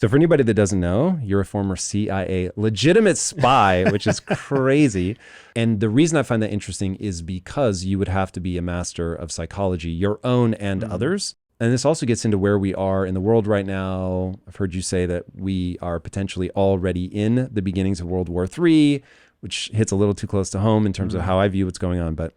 So for anybody that doesn't know, you're a former CIA legitimate spy, which is crazy. And the reason I find that interesting is because you would have to be a master of psychology, your own and others. And this also gets into where we are in the world right now. I've heard you say that we are potentially already in the beginnings of World War III, which hits a little too close to home in terms of how I view what's going on. But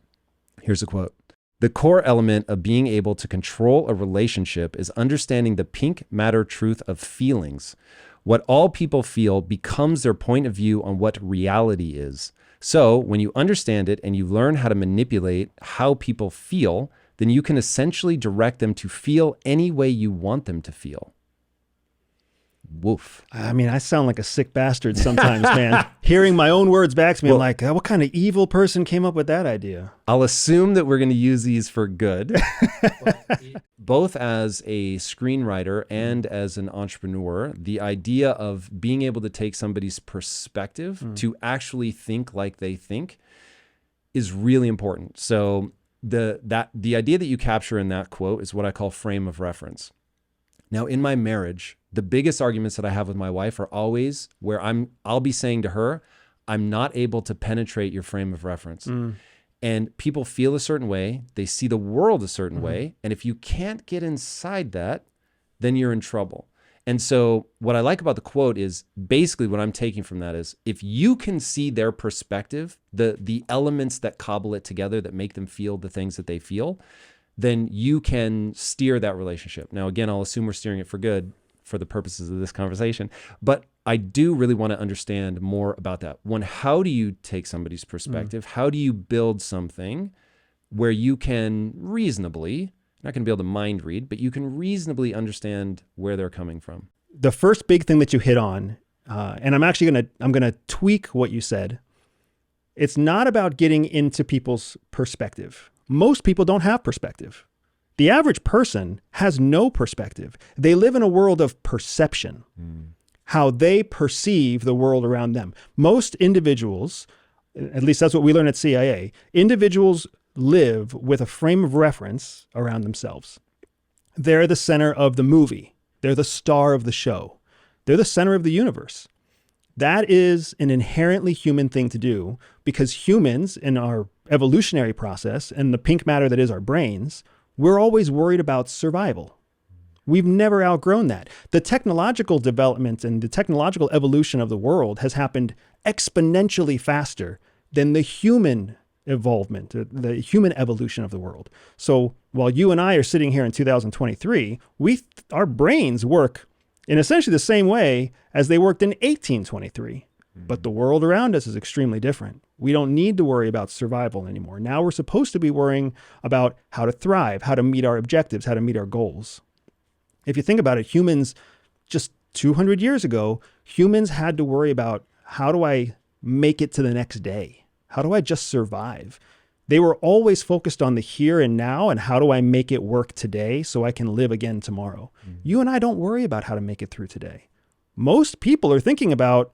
here's a quote. The core element of being able to control a relationship is understanding the pink matter truth of feelings. What all people feel becomes their point of view on what reality is. So when you understand it and you learn how to manipulate how people feel, then you can essentially direct them to feel any way you want them to feel. Woof. I mean, I sound like a sick bastard sometimes, man. Hearing my own words back to me, I'm like, what kind of evil person came up with that idea? I'll assume that we're going to use these for good. Both as a screenwriter and as an entrepreneur, the idea of being able to take somebody's perspective to actually think like they think is really important. So the idea that you capture in that quote is what I call frame of reference. Now, in my marriage, the biggest arguments that I have with my wife are always where I'll be saying to her, I'm not able to penetrate your frame of reference. And people feel a certain way. They see the world a certain way. And if you can't get inside that, then you're in trouble. And so what I like about the quote is basically what I'm taking from that is if you can see their perspective, the elements that cobble it together that make them feel the things that they feel, then you can steer that relationship. Now, again, I'll assume we're steering it for good for the purposes of this conversation, but I do really want to understand more about that. One, how do you take somebody's perspective? How do you build something where you can reasonably, not going to be able to mind read, but you can reasonably understand where they're coming from? The first big thing that you hit on, and I'm gonna tweak what you said. It's not about getting into people's perspective. Most people don't have perspective. The average person has no perspective. They live in a world of perception, how they perceive the world around them. Most individuals, at least that's what we learn at CIA, individuals live with a frame of reference around themselves. They're the center of the movie. They're the star of the show. They're the center of the universe. That is an inherently human thing to do because humans in our evolutionary process and the pink matter that is our brains, we're always worried about survival. We've never outgrown that. The technological development and the technological evolution of the world has happened exponentially faster than the human evolvement, the human evolution of the world. So while you and I are sitting here in 2023, our brains work in essentially the same way as they worked in 1823. But the world around us is extremely different. We don't need to worry about survival anymore. Now we're supposed to be worrying about how to thrive, how to meet our objectives, how to meet our goals. If you think about it, humans just 200 years ago, humans had to worry about how do I make it to the next day? How do I just survive? They were always focused on the here and now and how do I make it work today so I can live again tomorrow. You and I don't worry about how to make it through today. Most people are thinking about,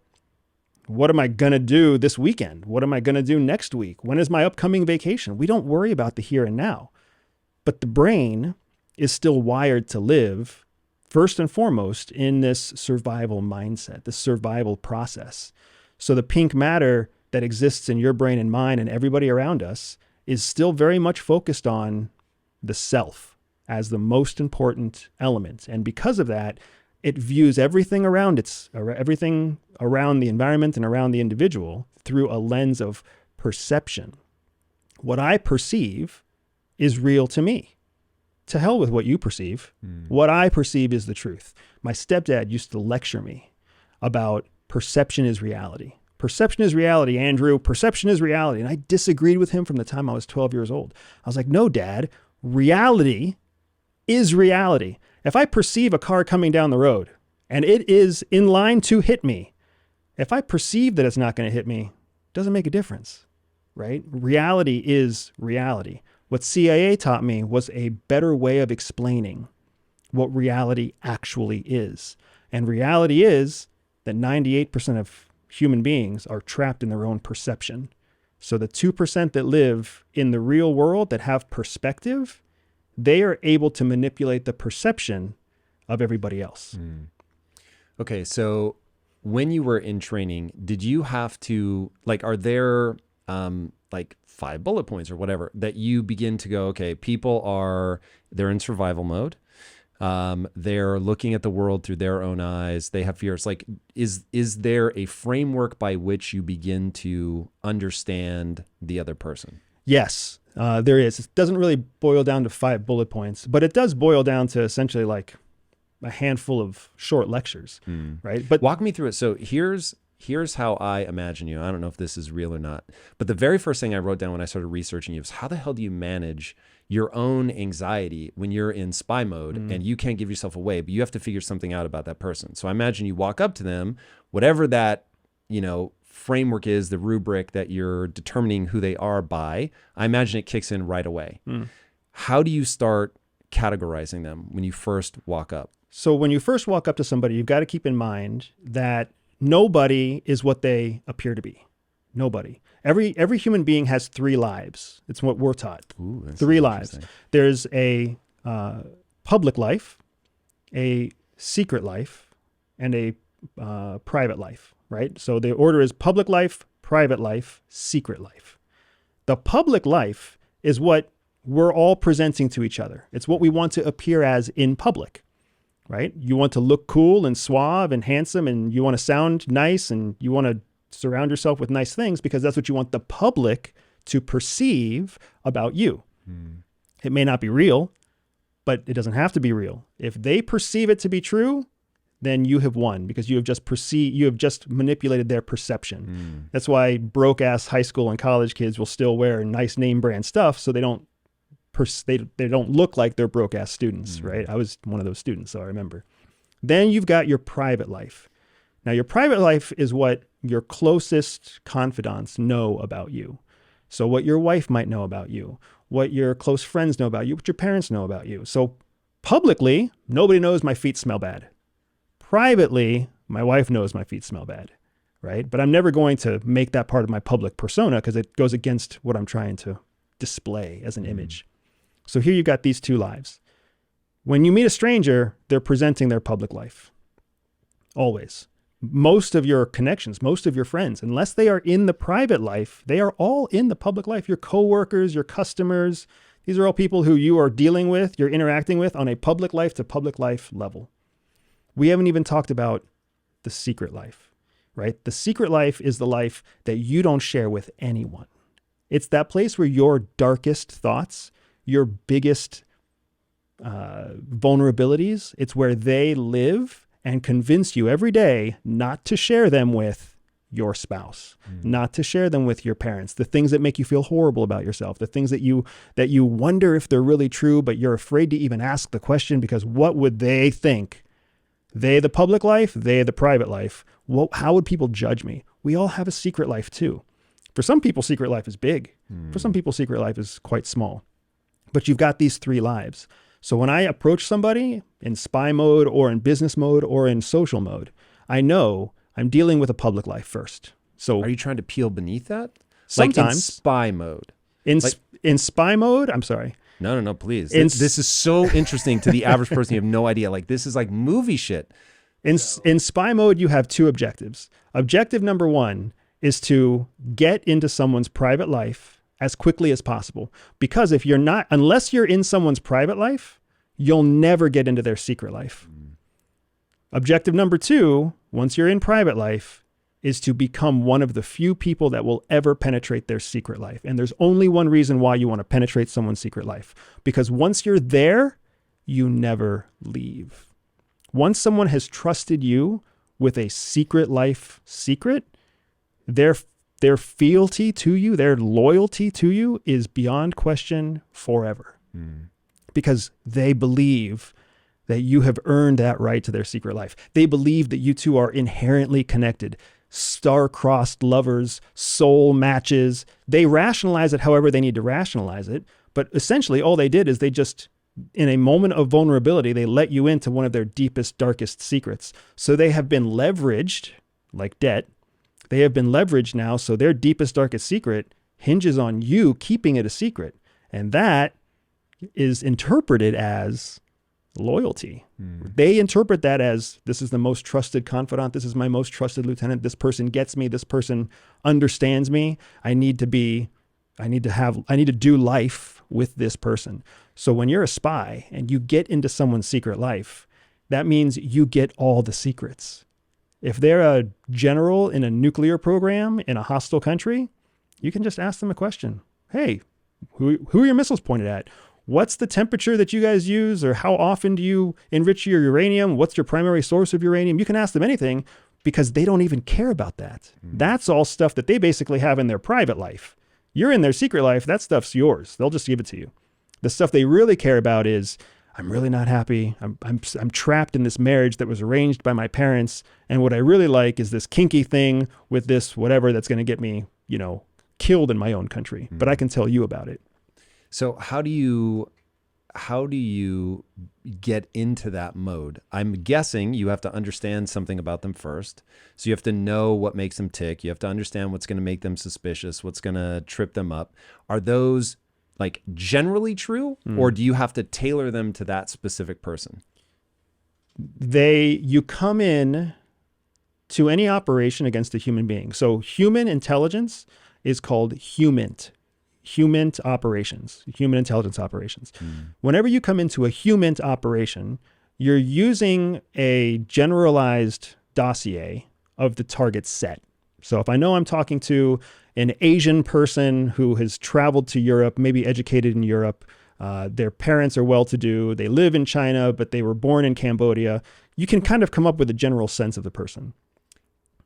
what am I going to do this weekend? What am I going to do next week? When is my upcoming vacation? We don't worry about the here and now. But the brain is still wired to live, first and foremost, in this survival mindset, this survival process. So the pink matter that exists in your brain and mine and everybody around us is still very much focused on the self as the most important element. And because of that, it views everything around the environment and around the individual through a lens of perception. What I perceive is real to me. To hell with what you perceive. What I perceive is the truth. My stepdad used to lecture me about perception is reality. Perception is reality, Andrew. Perception is reality. And I disagreed with him from the time I was 12 years old. I was like, no, Dad, reality is reality. If I perceive a car coming down the road and it is in line to hit me, if I perceive that it's not going to hit me, it doesn't make a difference, right? Reality is reality. What CIA taught me was a better way of explaining what reality actually is. And reality is that 98% of human beings are trapped in their own perception. So the 2% that live in the real world that have perspective, they are able to manipulate the perception of everybody else. Okay, so when you were in training, did you have to like? Are there like 5 bullet points or whatever that you begin to go? Okay, they're in survival mode. They're looking at the world through their own eyes. They have fears. Like, is there a framework by which you begin to understand the other person? Yes, there is. It doesn't really boil down to 5 bullet points, but it does boil down to essentially like a handful of short lectures, right? But Walk me through it. So here's how I imagine you. I don't know if this is real or not, but the very first thing I wrote down when I started researching you is how the hell do you manage your own anxiety when you're in spy mode and you can't give yourself away, but you have to figure something out about that person. So I imagine you walk up to them, whatever that, framework is, the rubric that you're determining who they are by, I imagine it kicks in right away. How do you start categorizing them when you first walk up? So when you first walk up to somebody, you've got to keep in mind that nobody is what they appear to be. Nobody. Every human being has 3 lives. It's what we're taught. Ooh, that's 3 lives. interesting. There's a public life, a secret life, and a private life, right? So the order is public life, private life, secret life. The public life is what we're all presenting to each other. It's what we want to appear as in public, right? You want to look cool and suave and handsome, and you want to sound nice, and you want to surround yourself with nice things because that's what you want the public to perceive about you. It may not be real, but it doesn't have to be real. If they perceive it to be true, then you have won because you have just manipulated their perception. That's why broke ass high school and college kids will still wear nice name brand stuff so they don't look like they're broke ass students, right? I was one of those students, so I remember. Then you've got your private life. Now, your private life is what your closest confidants know about you. So what your wife might know about you, what your close friends know about you, what your parents know about you. So publicly, nobody knows my feet smell bad. Privately, my wife knows my feet smell bad, right? But I'm never going to make that part of my public persona because it goes against what I'm trying to display as an image. So here you've got these 2 lives. When you meet a stranger, they're presenting their public life. Always. Most of your connections, most of your friends, unless they are in the private life, they are all in the public life. Your coworkers, your customers, these are all people who you are dealing with, you're interacting with on a public life to public life level. We haven't even talked about the secret life, right? The secret life is the life that you don't share with anyone. It's that place where your darkest thoughts, your biggest vulnerabilities, it's where they live and convince you every day not to share them with your spouse, not to share them with your parents, the things that make you feel horrible about yourself, the things that you wonder if they're really true, but you're afraid to even ask the question because what would they think? They the public life, they the private life. How would people judge me? We all have a secret life too. For some people, secret life is big. For some people, secret life is quite small. But you've got these 3 lives. So when I approach somebody in spy mode or in business mode or in social mode, I know I'm dealing with a public life first. So are you trying to peel beneath that? Sometimes. Like in spy mode. In spy mode, I'm sorry. No, please. This is so interesting to the average person. You have no idea. Like, this is like movie shit. In spy mode, you have 2 objectives. Objective number 1 is to get into someone's private life as quickly as possible. Because unless you're in someone's private life, you'll never get into their secret life. Objective number 2, once you're in private life, is to become one of the few people that will ever penetrate their secret life. And there's only one reason why you want to penetrate someone's secret life. Because once you're there, you never leave. Once someone has trusted you with a secret life secret, their fealty to you, their loyalty to you is beyond question forever. Because they believe that you have earned that right to their secret life. They believe that you two are inherently connected. Star-crossed lovers, soul matches. They rationalize it however they need to rationalize it. But essentially all they did is they just, in a moment of vulnerability, they let you into one of their deepest, darkest secrets. So they have been leveraged, like debt. They have been leveraged now, so their deepest, darkest secret hinges on you keeping it a secret. And that is interpreted as loyalty. They interpret that as, this is the most trusted confidant. This is my most trusted lieutenant. This person gets me. This person understands me. I need to do life with this person. So when you're a spy and you get into someone's secret life, that means you get all the secrets. If they're a general in a nuclear program in a hostile country, you can just ask them a question. Hey, who are your missiles pointed at? What's the temperature that you guys use? Or how often do you enrich your uranium? What's your primary source of uranium? You can ask them anything because they don't even care about that. That's all stuff that they basically have in their private life. You're in their secret life. That stuff's yours. They'll just give it to you. The stuff they really care about is, I'm really not happy. I'm trapped in this marriage that was arranged by my parents. And what I really like is this kinky thing with this whatever that's going to get me, killed in my own country. But I can tell you about it. So how do you get into that mode? I'm guessing you have to understand something about them first. So you have to know what makes them tick. You have to understand what's going to make them suspicious, what's going to trip them up. Are those like generally true, or do you have to tailor them to that specific person? You come in to any operation against a human being. So human intelligence is called human operations, human intelligence operations. Whenever you come into a human operation, you're using a generalized dossier of the target set. So if I know I'm talking to an Asian person who has traveled to Europe, maybe educated in Europe, their parents are well-to-do, they live in China, but they were born in Cambodia, you can kind of come up with a general sense of the person.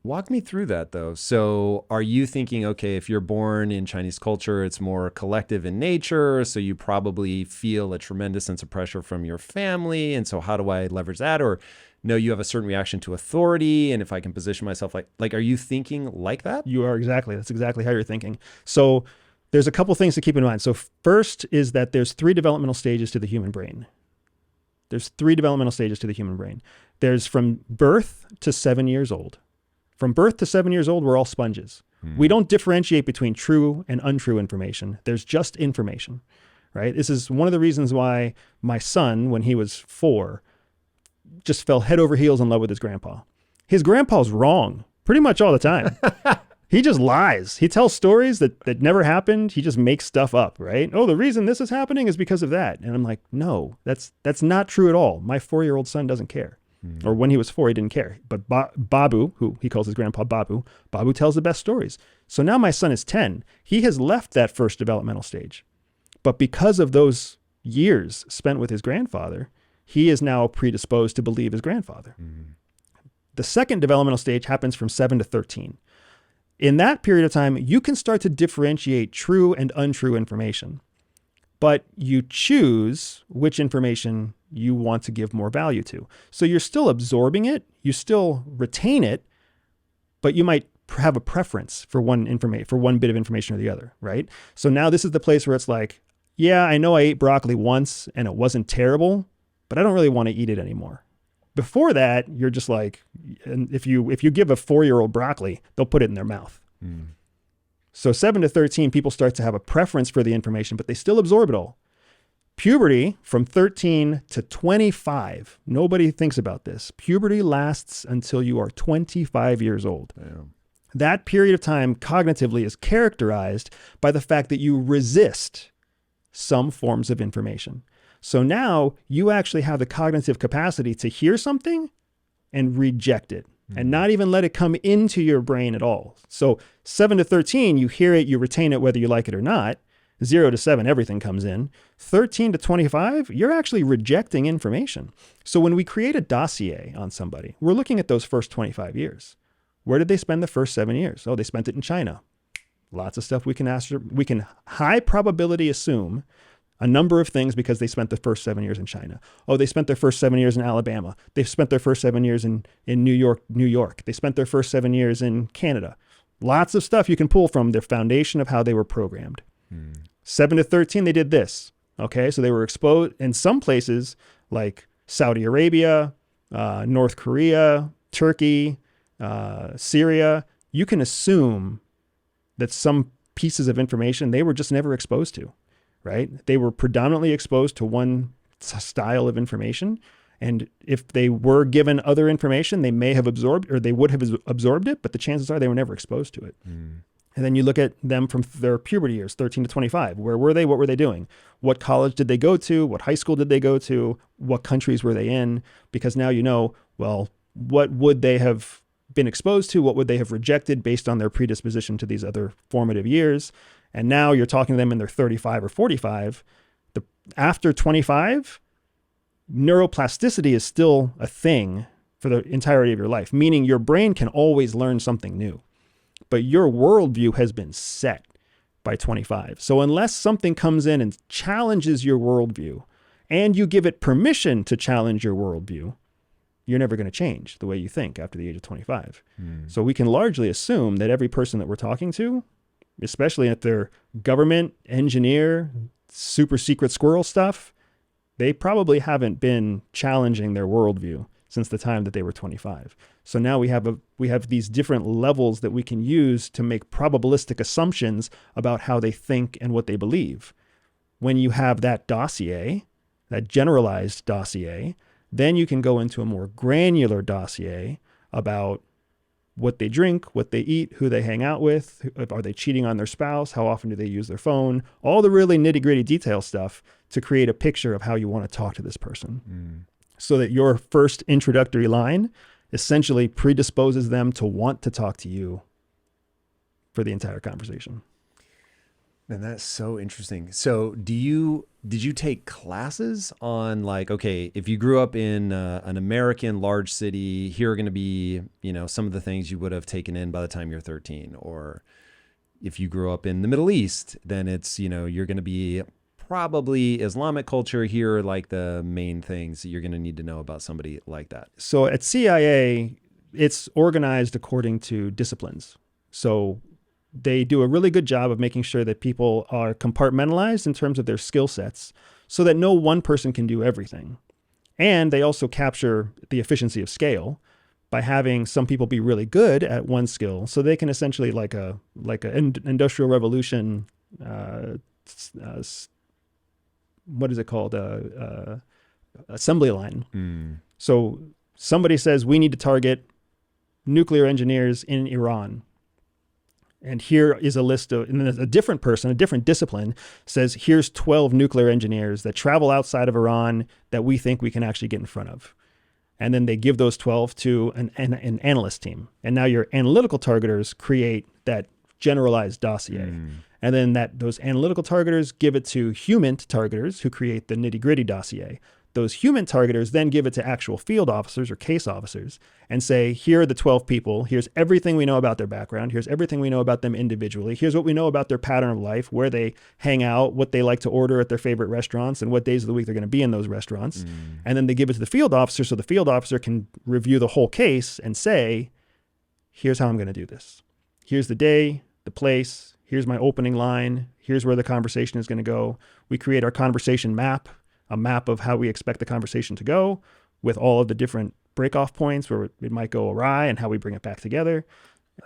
Walk me through that, though. So are you thinking, okay, if you're born in Chinese culture, it's more collective in nature, so you probably feel a tremendous sense of pressure from your family, and so how do I leverage that? Or no, you have a certain reaction to authority, and if I can position myself like are you thinking like that? You are exactly. That's exactly how you're thinking. So there's a couple things to keep in mind. So first is that there's 3 developmental stages to the human brain. There's from birth to 7 years old. From birth to 7 years old, we're all sponges. We don't differentiate between true and untrue information. There's just information, right? This is one of the reasons why my son, when he was 4, just fell head over heels in love with his grandpa. His grandpa's wrong pretty much all the time. He just lies. He tells stories that never happened. He just makes stuff up, right? Oh, the reason this is happening is because of that. And I'm like, no, that's not true at all. My 4-year-old son doesn't care. Or when he was 4, he didn't care. But Babu, who he calls his grandpa Babu tells the best stories. So now my son is 10. He has left that first developmental stage. But because of those years spent with his grandfather, he is now predisposed to believe his grandfather. The second developmental stage happens from 7 to 13. In that period of time, you can start to differentiate true and untrue information. But you choose which information you want to give more value to. So you're still absorbing it, you still retain it, but you might have a preference for one bit of information or the other, right? So now this is the place where it's like, yeah, I know I ate broccoli once and it wasn't terrible, but I don't really want to eat it anymore. Before that, you're just like, and if you give a 4-year-old broccoli, they'll put it in their mouth. So 7 to 13, people start to have a preference for the information, but they still absorb it all. Puberty, from 13 to 25, nobody thinks about this. Puberty lasts until you are 25 years old. Damn. That period of time cognitively is characterized by the fact that you resist some forms of information. So now you actually have the cognitive capacity to hear something and reject it. And not even let it come into your brain at all. So 7 to 13, you hear it, you retain it whether you like it or not. 0 to 7, everything comes in. 13 to 25, you're actually rejecting information. So when we create a dossier on somebody, we're looking at those first 25 years. Where did they spend the first 7 years? Oh, they spent it in China. Lots of stuff we can high probability assume a number of things because they spent the first 7 years in China. Oh, they spent their first 7 years in Alabama. They've spent their first 7 years in New York. They spent their first 7 years in Canada. Lots of stuff you can pull from their foundation of how they were programmed. 7 to 13, they did this. Okay, so they were exposed in some places like Saudi Arabia, North Korea, Turkey, Syria. You can assume that some pieces of information they were just never exposed to. Right? They were predominantly exposed to one style of information. And if they were given other information, they may have absorbed, or they would have absorbed it, but the chances are they were never exposed to it. And then you look at them from their puberty years, 13 to 25. Where were they? What were they doing? What college did they go to? What high school did they go to? What countries were they in? Because now you know, well, what would they have been exposed to? What would they have rejected based on their predisposition to these other formative years? And now you're talking to them in their 35 or 45. After 25, neuroplasticity is still a thing for the entirety of your life, meaning your brain can always learn something new. But your worldview has been set by 25. So unless something comes in and challenges your worldview and you give it permission to challenge your worldview, you're never going to change the way you think after the age of 25. So we can largely assume that every person that we're talking to, especially if they're government, engineer, super secret squirrel stuff, they probably haven't been challenging their worldview since the time that they were 25. So now we have these different levels that we can use to make probabilistic assumptions about how they think and what they believe. When you have that dossier, that generalized dossier, then you can go into a more granular dossier about what they drink, what they eat, who they hang out with, are they cheating on their spouse, how often do they use their phone, all the really nitty-gritty detail stuff to create a picture of how you want to talk to this person. So that your first introductory line essentially predisposes them to want to talk to you for the entire conversation. And that's so interesting. So did you take classes on, like, okay, if you grew up in an American large city, here are going to be, some of the things you would have taken in by the time you're 13, or if you grew up in the Middle East, then it's, you're going to be probably Islamic culture. Here are like the main things that you're going to need to know about somebody like that. So at CIA, it's organized according to disciplines. So they do a really good job of making sure that people are compartmentalized in terms of their skill sets so that no one person can do everything. And they also capture the efficiency of scale by having some people be really good at one skill, so they can essentially like a industrial revolution, what is it called? Assembly line. So somebody says, we need to target nuclear engineers in Iran. And here is a list of, and then a different person, a different discipline says, here's 12 nuclear engineers that travel outside of Iran that we think we can actually get in front of. And then they give those 12 to an analyst team. And now your analytical targeters create that generalized dossier. And then those analytical targeters give it to human targeters who create the nitty-gritty dossier. Those human targeters then give it to actual field officers or case officers and say, here are the 12 people. Here's everything we know about their background. Here's everything we know about them individually. Here's what we know about their pattern of life, where they hang out, what they like to order at their favorite restaurants, and what days of the week they're going to be in those restaurants. And then they give it to the field officer so the field officer can review the whole case and say, here's how I'm going to do this. Here's the day, the place. Here's my opening line. Here's where the conversation is going to go. We create our conversation map, a map of how we expect the conversation to go with all of the different break-off points where it might go awry and how we bring it back together.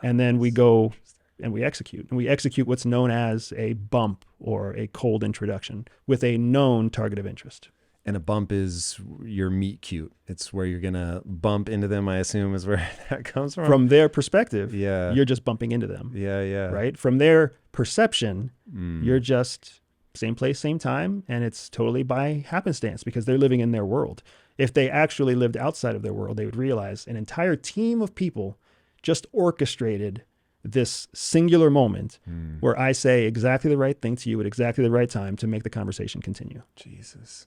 And then we go and we execute. And we execute what's known as a bump or a cold introduction with a known target of interest. And a bump is your meet cute. It's where you're going to bump into them, I assume, is where that comes from. From their perspective, yeah, you're just bumping into them. Yeah. Right? From their perception, you're just same place, same time, and it's totally by happenstance because they're living in their world. If they actually lived outside of their world, they would realize an entire team of people just orchestrated this singular moment where I say exactly the right thing to you at exactly the right time to make the conversation continue. Jesus.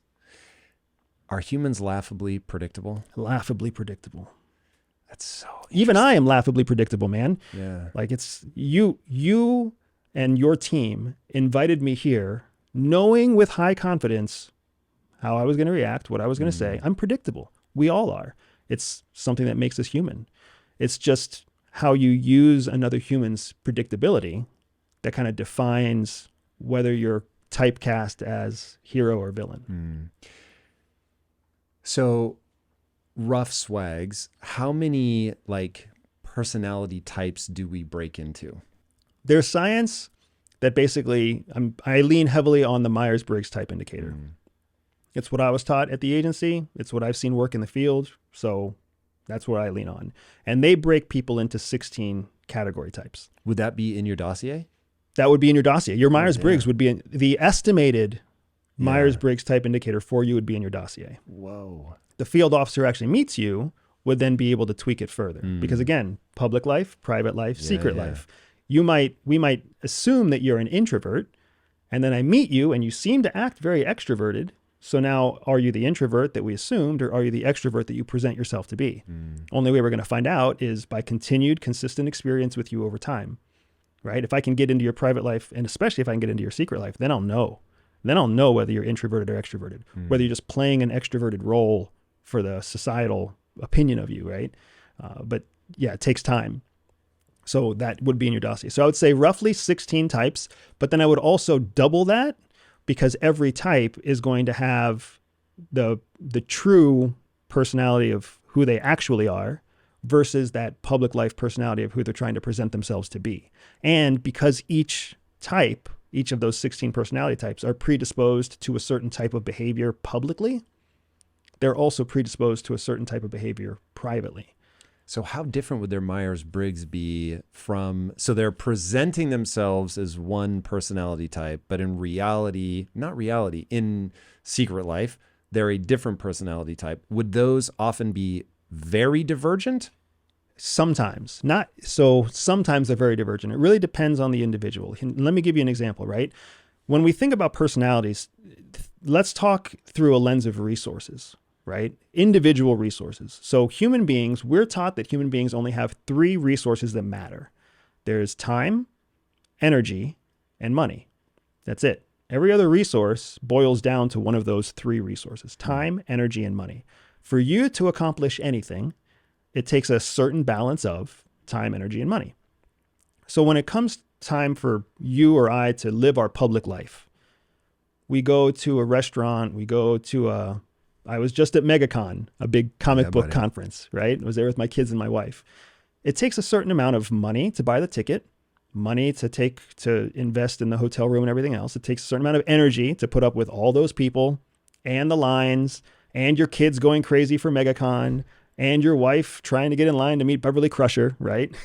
Are humans laughably predictable? Laughably predictable. That's so Even I am laughably predictable, man. Yeah. Like it's you and your team invited me here knowing with high confidence how I was going to react, what I was going to say. I'm predictable. We all are. It's something that makes us human. It's just how you use another human's predictability that kind of defines whether you're typecast as hero or villain. So rough swags, how many personality types do we break into? There's science that basically, I lean heavily on the myers-briggs type indicator. It's what I was taught at the agency. It's what I've seen work in the field. So that's what I lean on. And they break people into 16 category types. Would that be in your dossier? That would be in your dossier. Your Myers-Briggs damn. would be in the estimated Myers-Briggs type indicator for you would be in your dossier. Whoa. The field officer actually meets you would then be able to tweak it further. Because again, public life, private life, secret life. We might assume that you're an introvert, and then I meet you and you seem to act very extroverted. So now, are you the introvert that we assumed, or are you the extrovert that you present yourself to be? Only way we're going to find out is by continued, consistent experience with you over time, right? If I can get into your private life, and especially if I can get into your secret life, then I'll know. Then I'll know whether you're introverted or extroverted, whether you're just playing an extroverted role for the societal opinion of you, right? But yeah, it takes time. So that would be in your dossier. So I would say roughly 16 types, but then I would also double that, because every type is going to have the true personality of who they actually are versus that public life personality of who they're trying to present themselves to be. And because each of those 16 personality types are predisposed to a certain type of behavior publicly, they're also predisposed to a certain type of behavior privately. So how different would their Myers-Briggs be from, so they're presenting themselves as one personality type, but in reality, in secret life, they're a different personality type. Would those often be very divergent? Sometimes, not so. Sometimes they're very divergent. It really depends on the individual. Let me give you an example, right? When we think about personalities, let's talk through a lens of resources, right? Individual resources. So human beings, we're taught that human beings only have 3 resources that matter. There's time, energy, and money. That's it. Every other resource boils down to one of those 3 resources: time, energy, and money. For you to accomplish anything, it takes a certain balance of time, energy, and money. So when it comes time for you or I to live our public life, we go to a restaurant, I was just at MegaCon, a big comic book conference, right? I was there with my kids and my wife. It takes a certain amount of money to buy the ticket, money to invest in the hotel room and everything else. It takes a certain amount of energy to put up with all those people and the lines and your kids going crazy for MegaCon and your wife trying to get in line to meet Beverly Crusher, right?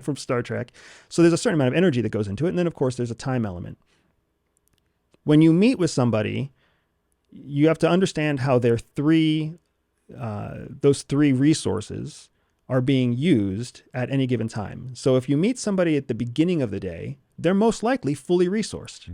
From Star Trek. So there's a certain amount of energy that goes into it. And then of course there's a time element. When you meet with somebody, you have to understand how those 3 resources are being used at any given time. So if you meet somebody at the beginning of the day, they're most likely fully resourced.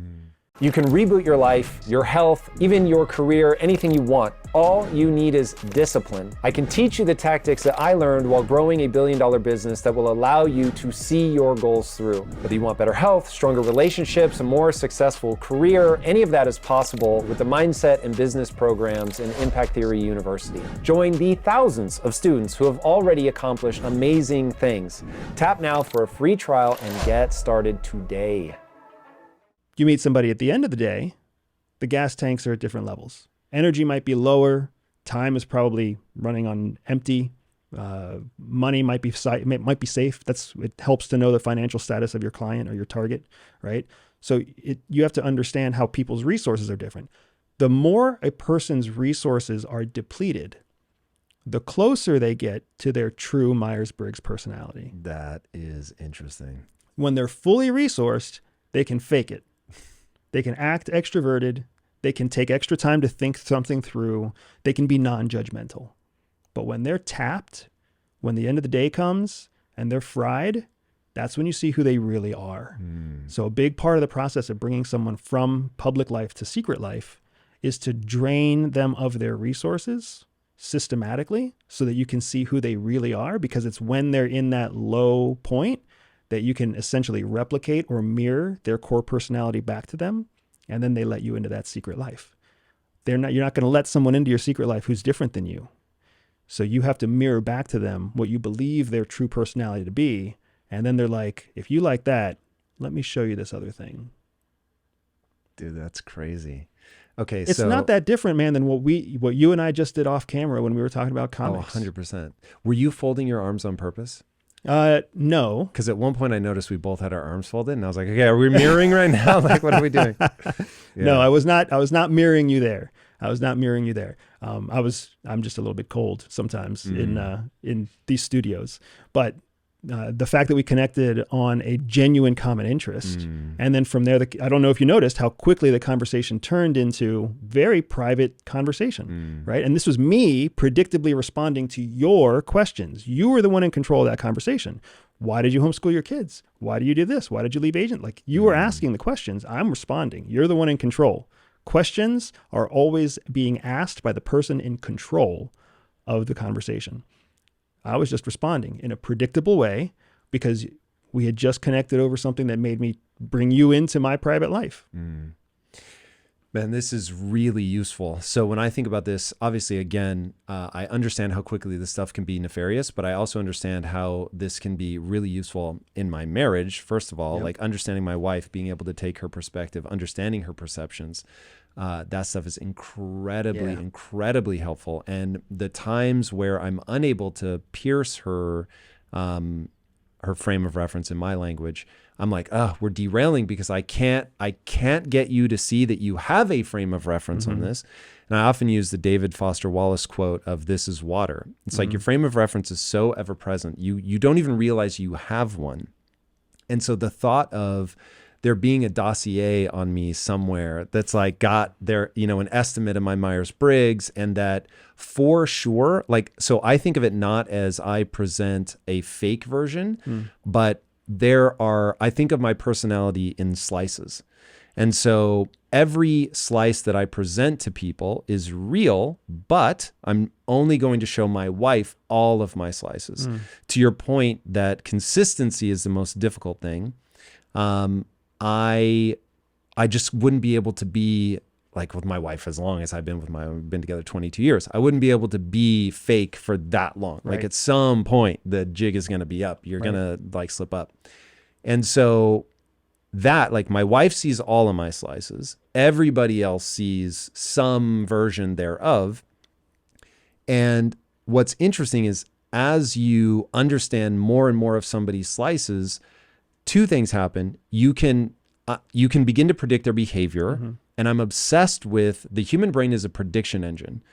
You can reboot your life, your health, even your career, anything you want. All you need is discipline. I can teach you the tactics that I learned while growing a billion-dollar business that will allow you to see your goals through. Whether you want better health, stronger relationships, a more successful career, any of that is possible with the mindset and business programs in Impact Theory University. Join the thousands of students who have already accomplished amazing things. Tap now for a free trial and get started today. You meet somebody at the end of the day, the gas tanks are at different levels. Energy might be lower. Time is probably running on empty. Money might be safe. It helps to know the financial status of your client or your target, right? So you have to understand how people's resources are different. The more a person's resources are depleted, the closer they get to their true Myers-Briggs personality. That is interesting. When they're fully resourced, they can fake it. They can act extroverted. They can take extra time to think something through. They can be non-judgmental. But when they're tapped, when the end of the day comes and they're fried, that's when you see who they really are. So a big part of the process of bringing someone from public life to secret life is to drain them of their resources systematically so that you can see who they really are, because it's when they're in that low point that you can essentially replicate or mirror their core personality back to them, and then they let you into that secret life. You're not going to let someone into your secret life who's different than you. So you have to mirror back to them what you believe their true personality to be, and then they're like, if you like that, let me show you this other thing. Dude, that's crazy. Okay, it's not that different, man, than what you and I just did off camera when we were talking about comics. 100%. Were you folding your arms on purpose? No. Because at one point I noticed we both had our arms folded, and I was like, okay, are we mirroring right now? Like, what are we doing? Yeah. No, I was not mirroring you there. I was not mirroring you there. I'm just a little bit cold sometimes in these studios, but the fact that we connected on a genuine common interest, and then from there, I don't know if you noticed how quickly the conversation turned into very private conversation, right? And this was me predictably responding to your questions. You were the one in control of that conversation. Why did you homeschool your kids? Why do you do this? Why did you leave agent? Like, you were asking the questions. I'm responding. You're the one in control. Questions are always being asked by the person in control of the conversation. I was just responding in a predictable way because we had just connected over something that made me bring you into my private life. Man, this is really useful. So when I think about this, obviously, again, I understand how quickly this stuff can be nefarious, but I also understand how this can be really useful in my marriage. First of all, like understanding my wife, being able to take her perspective, understanding her perceptions. That stuff is incredibly helpful. And the times where I'm unable to pierce her frame of reference in my language, I'm like, we're derailing because I can't get you to see that you have a frame of reference on this. And I often use the David Foster Wallace quote of "This is water." It's like your frame of reference is so ever present. You don't even realize you have one. And so the thought of there being a dossier on me somewhere that's like got their, an estimate of my Myers-Briggs, and that for sure, like, so I think of it not as I present a fake version, but I think of my personality in slices. And so every slice that I present to people is real, but I'm only going to show my wife all of my slices. To your point that consistency is the most difficult thing. I just wouldn't be able to be like with my wife as long as we've been together 22 years. I wouldn't be able to be fake for that long. Right. Like at some point the jig is going to be up. You're going to like slip up. And so that, like, my wife sees all of my slices. Everybody else sees some version thereof. And what's interesting is as you understand more and more of somebody's slices, two things happen. You can begin to predict their behavior. And I'm obsessed with the human brain is a prediction engine.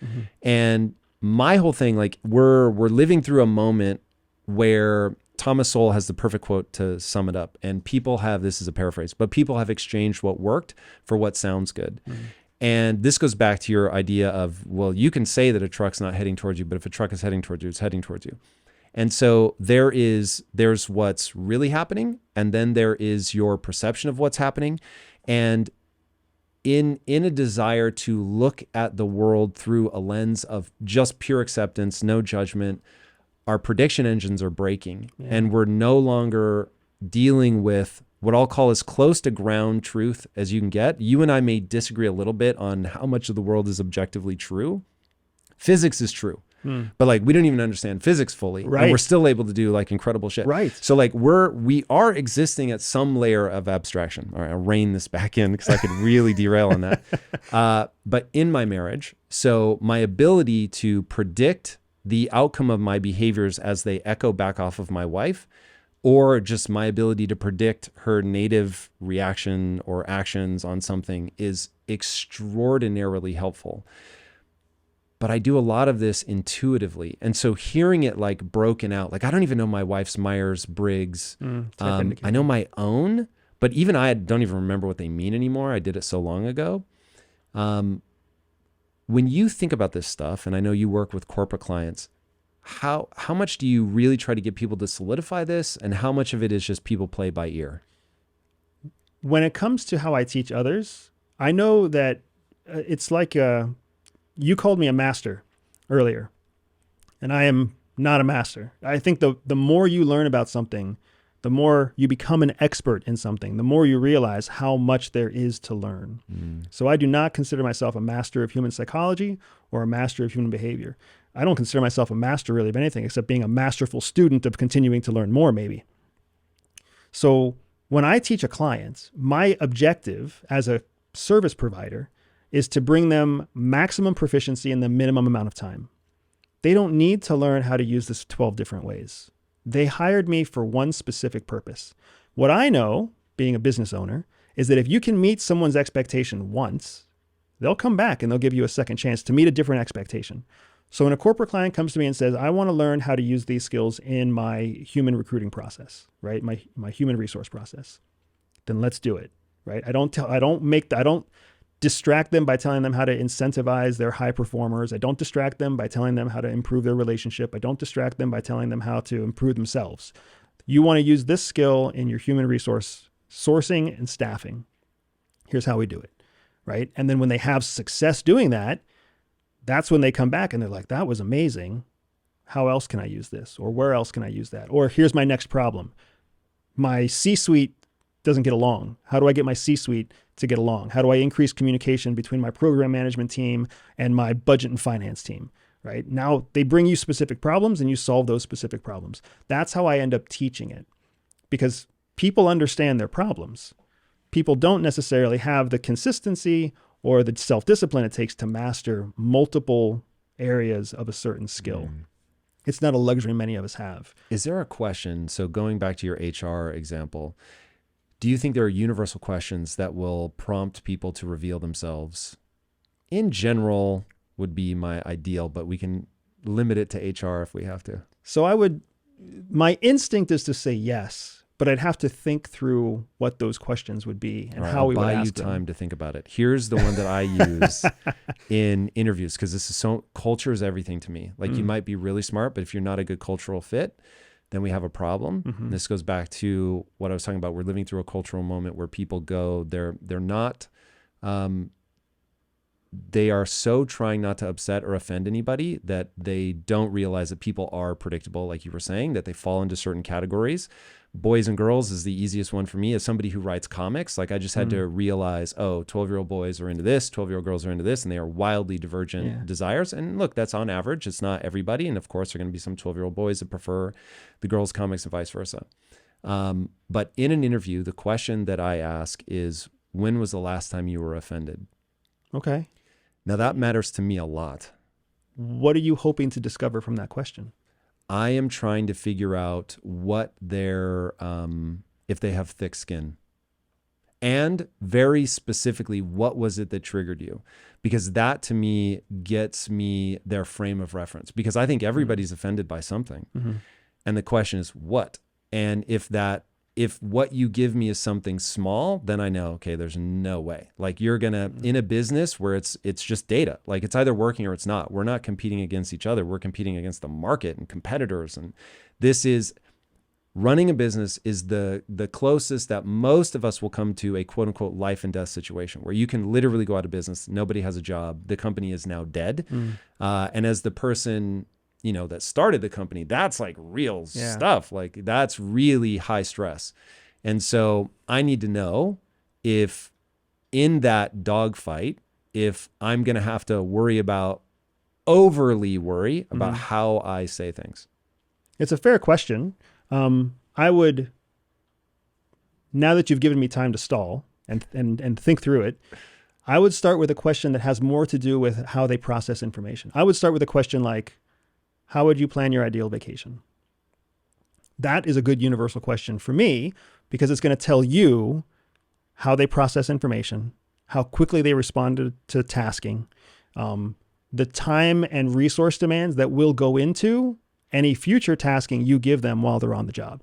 And my whole thing, like we're living through a moment where Thomas Sowell has the perfect quote to sum it up. And people have, this is a paraphrase, but people have exchanged what worked for what sounds good. And this goes back to your idea of, well, you can say that a truck's not heading towards you, but if a truck is heading towards you, it's heading towards you. And so there's what's really happening, and then there is your perception of what's happening. And in a desire to look at the world through a lens of just pure acceptance, no judgment, our prediction engines are breaking. And we're no longer dealing with what I'll call as close to ground truth as you can get. You and I may disagree a little bit on how much of the world is objectively true. Physics is true. But like, we don't even understand physics fully. And we're still able to do like incredible shit. So like we are existing at some layer of abstraction. All right, I'll rein this back in because I could really derail on that. But in my marriage, so my ability to predict the outcome of my behaviors as they echo back off of my wife, or just my ability to predict her native reaction or actions on something, is extraordinarily helpful. But I do a lot of this intuitively. And so hearing it like broken out, like I don't even know my wife's Myers-Briggs. I know my own, but even I don't even remember what they mean anymore. I did it so long ago. When you think about this stuff, and I know you work with corporate clients, how much do you really try to get people to solidify this? And how much of it is just people play by ear? When it comes to how I teach others, I know that it's like you called me a master earlier, and I am not a master. I think the more you learn about something, the more you become an expert in something, the more you realize how much there is to learn. So I do not consider myself a master of human psychology or a master of human behavior. I don't consider myself a master really of anything except being a masterful student of continuing to learn more, maybe. So when I teach a client, my objective as a service provider is to bring them maximum proficiency in the minimum amount of time. They don't need to learn how to use this 12 different ways. They hired me for one specific purpose. What I know, being a business owner, is that if you can meet someone's expectation once, they'll come back and they'll give you a second chance to meet a different expectation. So when a corporate client comes to me and says, I want to learn how to use these skills in my human recruiting process, right? My human resource process, then let's do it, right? I don't distract them by telling them how to incentivize their high performers. I don't distract them by telling them how to improve their relationship. I don't distract them by telling them how to improve themselves. You want to use this skill in your human resource sourcing and staffing. Here's how we do it, right? And then when they have success doing that, that's when they come back and they're like, that was amazing. How else can I use this? Or where else can I use that? Or here's my next problem. My C-suite doesn't get along. How do I get my C-suite to get along? How do I increase communication between my program management team and my budget and finance team, right? Now they bring you specific problems and you solve those specific problems. That's how I end up teaching it, because people understand their problems. People don't necessarily have the consistency or the self-discipline it takes to master multiple areas of a certain skill. It's not a luxury many of us have. Is there a question? So going back to your HR example, do you think there are universal questions that will prompt people to reveal themselves? In general would be my ideal, but we can limit it to HR if we have to. So my instinct is to say yes, but I'd have to think through what those questions would be and how we would ask them. I'll buy you time to think about it. Here's the one that I use in interviews, because this is culture is everything to me. Like you might be really smart, but if you're not a good cultural fit, then we have a problem. And this goes back to what I was talking about. We're living through a cultural moment where people go, they're not, they are so trying not to upset or offend anybody that they don't realize that people are predictable, like you were saying, that they fall into certain categories. Boys and girls is the easiest one for me. As somebody who writes comics, like I just had to realize, 12-year-old boys are into this, 12-year-old girls are into this, and they are wildly divergent desires. And look, that's on average. It's not everybody. And of course, there are going to be some 12-year-old boys that prefer the girls' comics and vice versa. But in an interview, the question that I ask is, when was the last time you were offended? Okay. Now that matters to me a lot. What are you hoping to discover from that question? I am trying to figure out what their, if they have thick skin. And very specifically, what was it that triggered you? Because that to me gets me their frame of reference. Because I think everybody's offended by something. And the question is what? And if what you give me is something small, then I know, okay, there's no way. Like you're gonna, in a business where it's just data, like it's either working or it's not. We're not competing against each other. We're competing against the market and competitors. And this is, running a business is the closest that most of us will come to a quote unquote life and death situation where you can literally go out of business. Nobody has a job. The company is now dead. And as the person, that started the company, that's like real stuff. Like that's really high stress. And so I need to know if in that dogfight, if I'm going to have to overly worry about how I say things. It's a fair question. I would, now that you've given me time to stall and think through it, I would start with a question that has more to do with how they process information. I would start with a question like, how would you plan your ideal vacation? That is a good universal question for me because it's going to tell you how they process information, how quickly they respond to tasking, the time and resource demands that will go into any future tasking you give them while they're on the job.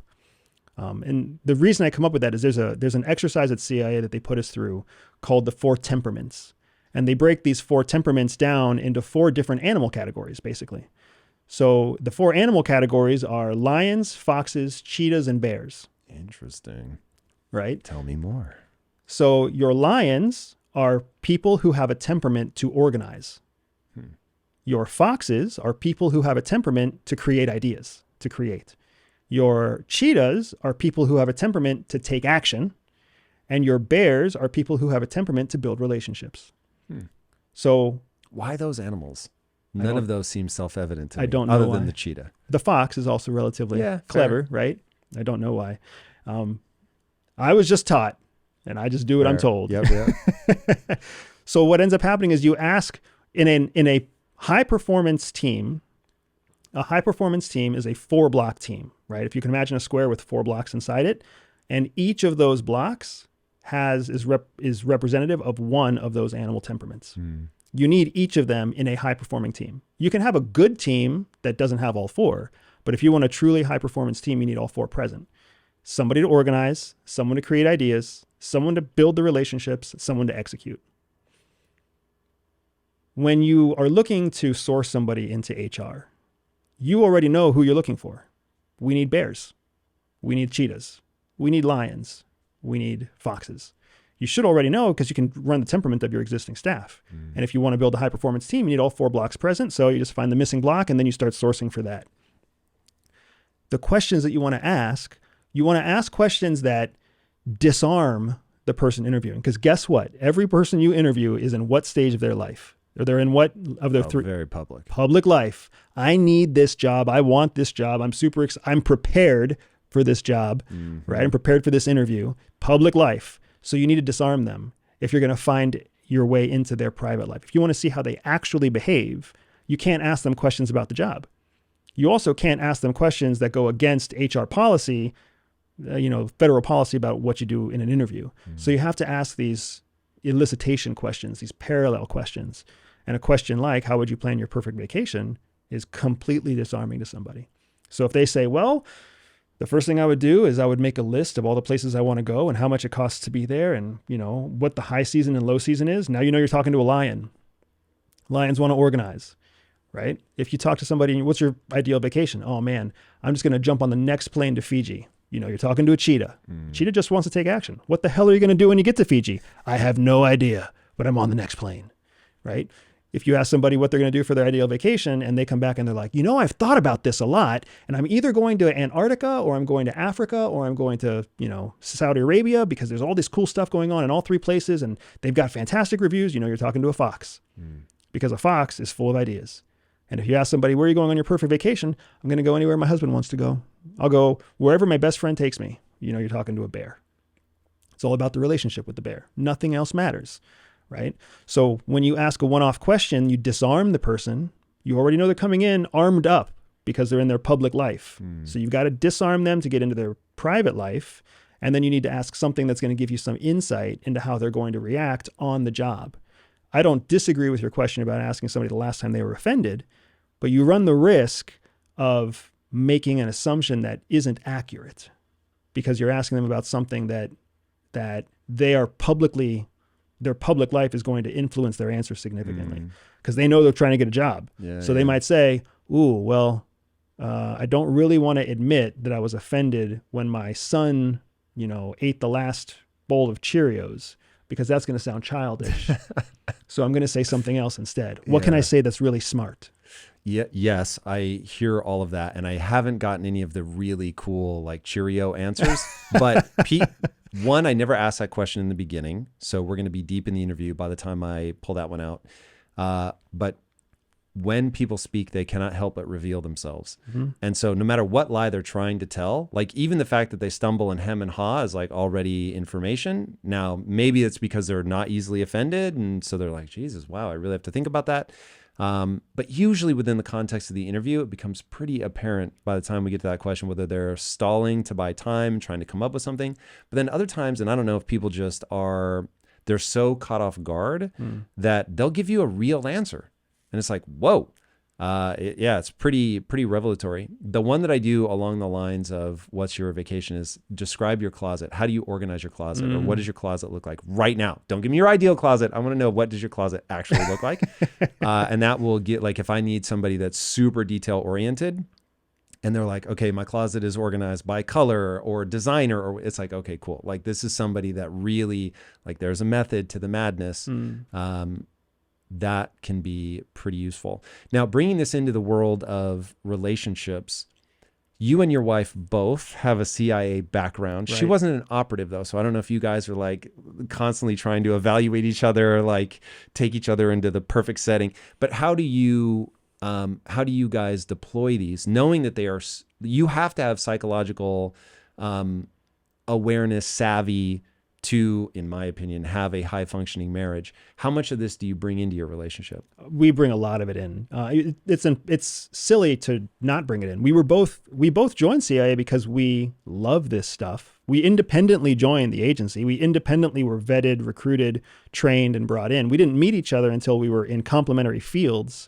And the reason I come up with that is there's an exercise at CIA that they put us through called the 4 temperaments. And they break these 4 temperaments down into 4 different animal categories, basically. So the 4 animal categories are lions, foxes, cheetahs, and bears. Interesting. Right? Tell me more. So your lions are people who have a temperament to organize. Your foxes are people who have a temperament to create ideas, to create. Your cheetahs are people who have a temperament to take action. And your bears are people who have a temperament to build relationships. So why those animals? None of those seem self-evident to me. I don't know other why. than the cheetah. The fox is also relatively clever, right? I don't know why. I was just taught, and I just do what I'm told. Yep. So what ends up happening is you ask in a high-performance team. A high-performance team is a 4-block team, right? If you can imagine a square with 4 blocks inside it, and each of those blocks is representative of one of those animal temperaments. You need each of them in a high performing team. You can have a good team that doesn't have all four, but if you want a truly high performance team, you need all four present. Somebody to organize, someone to create ideas, someone to build the relationships, someone to execute. When you are looking to source somebody into HR, you already know who you're looking for. We need bears. We need cheetahs. We need lions. We need foxes. You should already know because you can run the temperament of your existing staff. And if you want to build a high performance team, you need all four blocks present. So you just find the missing block and then you start sourcing for that. The questions that you want to ask questions that disarm the person interviewing. Because guess what? Every person you interview is in what stage of their life? Or they're in what of their very public life. I need this job. I want this job. I'm prepared for this job, right? I'm prepared for this interview. Public life. So you need to disarm them if you're going to find your way into their private life. If you want to see how they actually behave, you can't ask them questions about the job. You also can't ask them questions that go against HR policy, federal policy about what you do in an interview. So you have to ask these elicitation questions, these parallel questions. And a question like, how would you plan your perfect vacation, is completely disarming to somebody. So if they say, well, the first thing I would do is I would make a list of all the places I want to go and how much it costs to be there and, what the high season and low season is. Now you're talking to a lion. Lions want to organize, right? If you talk to somebody, what's your ideal vacation? Oh man, I'm just going to jump on the next plane to Fiji. You're talking to a cheetah. Cheetah just wants to take action. What the hell are you going to do when you get to Fiji? I have no idea, but I'm on the next plane, right? If you ask somebody what they're going to do for their ideal vacation and they come back and they're like, I've thought about this a lot and I'm either going to Antarctica or I'm going to Africa or I'm going to, Saudi Arabia because there's all this cool stuff going on in all three places and they've got fantastic reviews. You're talking to a fox because a fox is full of ideas. And if you ask somebody, where are you going on your perfect vacation? I'm going to go anywhere my husband wants to go. I'll go wherever my best friend takes me. You're talking to a bear. It's all about the relationship with the bear. Nothing else matters. Right? So when you ask a one-off question, you disarm the person. You already know they're coming in armed up because they're in their public life. So you've got to disarm them to get into their private life. And then you need to ask something that's going to give you some insight into how they're going to react on the job. I don't disagree with your question about asking somebody the last time they were offended, but you run the risk of making an assumption that isn't accurate because you're asking them about something that they are their public life is going to influence their answer significantly because they know they're trying to get a job. They might say, I don't really want to admit that I was offended when my son, ate the last bowl of Cheerios because that's going to sound childish. So I'm going to say something else instead. What can I say that's really smart? Yes, I hear all of that. And I haven't gotten any of the really cool like Cheerio answers, but one, I never asked that question in the beginning. So we're going to be deep in the interview by the time I pull that one out. But when people speak, they cannot help but reveal themselves. And so no matter what lie they're trying to tell, like even the fact that they stumble and hem and haw is like already information. Now, maybe it's because they're not easily offended. And so they're like, Jesus, wow, I really have to think about that. But usually within the context of the interview, it becomes pretty apparent by the time we get to that question, whether they're stalling to buy time, trying to come up with something. But then other times, and I don't know if people just they're so caught off guard that they'll give you a real answer. And it's like, whoa, it's pretty revelatory. The one that I do along the lines of what's your vacation is describe your closet. How do you organize your closet? Or what does your closet look like right now? Don't give me your ideal closet. I want to know, what does your closet actually look like? And that will get, like, if I need somebody that's super detail oriented and they're like, okay, my closet is organized by color or designer, or it's like, okay, cool. Like this is somebody that really, like, there's a method to the madness. That can be pretty useful. Now, bringing this into the world of relationships, you and your wife both have a CIA background. Right. She wasn't an operative though. So I don't know if you guys are like constantly trying to evaluate each other, like take each other into the perfect setting. But how do you guys deploy these, knowing that you have to have psychological awareness, savvy, to, in my opinion, have a high functioning marriage? How much of this do you bring into your relationship? We bring a lot of it in. It's silly to not bring it in. We both joined CIA because we love this stuff. We independently joined the agency. We independently were vetted, recruited, trained, and brought in. We didn't meet each other until we were in complementary fields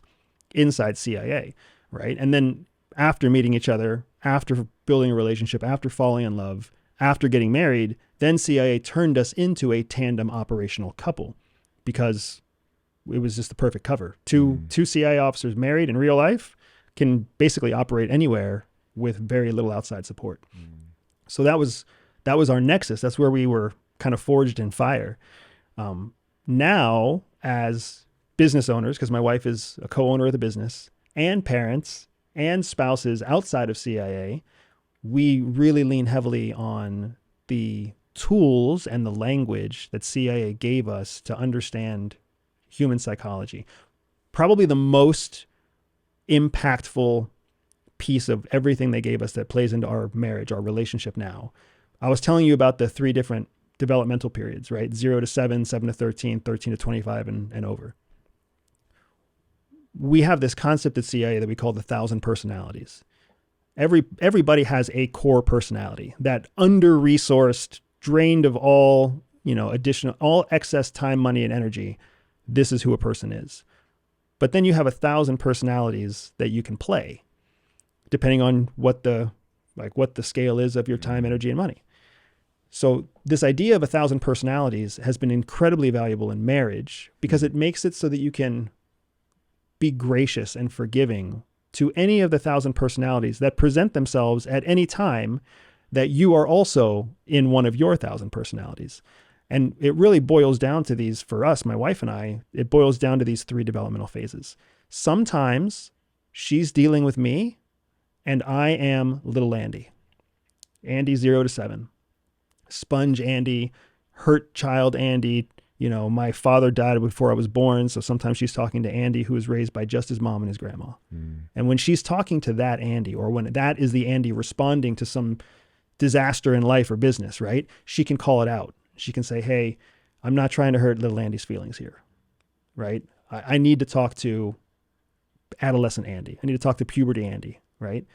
inside CIA, right? And then after meeting each other, after building a relationship, after falling in love, after getting married, then CIA turned us into a tandem operational couple because it was just the perfect cover. Two CIA officers married in real life can basically operate anywhere with very little outside support. So that was our nexus. That's where we were kind of forged in fire. Now, as business owners, because my wife is a co-owner of the business, and parents and spouses outside of CIA, we really lean heavily on the tools and the language that CIA gave us to understand human psychology. Probably the most impactful piece of everything they gave us that plays into our marriage, our relationship now. I was telling you about the 3 different developmental periods, right? 0 to 7, 7 to 13, 13 to 25, and over. We have this concept at CIA that we call the 1,000 personalities. Everybody has a core personality, that under-resourced, drained of all, all excess time, money, and energy. This is who a person is. But then you have 1,000 personalities that you can play, depending on what the scale is of your time, energy, and money. So this idea of 1,000 personalities has been incredibly valuable in marriage because it makes it so that you can be gracious and forgiving to any of the 1,000 personalities that present themselves at any time that you are also in one of your 1,000 personalities. And it really boils down to these, for us, my wife and I, it boils down to these 3 developmental phases. Sometimes she's dealing with me and I am little Andy. Andy 0 to 7. Sponge Andy, hurt child Andy. My father died before I was born, so sometimes she's talking to Andy, who was raised by just his mom and his grandma. And when she's talking to that Andy, or when that is the Andy responding to some disaster in life or business, right? She can call it out. She can say, hey, I'm not trying to hurt little Andy's feelings here, right? I need to talk to adolescent Andy. I need to talk to puberty Andy, right?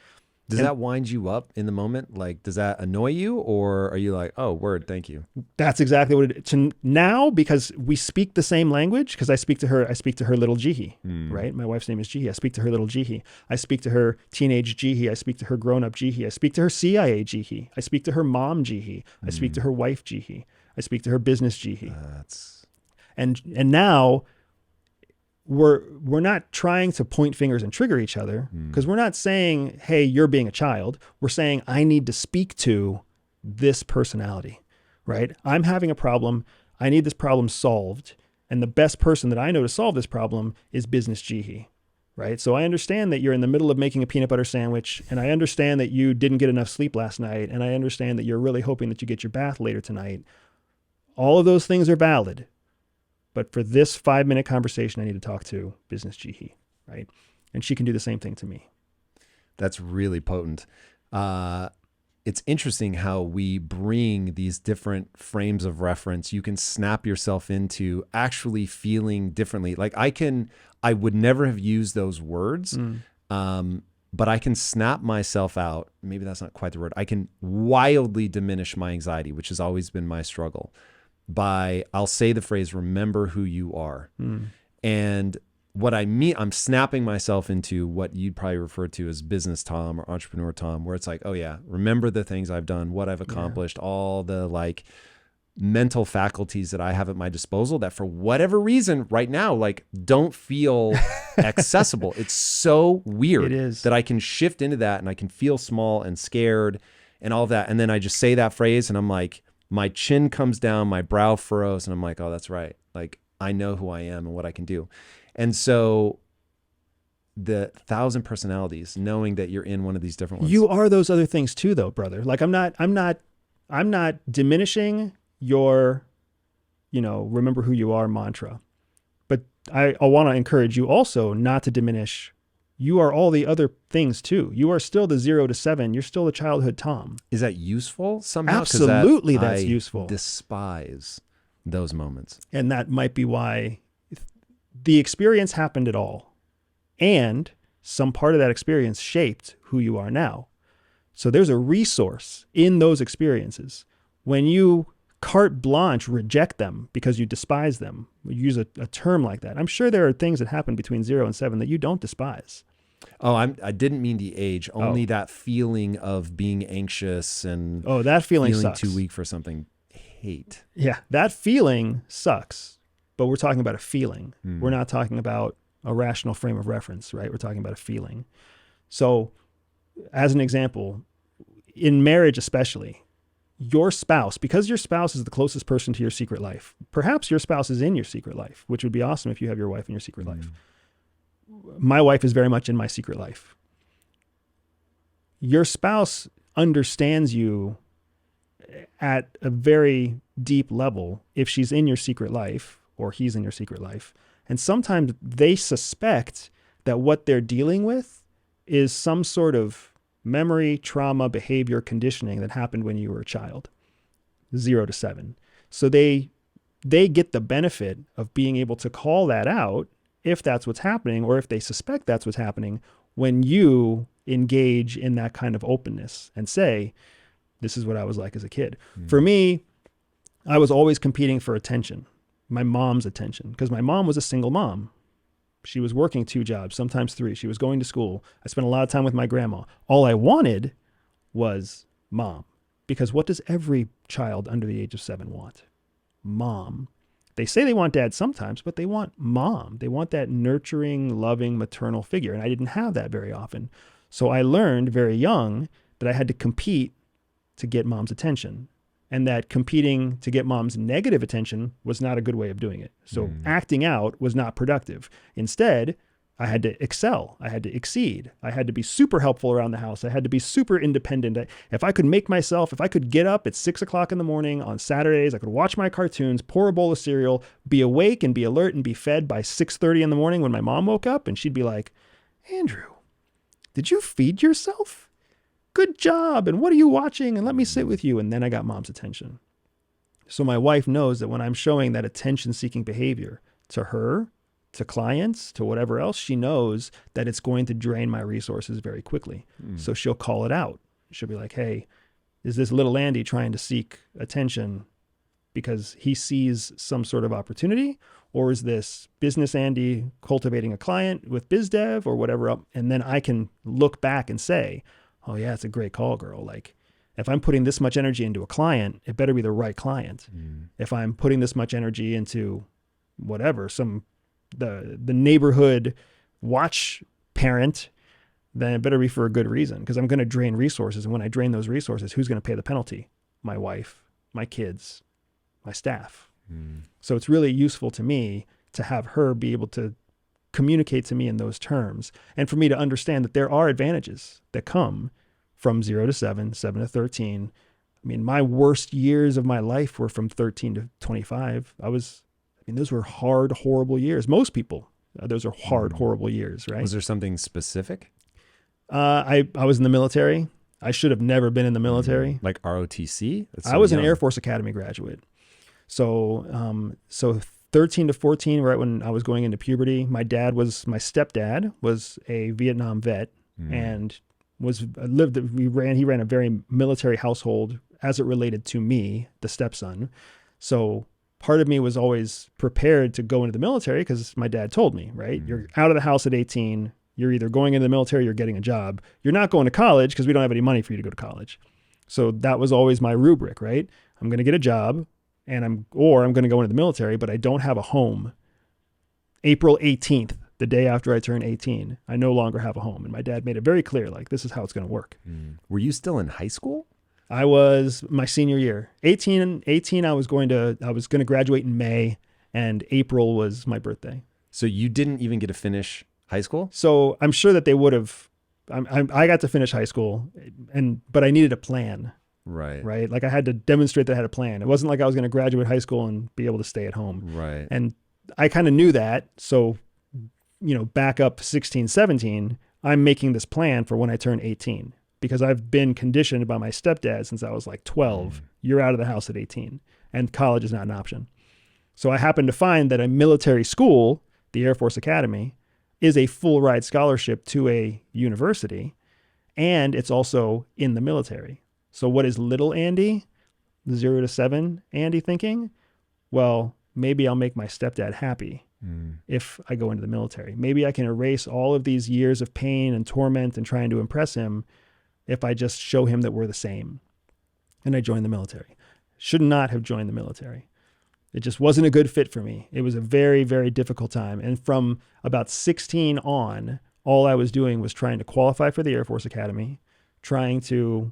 Does that wind you up in the moment? Like, does that annoy you, or are you like, oh, word, thank you? That's exactly what it is. Now, because we speak the same language, because I speak to her little Jihi, right? My wife's name is Jihi. I speak to her little Jihi. I speak to her teenage Jihi. I speak to her grown-up Jihi. I speak to her CIA Jihi. I speak to her mom Jihi. I speak to her wife Jihi. I speak to her business Jihi. And now we're not trying to point fingers and trigger each other, because we're not saying, hey, you're being a child. We're saying, I need to speak to this personality, right? I'm having a problem. I need this problem solved. And the best person that I know to solve this problem is business Jihi, right? So I understand that you're in the middle of making a peanut butter sandwich, and I understand that you didn't get enough sleep last night, and I understand that you're really hoping that you get your bath later tonight. All of those things are valid. But for this 5-minute conversation, I need to talk to business Jihi, right? And she can do the same thing to me. That's really potent. It's interesting how we bring these different frames of reference. You can snap yourself into actually feeling differently. Like I would never have used those words, but I can snap myself out. Maybe that's not quite the word. I can wildly diminish my anxiety, which has always been my struggle. I'll say the phrase, remember who you are. And what I mean, I'm snapping myself into what you'd probably refer to as business Tom or entrepreneur Tom, where it's like, oh yeah, remember the things I've done, what I've accomplished, all the mental faculties that I have at my disposal that for whatever reason right now, don't feel accessible. It's so weird that I can shift into that and I can feel small and scared and all of that. And then I just say that phrase and I'm like, my chin comes down, my brow furrows, and I'm like, oh, that's right. I know who I am and what I can do. And so the 1,000 personalities, knowing that you're in one of these different ones. You are those other things too, though, brother. I'm not diminishing your, remember who you are mantra, but I want to encourage you also not to diminish. You are all the other things too. You are still the 0 to 7. You're still the childhood Tom. Is that useful somehow? Absolutely, that's useful. I despise those moments. And that might be why the experience happened at all. And some part of that experience shaped who you are now. So there's a resource in those experiences. when you carte blanche reject them because you despise them, use a term like that, I'm sure there are things that happen between 0 and 7 that you don't despise. Oh, I didn't mean the age, only that feeling of being anxious and that feeling sucks. Too weak for something. Hate. Yeah, that feeling sucks, but we're talking about a feeling. We're not talking about a rational frame of reference, right? We're talking about a feeling. So as an example, in marriage especially, your spouse, because your spouse is the closest person to your secret life, perhaps your spouse is in your secret life, which would be awesome if you have your wife in your secret life. My wife is very much in my secret life. Your spouse understands you at a very deep level if she's in your secret life or he's in your secret life. And sometimes they suspect that what they're dealing with is some sort of memory, trauma, behavior, conditioning that happened when you were a child, 0 to 7. So they get the benefit of being able to call that out if that's what's happening, or if they suspect that's what's happening, when you engage in that kind of openness and say, this is what I was like as a kid. For me, I was always competing for attention, my mom's attention, because my mom was a single mom. She was working 2 jobs, sometimes 3. She was going to school. I spent a lot of time with my grandma. All I wanted was mom, because what does every child under the age of 7 want? Mom. They say they want dad sometimes, but they want mom. They want that nurturing, loving, maternal figure. And I didn't have that very often. So I learned very young that I had to compete to get mom's attention, and that competing to get mom's negative attention was not a good way of doing it. So acting out was not productive. Instead, I had to excel. I had to exceed. I had to be super helpful around the house. I had to be super independent. If I could get up at 6 o'clock in the morning on Saturdays, I could watch my cartoons, pour a bowl of cereal, be awake and be alert and be fed by 6:30 in the morning when my mom woke up, and she'd be like, Andrew, did you feed yourself? Good job. And what are you watching? And let me sit with you. And then I got mom's attention. So my wife knows that when I'm showing that attention-seeking behavior to her, to clients, to whatever else, she knows that it's going to drain my resources very quickly. So she'll call it out. She'll be like, hey, is this little Andy trying to seek attention because he sees some sort of opportunity? Or is this business Andy cultivating a client with biz dev or whatever else? And then I can look back and say, oh yeah, it's a great call, girl. Like, if I'm putting this much energy into a client, it better be the right client. If I'm putting this much energy into whatever, the neighborhood watch parent, then it better be for a good reason, because I'm going to drain resources. And when I drain those resources, who's going to pay the penalty? My wife, my kids, my staff. So it's really useful to me to have her be able to communicate to me in those terms, and for me to understand that there are advantages that come from 0 to 7, 7 to 13. I mean, my worst years of my life were from 13 to 25. Those were hard, horrible years. Most people, those are hard, horrible years, right? Was there something specific? I was in the military. I should have never been in the military. Like ROTC? I was an Air Force Academy graduate. So 13 to 14, right when I was going into puberty, my stepdad was a Vietnam vet and he ran a very military household as it related to me, the stepson. So part of me was always prepared to go into the military because my dad told me, right? You're out of the house at 18. You're either going into the military or you're getting a job. You're not going to college because we don't have any money for you to go to college. So that was always my rubric, right? I'm going to get a job and I'm going to go into the military, but I don't have a home. April 18th, the day after I turned 18, I no longer have a home. And my dad made it very clear, like, this is how it's going to work. Were you still in high school? I was my senior year. 18, I was going to graduate in May, and April was my birthday. So you didn't even get to finish high school? So I'm sure that they would have. I got to finish high school, but I needed a plan. Right. Like I had to demonstrate that I had a plan. It wasn't like I was going to graduate high school and be able to stay at home. Right. And I kind of knew that. So, back up 16, 17, I'm making this plan for when I turn 18, because I've been conditioned by my stepdad since I was like 12. You're out of the house at 18 and college is not an option. So I happened to find that a military school, the Air Force Academy, is a full ride scholarship to a university, and it's also in the military. So what is little Andy? 0 to 7 Andy thinking, well, maybe I'll make my stepdad happy if I go into the military. Maybe I can erase all of these years of pain and torment and trying to impress him if I just show him that we're the same. And I joined the military. Should not have joined the military. It just wasn't a good fit for me. It was a very, very difficult time. And from about 16 on, all I was doing was trying to qualify for the Air Force Academy, trying to,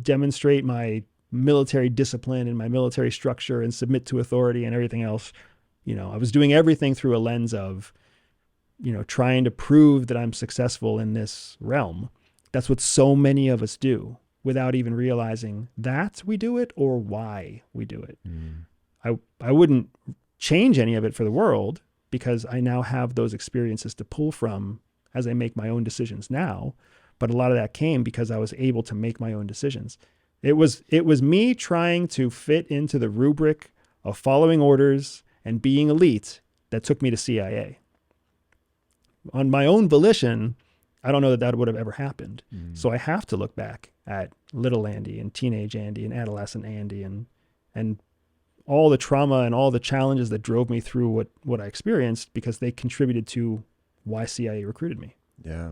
demonstrate my military discipline and my military structure and submit to authority and everything else. I was doing everything through a lens of, trying to prove that I'm successful in this realm. That's what so many of us do without even realizing that we do it or why we do it. I wouldn't change any of it for the world because I now have those experiences to pull from as I make my own decisions now. But a lot of that came because I was able to make my own decisions. It was me trying to fit into the rubric of following orders and being elite that took me to CIA. On my own volition, I don't know that that would have ever happened. So I have to look back at little Andy and teenage Andy and adolescent Andy and all the trauma and all the challenges that drove me through what I experienced because they contributed to why CIA recruited me. Yeah.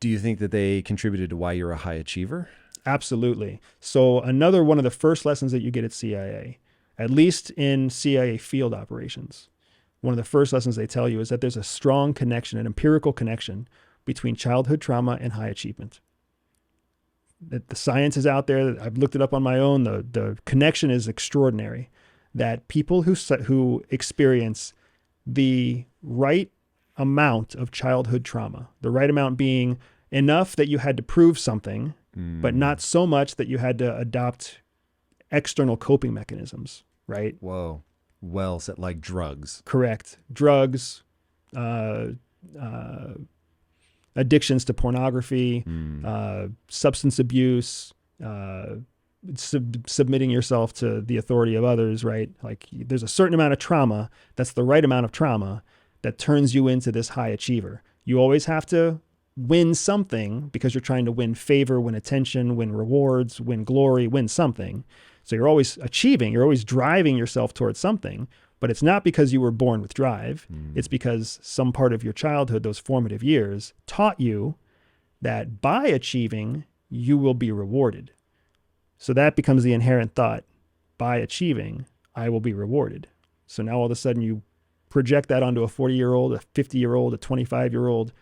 Do you think that they contributed to why you're a high achiever? Absolutely. So another one of the first lessons that you get at CIA, at least in CIA field operations, one of the first lessons they tell you is that there's a strong connection, an empirical connection between childhood trauma and high achievement. That the science is out there. I've looked it up on my own. The connection is extraordinary. That people who experience the right amount of childhood trauma, the right amount being enough that you had to prove something, but not so much that you had to adopt external coping mechanisms, right? Whoa. Well said, like drugs. Correct. Drugs, addictions to pornography, substance abuse, submitting yourself to the authority of others, right? Like there's a certain amount of trauma that's the right amount of trauma that turns you into this high achiever. You always have to win something because you're trying to win favor, win attention, win rewards, win glory, win something. So you're always achieving, you're always driving yourself towards something, but it's not because you were born with drive. It's because some part of your childhood, those formative years, taught you that by achieving, you will be rewarded. So that becomes the inherent thought. By achieving, I will be rewarded. So now all of a sudden you project that onto a 40-year-old, a 50-year-old, a 25-year-old.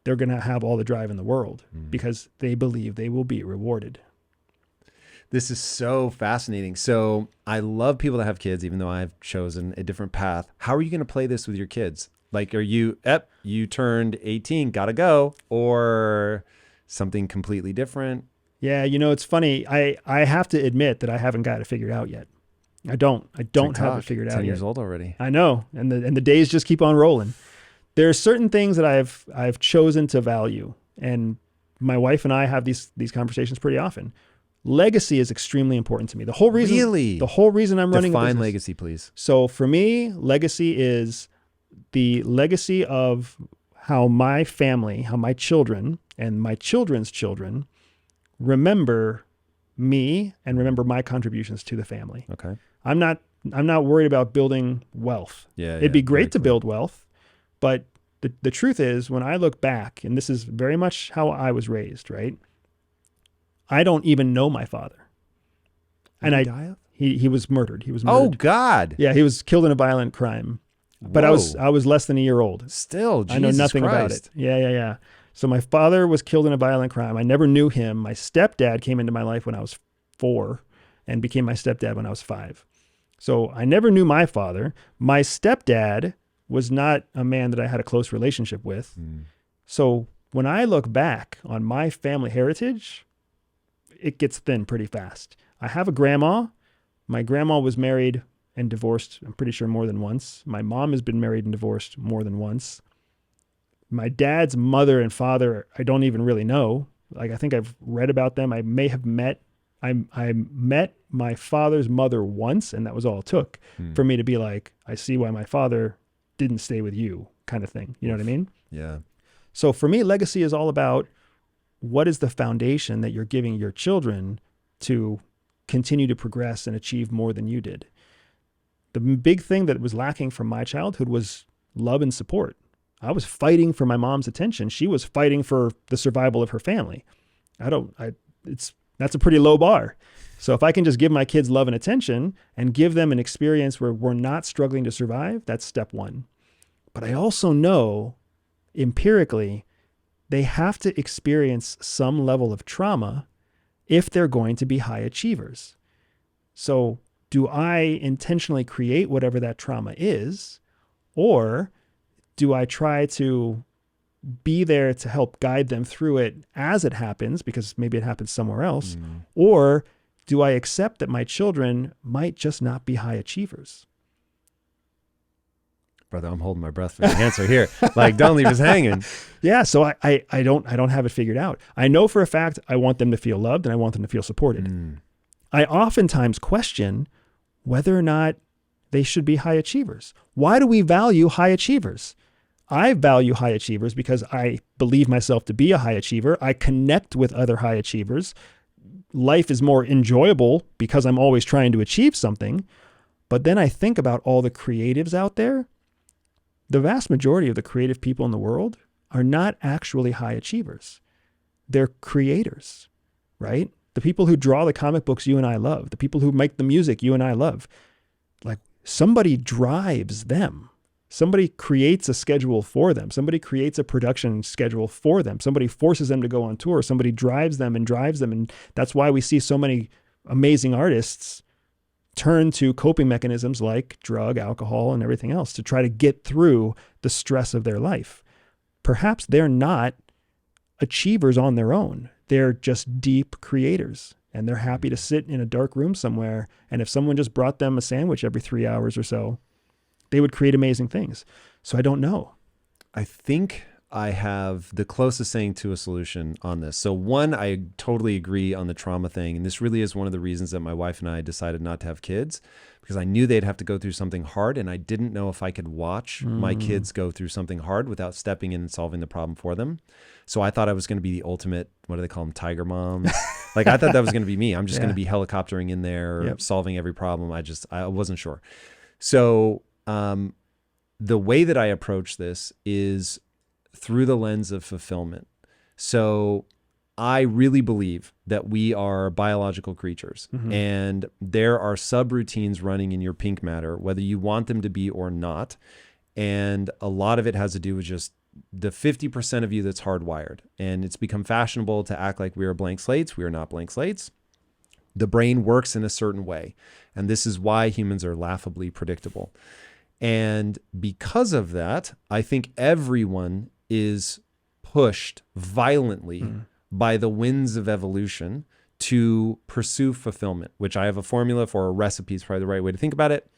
They're going to have all the drive in the world because they believe they will be rewarded. This is so fascinating. So I love people that have kids, even though I've chosen a different path. How are you going to play this with your kids? Like, are you turned 18, gotta go, or something completely different? Yeah, it's funny. I have to admit that I haven't got it figured out yet. I don't have it figured out 10 yet. years old already. I know. And the days just keep on rolling. There are certain things that I've chosen to value. And my wife and I have these conversations pretty often. Legacy is extremely important to me. The whole reason I'm running a Define business. legacy, please. So for me, legacy is the legacy of how my family, how my children and my children's children remember me and remember my contributions to the family. Okay. I'm not worried about building wealth. It'd be great to build wealth, but the truth is when I look back, and this is very much how I was raised, right? I don't even know my father. And he was murdered. He was murdered. Oh God. Yeah, he was killed in a violent crime. But I was less than a year old. Still, Jesus I know nothing Christ. about it. Yeah. So my father was killed in a violent crime. I never knew him. My stepdad came into my life when I was 4 and became my stepdad when I was 5. So I never knew my father. My stepdad was not a man that I had a close relationship with. So when I look back on my family heritage, it gets thin pretty fast. I have a grandma. My grandma was married and divorced, I'm pretty sure more than once. My mom has been married and divorced more than once. My dad's mother and father, I don't even really know. Like, I think I've read about them. I may have met, I met my father's mother once, and that was all it took for me to be like, I see why my father didn't stay with you, kind of thing. You know what I mean? Yeah. So for me, legacy is all about what is the foundation that you're giving your children to continue to progress and achieve more than you did? The big thing that was lacking from my childhood was love and support. I was fighting for my mom's attention. She was fighting for the survival of her family. That's a pretty low bar. So if I can just give my kids love and attention and give them an experience where we're not struggling to survive, that's step one. But I also know empirically, they have to experience some level of trauma if they're going to be high achievers. So do I intentionally create whatever that trauma is, or do I try to be there to help guide them through it as it happens, because maybe it happens somewhere else, or do I accept that my children might just not be high achievers? Brother, I'm holding my breath for the answer here. Like, don't leave us hanging. Yeah, so I don't have it figured out. I know for a fact I want them to feel loved and I want them to feel supported. I oftentimes question whether or not they should be high achievers. Why do we value high achievers? I value high achievers because I believe myself to be a high achiever. I connect with other high achievers. Life is more enjoyable because I'm always trying to achieve something. But then I think about all the creatives out there. The vast majority of the creative people in the world are not actually high achievers. They're creators, right? The people who draw the comic books you and I love, the people who make the music you and I love, like somebody drives them. Somebody creates a schedule for them. Somebody creates a production schedule for them. Somebody forces them to go on tour. Somebody drives them. And that's why we see so many amazing artists turn to coping mechanisms like drug, alcohol, and everything else to try to get through the stress of their life. Perhaps they're not achievers on their own. They're just deep creators, and they're happy to sit in a dark room somewhere. And if someone just brought them a sandwich every 3 hours or so, they would create amazing things. So I don't know. I think I have the closest thing to a solution on this. So one, I totally agree on the trauma thing. And this really is one of the reasons that my wife and I decided not to have kids, because I knew they'd have to go through something hard. And I didn't know if I could watch my kids go through something hard without stepping in and solving the problem for them. So I thought I was going to be the ultimate, what do they call them? Tiger moms. Like I thought that was going to be me. I'm just going to be helicoptering in there, solving every problem. I wasn't sure. So the way that I approach this is through the lens of fulfillment. So I really believe that we are biological creatures, and there are subroutines running in your pink matter, whether you want them to be or not. And a lot of it has to do with just the 50% of you that's hardwired. And it's become fashionable to act like we are blank slates. We are not blank slates. The brain works in a certain way. And this is why humans are laughably predictable. And because of that, I think everyone is pushed violently by the winds of evolution to pursue fulfillment, which I have a formula for. A recipe is probably the right way to think about it.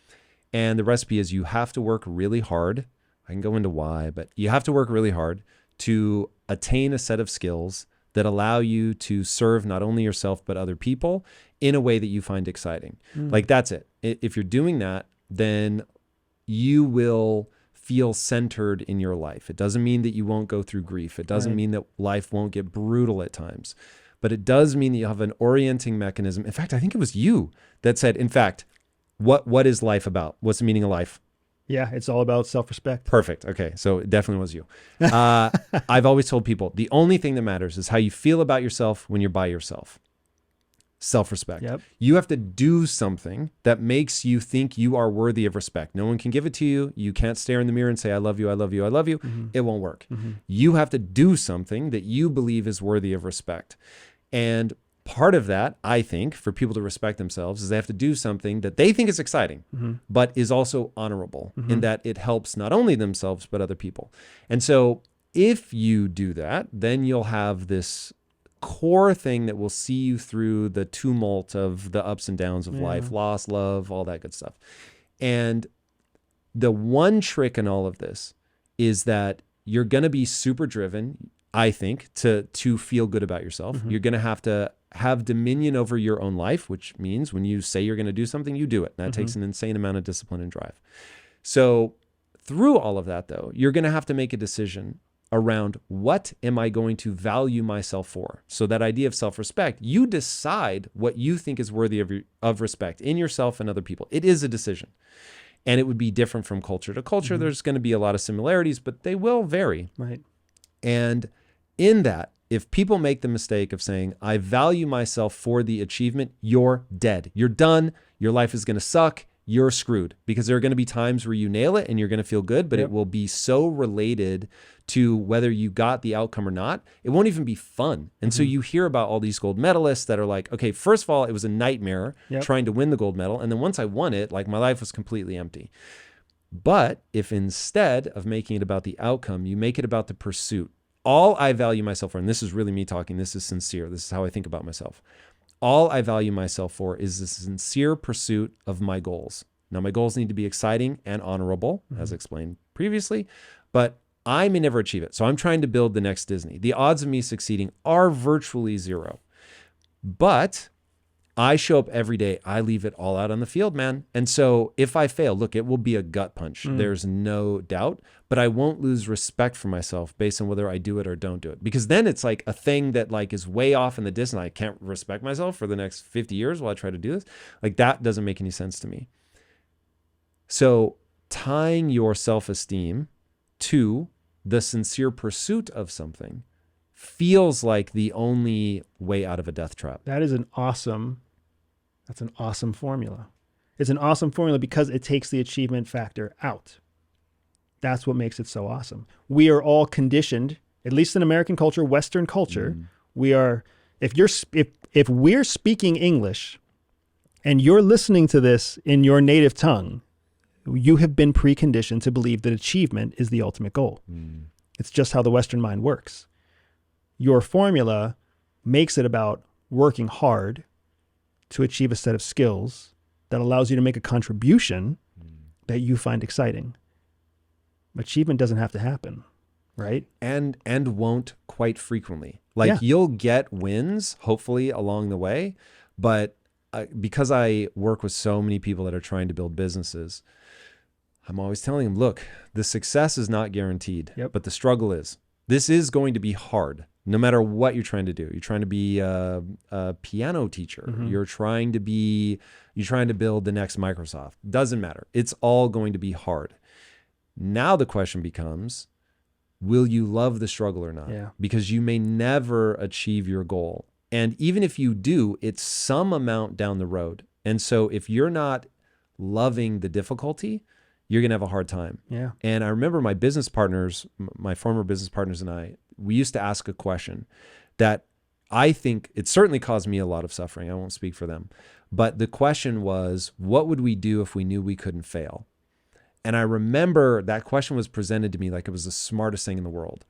And the recipe is you have to work really hard. I can go into why, but you have to work really hard to attain a set of skills that allow you to serve not only yourself, but other people in a way that you find exciting. Like that's it. If you're doing that, then you will feel centered in your life. It doesn't mean that you won't go through grief. It doesn't mean that life won't get brutal at times, but it does mean that you have an orienting mechanism. In fact, I think it was you that said, in fact, what is life about? What's the meaning of life? Yeah, it's all about self-respect. Perfect. Okay, so it definitely was you. I've always told people, the only thing that matters is how you feel about yourself when you're by yourself. Self-respect. Yep. You have to do something that makes you think you are worthy of respect. No one can give it to you. You can't stare in the mirror and say, I love you, I love you, I love you. It won't work. You have to do something that you believe is worthy of respect. And part of that, I think, for people to respect themselves is they have to do something that they think is exciting, but is also honorable in that it helps not only themselves, but other people. And so if you do that, then you'll have this core thing that will see you through the tumult of the ups and downs of life, loss, love, all that good stuff. And the one trick in all of this is that you're going to be super driven, I think, to feel good about yourself. You're going to have dominion over your own life, which means when you say you're going to do something, you do it. That takes an insane amount of discipline and drive. So through all of that, though, you're going to have to make a decision. around what am I going to value myself for? So that idea of self-respect, you decide what you think is worthy of respect in yourself and other people. It is a decision. And it would be different from culture to culture. There's going to be a lot of similarities, but they will vary. Right. And in that, if people make the mistake of saying, I value myself for the achievement, you're dead. You're done. Your life is going to suck. You're screwed, because there are going to be times where you nail it and you're going to feel good, but it will be so related to whether you got the outcome or not. It won't even be fun. And so you hear about all these gold medalists that are like, okay, first of all, it was a nightmare trying to win the gold medal. And then once I won it, like my life was completely empty. But if instead of making it about the outcome, you make it about the pursuit, all I value myself for, and this is really me talking, this is sincere, this is how I think about myself. All I value myself for is the sincere pursuit of my goals. Now, my goals need to be exciting and honorable, as explained previously, but I may never achieve it. So I'm trying to build the next Disney. The odds of me succeeding are virtually zero. But I show up every day. I leave it all out on the field, man. And so if I fail, look, it will be a gut punch. There's no doubt, but I won't lose respect for myself based on whether I do it or don't do it. Because then it's like a thing that like is way off in the distance. I can't respect myself for the next 50 years while I try to do this. Like that doesn't make any sense to me. So tying your self-esteem to the sincere pursuit of something feels like the only way out of a death trap. That's an awesome formula. It's an awesome formula because it takes the achievement factor out. That's what makes it so awesome. We are all conditioned, at least in American culture, Western culture, we are, if we're speaking English and you're listening to this in your native tongue, you have been preconditioned to believe that achievement is the ultimate goal. It's just how the Western mind works. Your formula makes it about working hard to achieve a set of skills that allows you to make a contribution that you find exciting. Achievement doesn't have to happen, right? And won't quite frequently. Like you'll get wins, hopefully, along the way. But because I work with so many people that are trying to build businesses, I'm always telling them, look, the success is not guaranteed, but the struggle is. This is going to be hard, no matter what you're trying to do. You're trying to be a piano teacher. You're trying to build the next Microsoft. Doesn't matter. It's all going to be hard. Now the question becomes, will you love the struggle or not? Because you may never achieve your goal. And even if you do, it's some amount down the road. And so if you're not loving the difficulty, you're going to have a hard time. And I remember my business partners, my former business partners and I, we used to ask a question that I think it certainly caused me a lot of suffering. I won't speak for them. But the question was, what would we do if we knew we couldn't fail? And I remember that question was presented to me like it was the smartest thing in the world.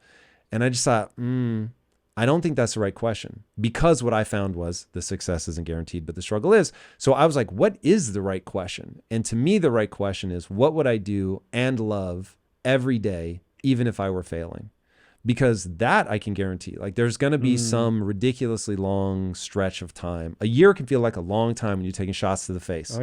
And I just thought, I don't think that's the right question, because what I found was the success isn't guaranteed, but the struggle is. So I was like, what is the right question? And to me, the right question is, what would I do and love every day, even if I were failing? Because that I can guarantee. Like there's going to be some ridiculously long stretch of time. A year can feel like a long time when you're taking shots to the face.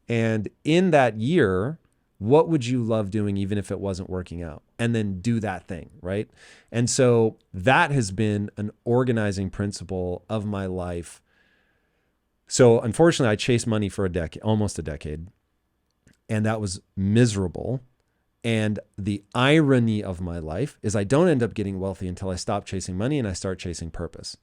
And in that year, what would you love doing even if it wasn't working out? And then do that thing, right? And so that has been an organizing principle of my life. So unfortunately, I chased money for almost a decade, and that was miserable. And the irony of my life is I don't end up getting wealthy until I stop chasing money and I start chasing purpose.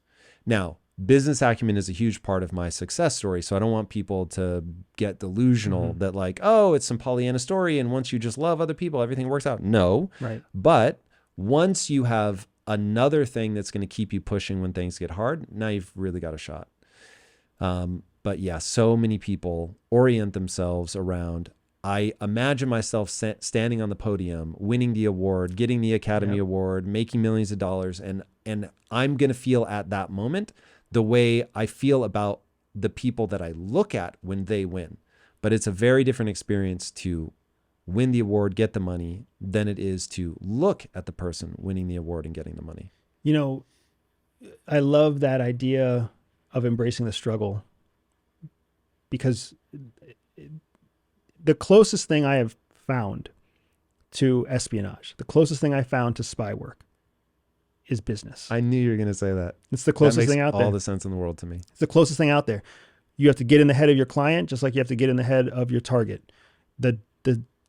Now, business acumen is a huge part of my success story. So I don't want people to get delusional that like, oh, it's some Pollyanna story, and once you just love other people, everything works out. No. But once you have another thing that's going to keep you pushing when things get hard, now you've really got a shot. But yeah, so many people orient themselves around, I imagine myself standing on the podium, winning the award, getting the Academy Award, making millions of dollars. And I'm going to feel at that moment the way I feel about the people that I look at when they win. But it's a very different experience to win the award, get the money, than it is to look at the person winning the award and getting the money. You know, I love that idea of embracing the struggle, because the closest thing I have found to espionage, the closest thing I found to spy work, is business. I knew you were going to say that. It's the closest thing out there. All the sense in the world to me. It's the closest thing out there. You have to get in the head of your client, just like you have to get in the head of your target. The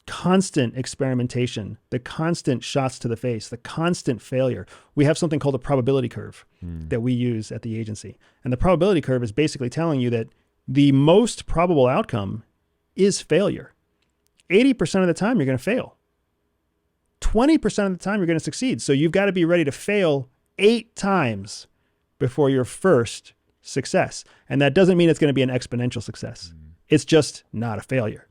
constant experimentation, the constant shots to the face, the constant failure. We have something called a probability curve that we use at the agency. And the probability curve is basically telling you that the most probable outcome is failure. 80% of the time, you're going to fail. 20% of the time, you're going to succeed. So you've got to be ready to fail 8 times before your first success. And that doesn't mean it's going to be an exponential success. It's just not a failure.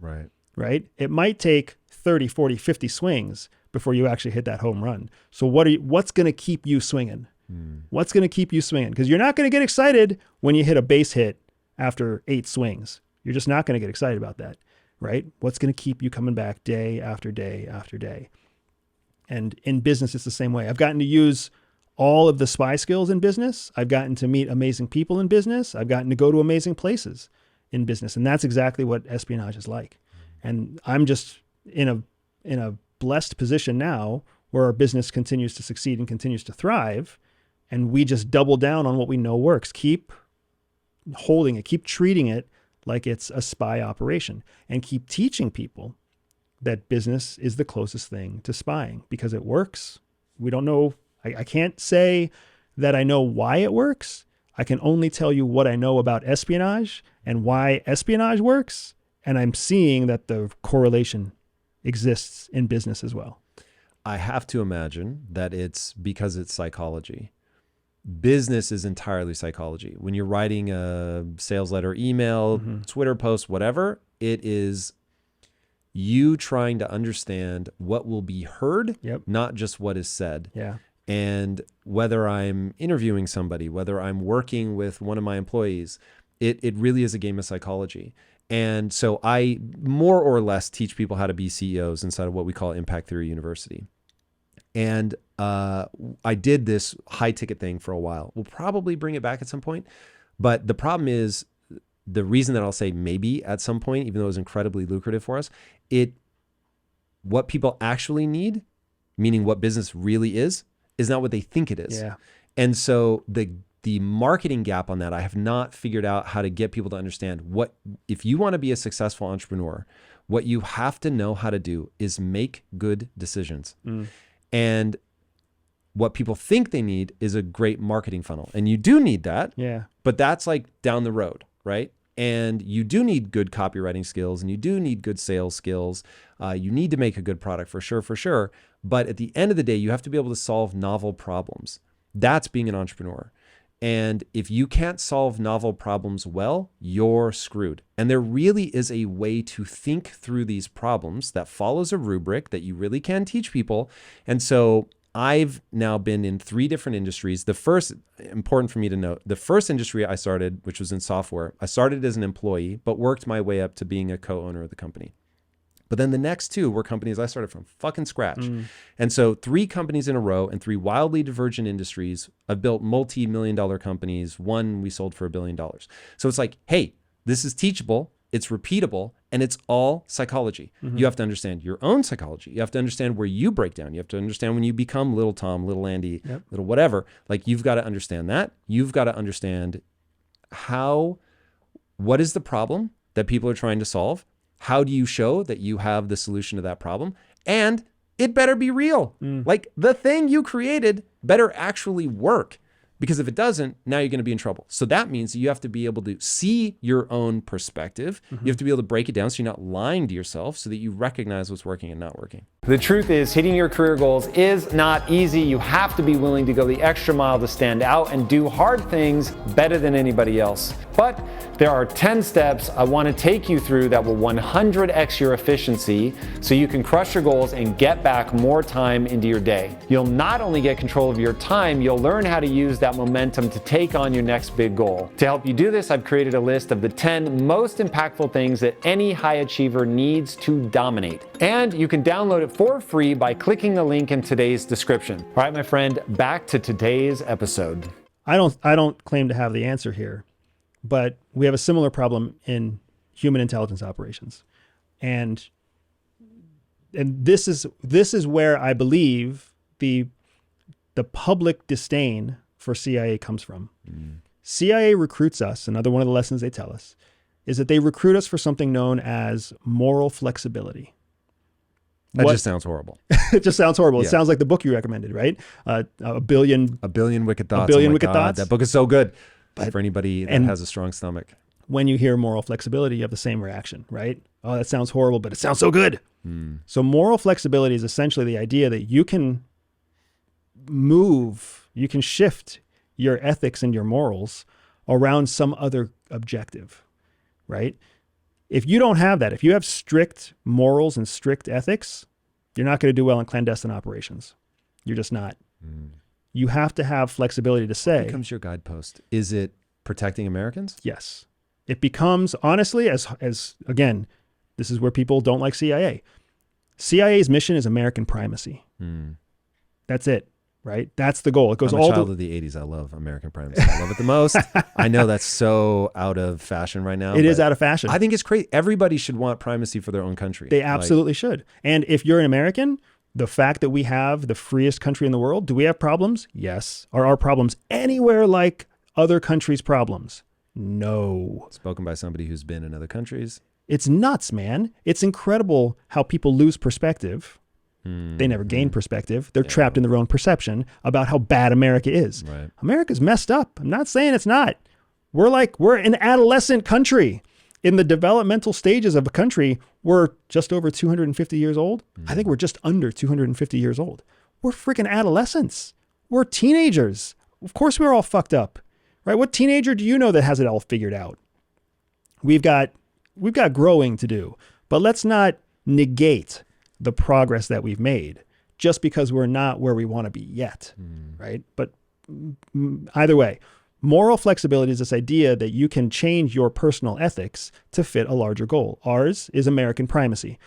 Right? It might take 30, 40, 50 swings before you actually hit that home run. So what's going to keep you swinging? What's going to keep you swinging? Because you're not going to get excited when you hit a base hit after 8 swings. You're just not going to get excited about that, right? What's going to keep you coming back day after day after day? And in business, it's the same way. I've gotten to use all of the SPY skills in business. I've gotten to meet amazing people in business. I've gotten to go to amazing places in business. And that's exactly what espionage is like. And I'm just in a blessed position now where our business continues to succeed and continues to thrive. And we just double down on what we know works. Keep holding it, keep treating it like it's a spy operation, and keep teaching people that business is the closest thing to spying because it works. We don't know. I can't say that I know why it works. I can only tell you what I know about espionage and why espionage works. And I'm seeing that the correlation exists in business as well. I have to imagine that it's because it's psychology. Business is entirely psychology. When you're writing a sales letter, email, Twitter post, whatever, it is you trying to understand what will be heard, not just what is said. Yeah. And whether I'm interviewing somebody, whether I'm working with one of my employees, it really is a game of psychology. And so I more or less teach people how to be CEOs inside of what we call Impact Theory University. And I did this high ticket thing for a while. We'll probably bring it back at some point. But the problem is, the reason that I'll say maybe at some point, even though it was incredibly lucrative for us, what people actually need, meaning what business really is not what they think it is. Yeah. And so the marketing gap on that, I have not figured out how to get people to understand if you want to be a successful entrepreneur, what you have to know how to do is make good decisions. And what people think they need is a great marketing funnel. And you do need that. Yeah. But that's like down the road, right? And you do need good copywriting skills, and you do need good sales skills. You need to make a good product for sure. But at the end of the day, you have to be able to solve novel problems. That's being an entrepreneur. And if you can't solve novel problems well, you're screwed. And there really is a way to think through these problems that follows a rubric that you really can teach people. And so I've now been in 3 different industries. The first, important for me to note, the first industry I started, which was in software, I started as an employee, but worked my way up to being a co-owner of the company. But then the next 2 were companies I started from fucking scratch. And so 3 companies in a row in 3 wildly divergent industries. I've built multi-million-dollar companies. One we sold for $1 billion. So it's like, hey, this is teachable, it's repeatable, and it's all psychology. You have to understand your own psychology. You have to understand where you break down. You have to understand when you become little Tom, little Andy, little whatever. Like, you've got to understand that. You've got to understand what is the problem that people are trying to solve? How do you show that you have the solution to that problem? And it better be real. Like, the thing you created better actually work. Because if it doesn't, now you're going to be in trouble. So that means you have to be able to see your own perspective. You have to be able to break it down so you're not lying to yourself, so that you recognize what's working and not working. The truth is, hitting your career goals is not easy. You have to be willing to go the extra mile to stand out and do hard things better than anybody else. But there are 10 steps I want to take you through that will 100x your efficiency so you can crush your goals and get back more time into your day. You'll not only get control of your time, you'll learn how to use that momentum to take on your next big goal. To help you do this, I've created a list of the 10 most impactful things that any high achiever needs to dominate. And you can download it for free by clicking the link in today's description. All right, my friend, back to today's episode. I don't claim to have the answer here, but we have a similar problem in human intelligence operations. And this is where I believe the the public disdain for CIA comes from. CIA recruits us. Another one of the lessons they tell us is that they recruit us for something known as moral flexibility. That just sounds horrible. It just sounds horrible. Yeah. It sounds like the book you recommended, right? A billion wicked thoughts. billion Oh my wicked God, thoughts. That book is so good. But- for anybody that has a strong stomach. When you hear moral flexibility, you have the same reaction, right? Oh, that sounds horrible, but it sounds so good. So moral flexibility is essentially the idea that you can you can shift your ethics and your morals around some other objective, right? If you don't have that, if you have strict morals and strict ethics, you're not going to do well in clandestine operations. You're just not. You have to have flexibility to say, What becomes your guidepost? Is it protecting Americans? yes. It becomes, honestly, as again, this is where people don't like CIA. CIA's mission is American primacy. That's it, right? That's the goal. It goes I'm a all child of the 80s. I love American primacy. I love it the most. I know that's so out of fashion right now. It is out of fashion. I think it's crazy. Everybody should want primacy for their own country. They absolutely should. And if you're an American, the fact that we have the freest country in the world, do we have problems? Yes. Are our problems anywhere like other countries' problems? No. Spoken by somebody who's been in other countries. It's nuts, man. It's incredible how people lose perspective. They never gain perspective. They're trapped in their own perception about how bad America is. Right. America's messed up. I'm not saying it's not. We're an adolescent country. In the developmental stages of a country, we're just over 250 years old. I think we're just under 250 years old. We're freaking adolescents. We're teenagers. Of course we're all fucked up, right? What teenager do you know that has it all figured out? We've got growing to do, but let's not negate the progress that we've made just because we're not where we want to be yet, right? But either way, moral flexibility is this idea that you can change your personal ethics to fit a larger goal. Ours is American primacy.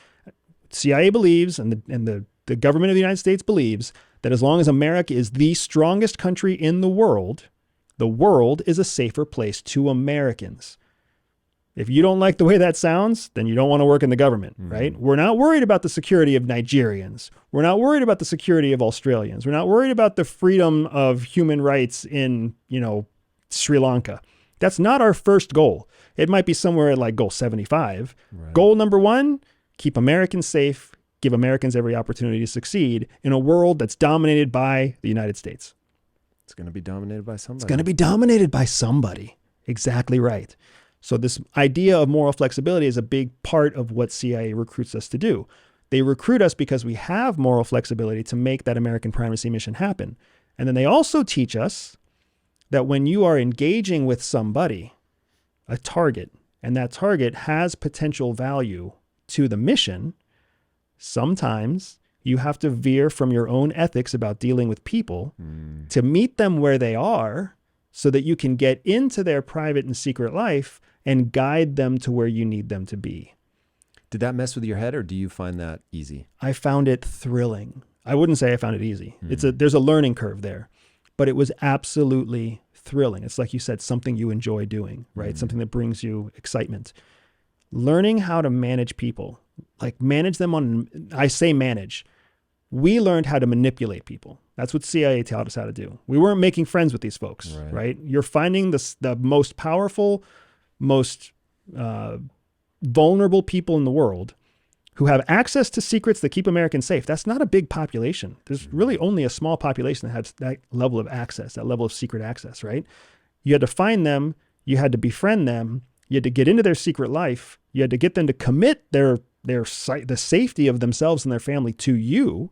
CIA believes, and the government of the United States believes, that as long as America is the strongest country in the world is a safer place to Americans. If you don't like the way that sounds, then you don't want to work in the government, right? We're not worried about the security of Nigerians. We're not worried about the security of Australians. We're not worried about the freedom of human rights in, Sri Lanka. That's not our first goal. It might be somewhere at like goal 75. Right. Goal number 1, keep Americans safe, give Americans every opportunity to succeed in a world that's dominated by the United States. It's going to be dominated by somebody. It's going to be dominated by somebody. Exactly right. So this idea of moral flexibility is a big part of what CIA recruits us to do. They recruit us because we have moral flexibility to make that American primacy mission happen. And then they also teach us that when you are engaging with somebody, a target, and that target has potential value to the mission, sometimes you have to veer from your own ethics about dealing with people to meet them where they are so that you can get into their private and secret life and guide them to where you need them to be. Did that mess with your head, or do you find that easy? I found it thrilling. I wouldn't say I found it easy. There's a learning curve there, but it was absolutely thrilling. It's like you said, something you enjoy doing, right? Something that brings you excitement. Learning how to manage people, like manage them I say manage. We learned how to manipulate people. That's what CIA taught us how to do. We weren't making friends with these folks, right? You're finding the most powerful, most vulnerable people in the world who have access to secrets that keep Americans safe. That's not a big population. There's really only a small population that has that level of access, that level of secret access, right? You had to find them. You had to befriend them. You had to get into their secret life. You had to get them to commit the safety of themselves and their family to you.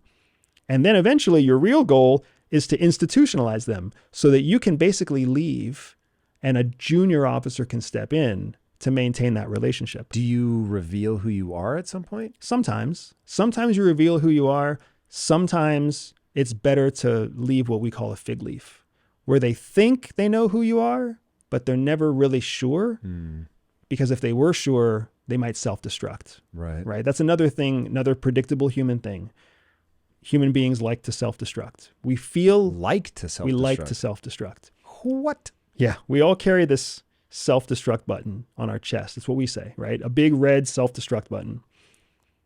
And then eventually your real goal is to institutionalize them so that you can basically leave and a junior officer can step in to maintain that relationship. Do you reveal who you are at some point? Sometimes. Sometimes you reveal who you are. Sometimes it's better to leave what we call a fig leaf, where they think they know who you are, but they're never really sure. Because if they were sure, they might self-destruct. Right? That's another thing, another predictable human thing. Human beings like to self-destruct. We like to self-destruct. What? Yeah, we all carry this self-destruct button on our chest. That's what we say, right? A big red self-destruct button.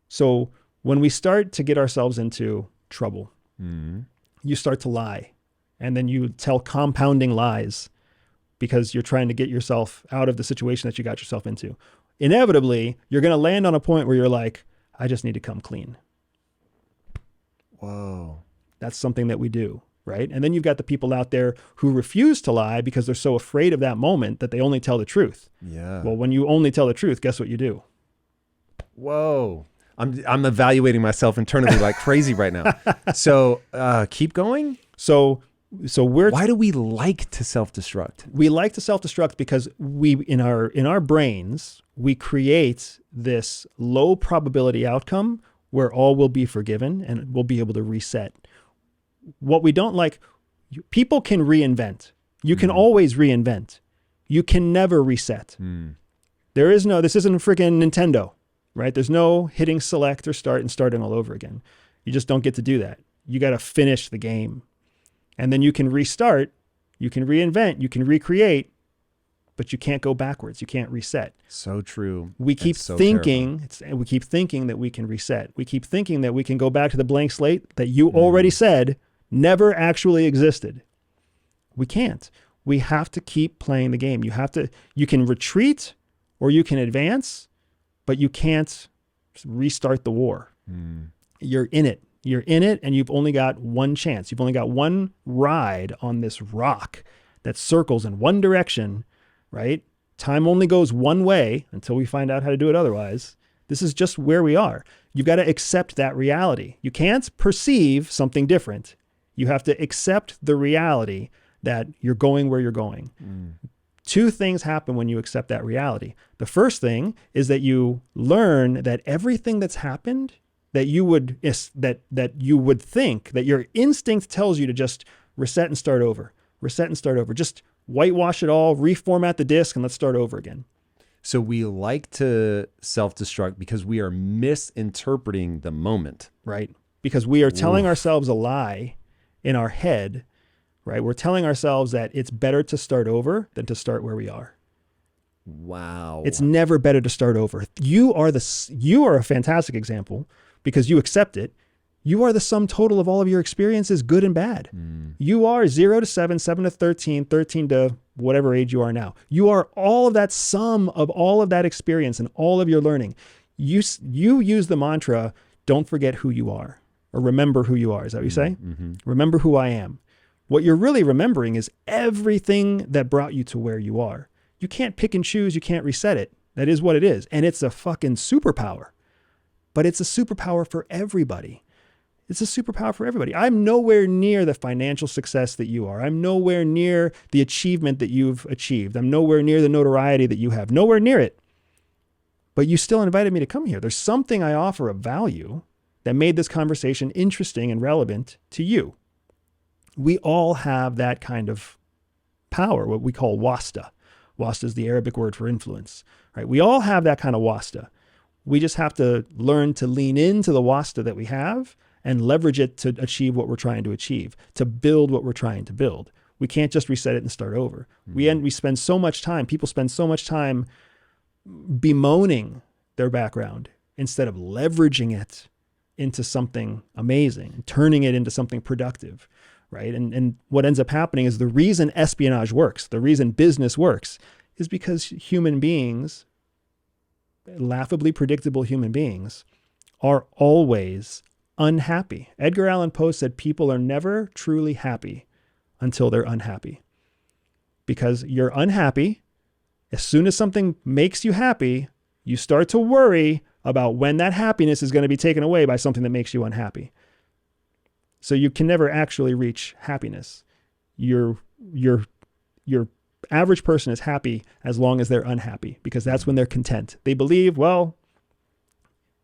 So when we start to get ourselves into trouble, you start to lie And then you tell compounding lies because you're trying to get yourself out of the situation that you got yourself into. Inevitably, you're going to land on a point where you're like, I just need to come clean. Whoa. That's something that we do, right? And then you've got the people out there who refuse to lie because they're so afraid of that moment that they only tell the truth. Yeah. Well, when you only tell the truth, guess what you do? Whoa. I'm evaluating myself internally like crazy right now. So keep going. So Why do we like to self-destruct? we like to self-destruct because we in our brains we create this low probability outcome where all will be forgiven and we'll be able to reset. What we don't like, people can reinvent. You can always reinvent. You can never reset. This isn't a freaking Nintendo, right? There's no hitting select or start and starting all over again. You just don't get to do that. You got to finish the game. And then you can restart, you can reinvent, you can recreate, but you can't go backwards. You can't reset. So true. We keep so thinking that we can reset. We keep thinking that we can go back to the blank slate that you already said never actually existed. We can't. We have to keep playing the game. You can retreat or you can advance, but you can't restart the war. You're in it. You're in it and you've only got one chance. You've only got one ride on this rock that circles in one direction, right? Time only goes one way until we find out how to do it otherwise. This is just where we are. You've got to accept that reality. You can't perceive something different. You have to accept the reality that you're going where you're going. Two things happen when you accept that reality. The first thing is that you learn that everything that's happened that you would think that your instinct tells you to just reset and start over, just whitewash it all, reformat the disk, and let's start over again. So we like to self-destruct because we are misinterpreting the moment. Right. Because we are telling ourselves a lie in our head, right? We're telling ourselves that it's better to start over than to start where we are. Wow. It's never better to start over. You are a fantastic example because you accept it. You are the sum total of all of your experiences, good and bad. You are 0 to 7, 7 to 13, 13 to whatever age you are now. You are all of that sum of all of that experience and all of your learning. You use the mantra, don't forget who you are, or remember who you are. Is that what you say? Remember who I am. What you're really remembering is everything that brought you to where you are. You can't pick and choose. You can't reset it. That is what it is. And it's a fucking superpower. But it's a superpower for everybody. It's a superpower for everybody. I'm nowhere near the financial success that you are. I'm nowhere near the achievement that you've achieved. I'm nowhere near the notoriety that you have. Nowhere near it. But you still invited me to come here. There's something I offer of value that made this conversation interesting and relevant to you. We all have that kind of power, what we call wasta. Wasta is the Arabic word for influence, right? We all have that kind of wasta. We just have to learn to lean into the wasta that we have and leverage it to achieve what we're trying to achieve, to build what we're trying to build. We can't just reset it and start over. We spend so much time, people spend so much time bemoaning their background instead of leveraging it into something amazing, turning it into something productive, right? And what ends up happening is the reason espionage works, the reason business works, is because human beings, laughably predictable human beings, are always unhappy. Edgar Allan Poe said people are never truly happy until they're unhappy. Because you're unhappy, as soon as something makes you happy, you start to worry about when that happiness is going to be taken away by something that makes you unhappy. So you can never actually reach happiness. Your average person is happy as long as they're unhappy, because that's when they're content. They believe, well,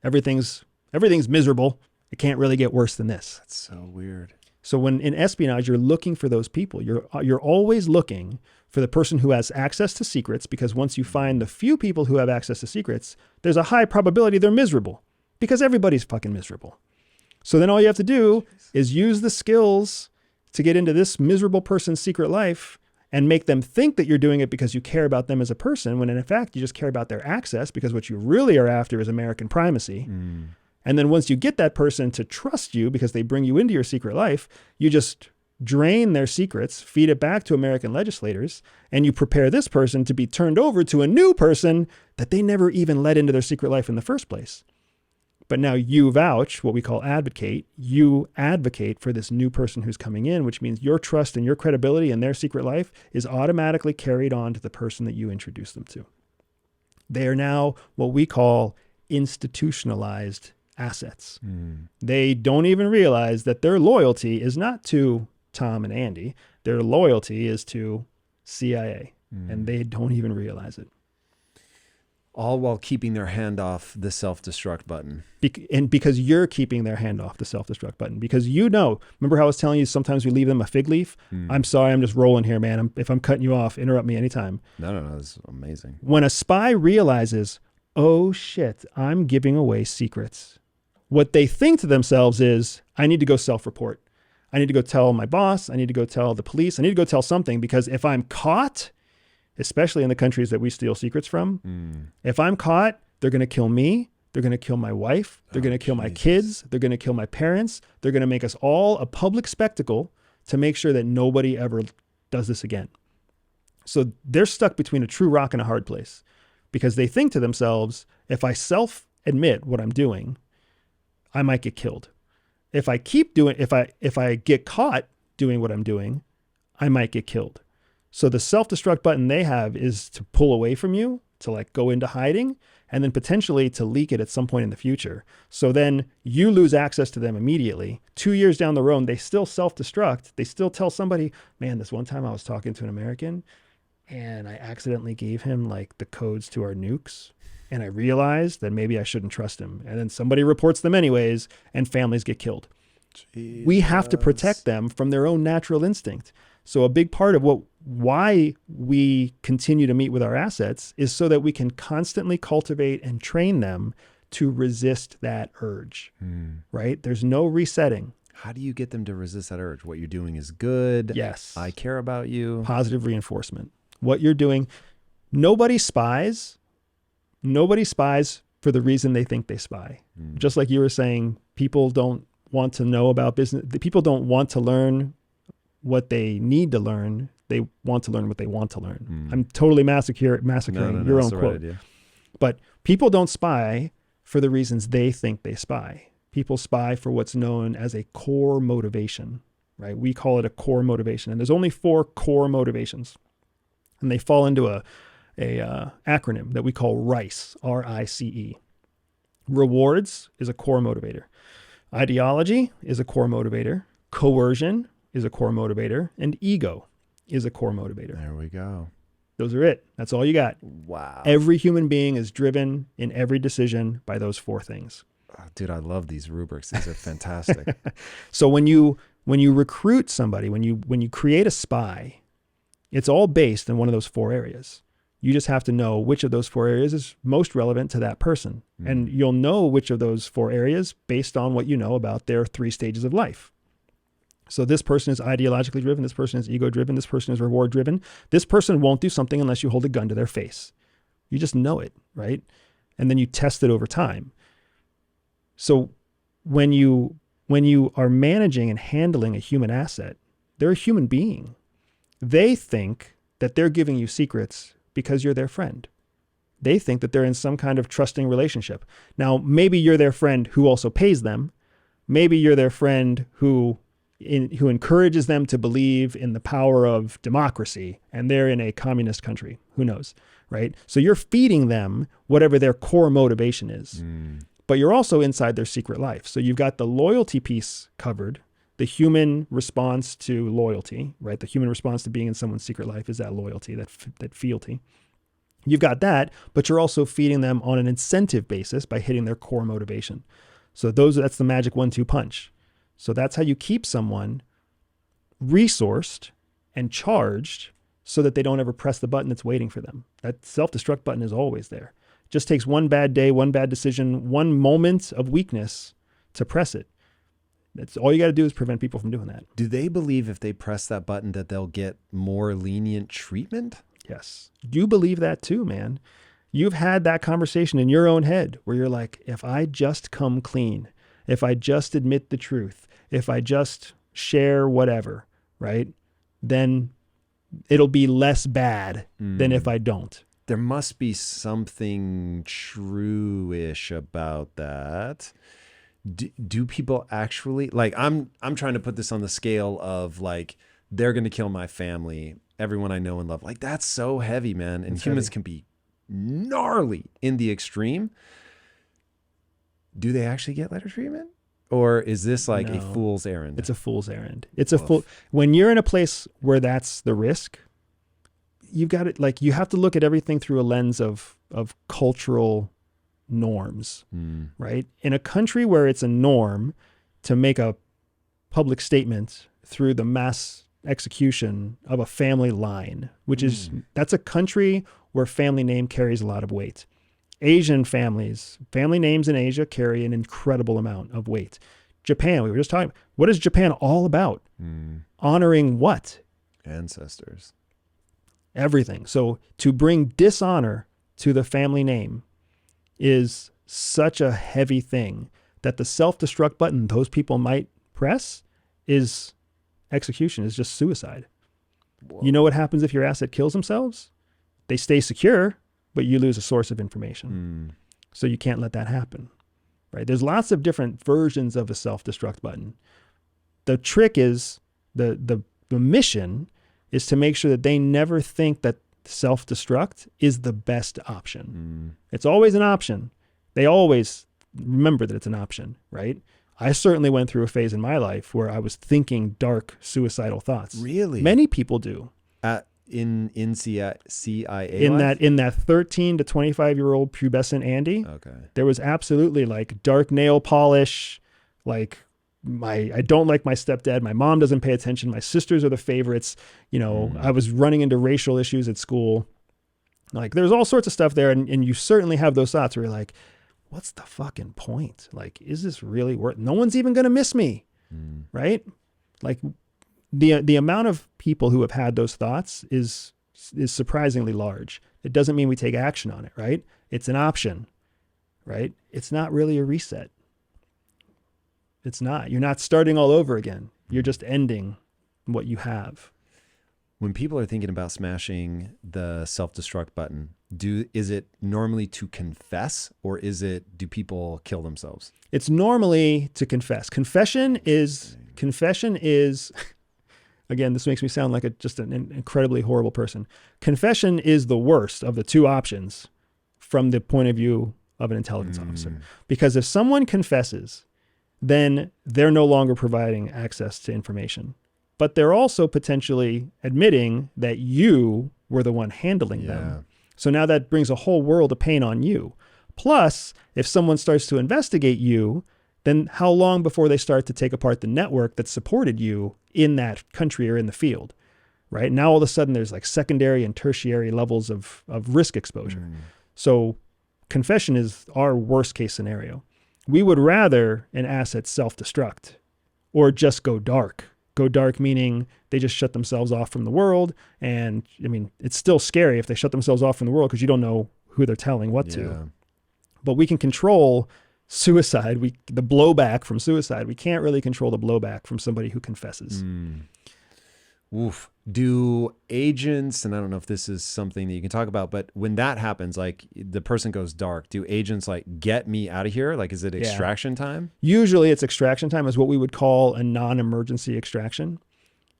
everything's miserable. It can't really get worse than this. That's so weird. So when in espionage, you're looking for those people. You're always looking for the person who has access to secrets, because once you find the few people who have access to secrets, there's a high probability they're miserable, because everybody's fucking miserable. So then all you have to do is use the skills to get into this miserable person's secret life and make them think that you're doing it because you care about them as a person, when in fact you just care about their access, because what you really are after is American primacy. And then once you get that person to trust you because they bring you into your secret life, you just drain their secrets, feed it back to American legislators, and you prepare this person to be turned over to a new person that they never even let into their secret life in the first place. But now you vouch, what we call advocate, you advocate for this new person who's coming in, which means your trust and your credibility in their secret life is automatically carried on to the person that you introduce them to. They are now what we call institutionalized assets. They don't even realize that their loyalty is not to Tom and Andy. Their loyalty is to CIA, and they don't even realize it. All while keeping their hand off the self-destruct button. And because you're keeping their hand off the self-destruct button, because remember how I was telling you sometimes we leave them a fig leaf? I'm sorry, I'm just rolling here, man. If I'm cutting you off, interrupt me anytime. No, this is amazing. When a spy realizes, oh shit, I'm giving away secrets, what they think to themselves is, I need to go self-report. I need to go tell my boss. I need to go tell the police. I need to go tell something, because if I'm caught, especially in the countries that we steal secrets from, if I'm caught, they're going to kill me. They're going to kill my wife. They're going to kill my kids. They're going to kill my parents. They're going to make us all a public spectacle to make sure that nobody ever does this again. So they're stuck between a true rock and a hard place, because they think to themselves, if I self-admit what I'm doing, I might get killed. If I get caught doing what I'm doing, I might get killed. So the self-destruct button they have is to pull away from you, to like go into hiding, and then potentially to leak it at some point in the future. So then you lose access to them immediately. 2 years down the road, they still self-destruct. They still tell somebody, man, this one time I was talking to an American and I accidentally gave him like the codes to our nukes. And I realized that maybe I shouldn't trust him. And then somebody reports them anyways, and families get killed. Jesus. We have to protect them from their own natural instinct. So a big part of why we continue to meet with our assets is so that we can constantly cultivate and train them to resist that urge, right? There's no resetting. How do you get them to resist that urge? What you're doing is good. Yes. I care about you. Positive reinforcement. What you're doing. Nobody spies for the reason they think they spy. Just like you were saying, people don't want to know about business. People don't want to learn what they need to learn. They want to learn what they want to learn. I'm totally massacring your own quote. Right, but people don't spy for the reasons they think they spy. People spy for what's known as a core motivation, right? We call it a core motivation. And there's only 4 core motivations. And they fall into a acronym that we call RICE, R-I-C-E. Rewards is a core motivator. Ideology is a core motivator. Coercion is a core motivator. And ego is a core motivator. There we go. Those are it. That's all you got. Wow. Every human being is driven in every decision by those 4 things. Oh, dude, I love these rubrics. These are fantastic. So when you recruit somebody, when you create a spy, it's all based in one of those 4 areas. You just have to know which of those 4 areas is most relevant to that person. And you'll know which of those 4 areas based on what you know about their 3 stages of life. So this person is ideologically driven. This person is ego driven. This person is reward driven. This person won't do something unless you hold a gun to their face. You just know it, right? And then you test it over time. So when you are managing and handling a human asset, they're a human being. They think that they're giving you secrets because you're their friend. They think that they're in some kind of trusting relationship. Now, maybe you're their friend who also pays them. Maybe you're their friend who encourages them to believe in the power of democracy, and they're in a communist country. Who knows, right? So you're feeding them whatever their core motivation is. But you're also inside their secret life. So you've got the loyalty piece covered, the human response to loyalty, right? The human response to being in someone's secret life is that loyalty, that fealty. You've got that, but you're also feeding them on an incentive basis by hitting their core motivation. So that's the magic 1-2 punch. So that's how you keep someone resourced and charged so that they don't ever press the button that's waiting for them. That self-destruct button is always there. It just takes one bad day, one bad decision, one moment of weakness to press it. That's all you got to do is prevent people from doing that. Do they believe if they press that button that they'll get more lenient treatment? Yes. You believe that too, man. You've had that conversation in your own head where you're like, if I just come clean, if I just admit the truth, if I just share whatever, right? Then it'll be less bad than if I don't. There must be something true-ish about that. Do people actually, like, I'm trying to put this on the scale of like, they're going to kill my family, everyone I know and love. Like, that's so heavy, man. And humans can be gnarly in the extreme. Do they actually get letter treatment? Or is this like a fool's errand? It's a fool's errand. It's a fool. When you're in a place where that's the risk, you've got it. Like, you have to look at everything through a lens of cultural norms, right? In a country where it's a norm to make a public statement through the mass execution of a family line, which is, that's a country where family name carries a lot of weight. Asian families, family names in Asia carry an incredible amount of weight. Japan, we were just talking, what is Japan all about? Honoring what? Ancestors. Everything. So to bring dishonor to the family name is such a heavy thing that the self-destruct button those people might press is execution, is just suicide. Whoa. You know what happens if your asset kills themselves? They stay secure, but you lose a source of information. So you can't let that happen, right? There's lots of different versions of a self-destruct button. The trick is, the mission is to make sure that they never think that self-destruct is the best option. It's always an option. They always remember that it's an option, right? I certainly went through a phase in my life where I was thinking dark, suicidal thoughts. Really? Many people do. In CIA in that 13 to 25-year-old pubescent Andy, there was absolutely like dark nail polish, like I don't like my stepdad, my mom doesn't pay attention, my sisters are the favorites, you know, I was running into racial issues at school. Like, there's all sorts of stuff there, and you certainly have those thoughts where you're like, what's the fucking point? Like, is this really worth? No one's even gonna miss me, right? Like, the amount of people who have had those thoughts is surprisingly large. It doesn't mean we take action on it, right? It's an option, right? It's not really a reset. It's not. You're not starting all over again. You're just ending what you have. When people are thinking about smashing the self-destruct button, is it normally to confess, or do people kill themselves? It's normally to confess. Confession is again, this makes me sound like just an incredibly horrible person. Confession is the worst of the two options from the point of view of an intelligence officer. Because if someone confesses, then they're no longer providing access to information. But they're also potentially admitting that you were the one handling them. So now that brings a whole world of pain on you. Plus, if someone starts to investigate you, then how long before they start to take apart the network that supported you in that country or in the field, right? Now all of a sudden there's like secondary and tertiary levels of risk exposure. So confession is our worst case scenario. We would rather an asset self-destruct or just go dark. Go dark meaning they just shut themselves off from the world. And I mean, it's still scary if they shut themselves off from the world because you don't know who they're telling what to. But we can control suicide, the blowback from suicide. We can't really control the blowback from somebody who confesses. Oof. Do agents, and I don't know if this is something that you can talk about, but when that happens, like the person goes dark, do agents like get me out of here? Like, is it extraction time? Usually it's extraction time, is what we would call a non-emergency extraction.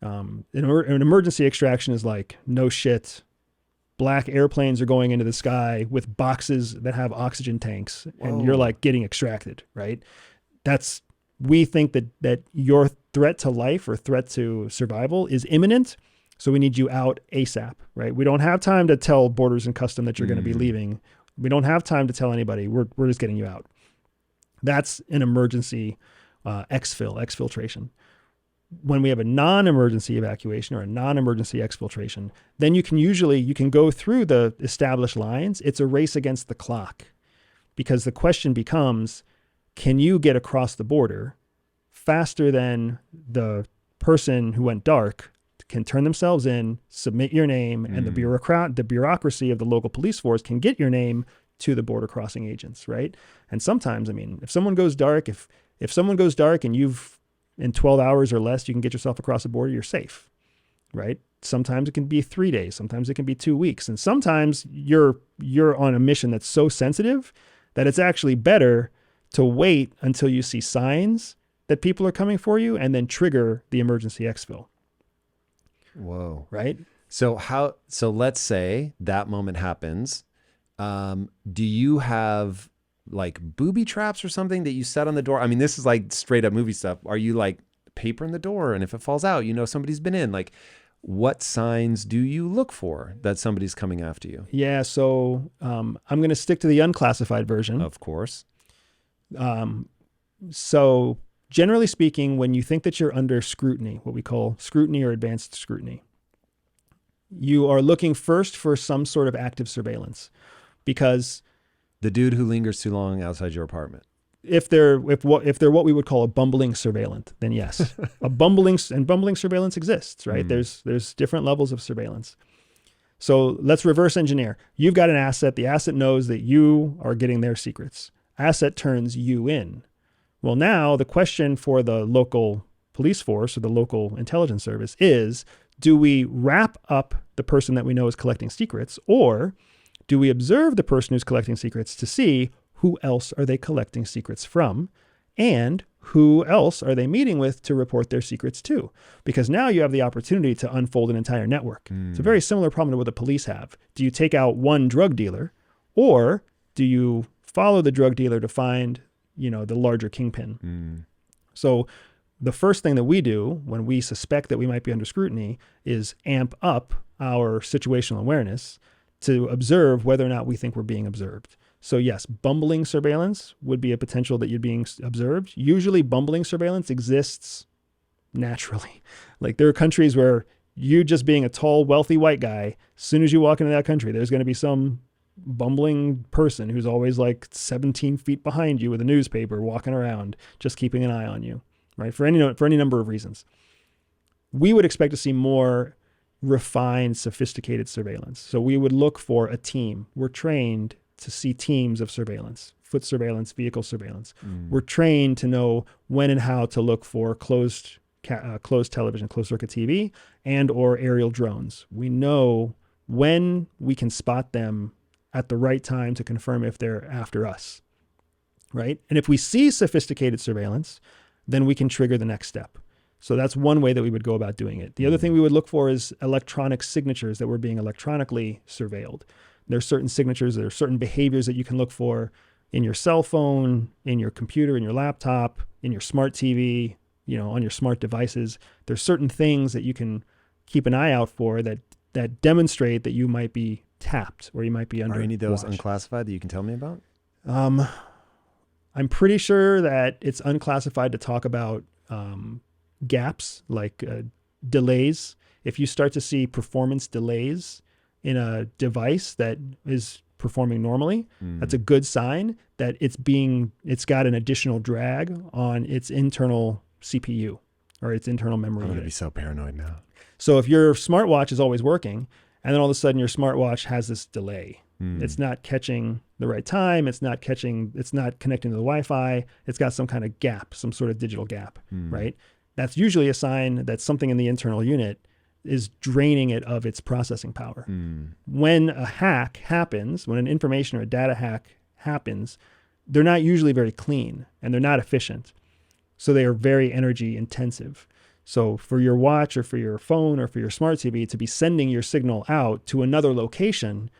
An emergency extraction is like, no shit, black airplanes are going into the sky with boxes that have oxygen tanks. Whoa. And you're like getting extracted, right? We think that your threat to life or threat to survival is imminent. So we need you out ASAP, right? We don't have time to tell Borders and Custom that you're going to be leaving. We don't have time to tell anybody. We're just getting you out. That's an emergency exfiltration. When we have a non-emergency evacuation or a non-emergency exfiltration, then you can go through the established lines. It's a race against the clock, because the question becomes, can you get across the border faster than the person who went dark can turn themselves in, submit your name, and the bureaucracy of the local police force can get your name to the border crossing agents, right? And sometimes, I mean, if someone goes dark, if someone goes dark and you've in 12 hours or less, you can get yourself across the border, you're safe. right? Sometimes it can be 3 days, sometimes it can be 2 weeks, and sometimes you're on a mission that's so sensitive that it's actually better to wait until you see signs that people are coming for you and then trigger the emergency exfil. Whoa. Right? So let's say that moment happens. Do you have like booby traps or something that you set on the door? I mean, this is like straight up movie stuff. Are you like paper in the door, and if it falls out, somebody's been in? Like, what signs do you look for that somebody's coming after you? Yeah, so I'm going to stick to the unclassified version. Of course. So generally speaking, when you think that you're under scrutiny, what we call scrutiny or advanced scrutiny, you are looking first for some sort of active surveillance, because the dude who lingers too long outside your apartment. If they're what we would call a bumbling surveillant, then yes, bumbling surveillance exists, right? There's different levels of surveillance. So let's reverse engineer. You've got an asset. The asset knows that you are getting their secrets. Asset turns you in. Well, now the question for the local police force or the local intelligence service is, do we wrap up the person that we know is collecting secrets, or do we observe the person who's collecting secrets to see who else are they collecting secrets from, and who else are they meeting with to report their secrets to? Because now you have the opportunity to unfold an entire network. It's a very similar problem to what the police have. Do you take out one drug dealer, or do you follow the drug dealer to find, the larger kingpin? So the first thing that we do when we suspect that we might be under scrutiny is amp up our situational awareness to observe whether or not we think we're being observed. So yes, bumbling surveillance would be a potential that you're being observed. Usually bumbling surveillance exists naturally. Like, there are countries where you just being a tall, wealthy white guy, as soon as you walk into that country, there's going to be some bumbling person who's always like 17 feet behind you with a newspaper walking around, just keeping an eye on you, right? For any number of reasons. We would expect to see more refined, sophisticated surveillance. So we would look for a team. We're trained to see teams of surveillance, foot surveillance, vehicle surveillance. We're trained to know when and how to look for closed television, closed circuit TV, and or aerial drones. We know when we can spot them at the right time to confirm if they're after us, right? And if we see sophisticated surveillance, then we can trigger the next step. So that's one way that we would go about doing it. The other thing we would look for is electronic signatures that we're being electronically surveilled. There are certain signatures, there are certain behaviors that you can look for in your cell phone, in your computer, in your laptop, in your smart TV, on your smart devices. There's certain things that you can keep an eye out for that demonstrate that you might be tapped or you might be under watch. Are any of those unclassified that you can tell me about? I'm pretty sure that it's unclassified to talk about gaps, like delays. If you start to see performance delays in a device that is performing normally, that's a good sign that it's got an additional drag on its internal CPU or its internal memory I'm going unit. to be so paranoid now. So if your smartwatch is always working, and then all of a sudden your smartwatch has this delay, it's not catching the right time, it's not connecting to the Wi-Fi, it's got some kind of gap, some sort of digital gap, right? That's usually a sign that something in the internal unit is draining it of its processing power. When a hack happens, when an information or a data hack happens, they're not usually very clean and they're not efficient. So they are very energy intensive. So for your watch or for your phone or for your smart TV to be sending your signal out to another location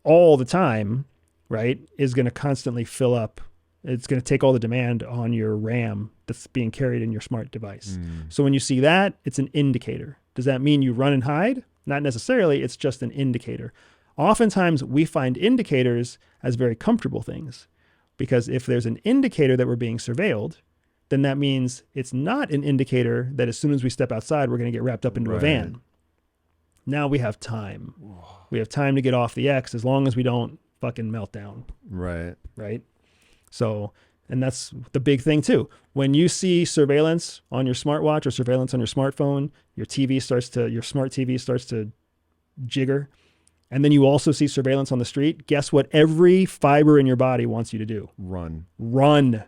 all the time, right, is going to constantly fill up. It's going to take all the demand on your RAM that's being carried in your smart device. So when you see that, it's an indicator. Does that mean you run and hide? Not necessarily. It's just an indicator. Oftentimes we find indicators as very comfortable things, because if there's an indicator that we're being surveilled, then that means it's not an indicator that as soon as we step outside, we're going to get wrapped up into a van. Now we have time. We have time to get off the X as long as we don't fucking melt down. Right. So, and that's the big thing too. When you see surveillance on your smartwatch or surveillance on your smartphone, your smart TV starts to jigger. And then you also see surveillance on the street. Guess what every fiber in your body wants you to do? Run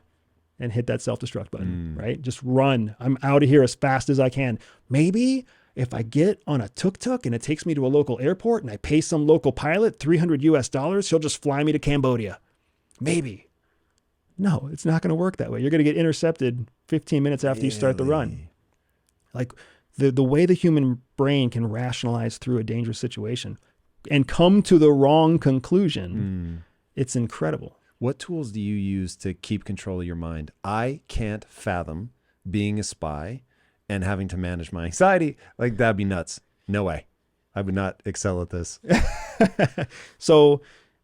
and hit that self-destruct button, right? Just run. I'm out of here as fast as I can. Maybe if I get on a tuk-tuk and it takes me to a local airport and I pay some local pilot $300, he'll just fly me to Cambodia. Maybe. No, it's not going to work that way. You're going to get intercepted 15 minutes after you start the run. Like the way the human brain can rationalize through a dangerous situation and come to the wrong conclusion, it's incredible. What tools do you use to keep control of your mind? I can't fathom being a spy and having to manage my anxiety. Like, that'd be nuts. No way. I would not excel at this. So,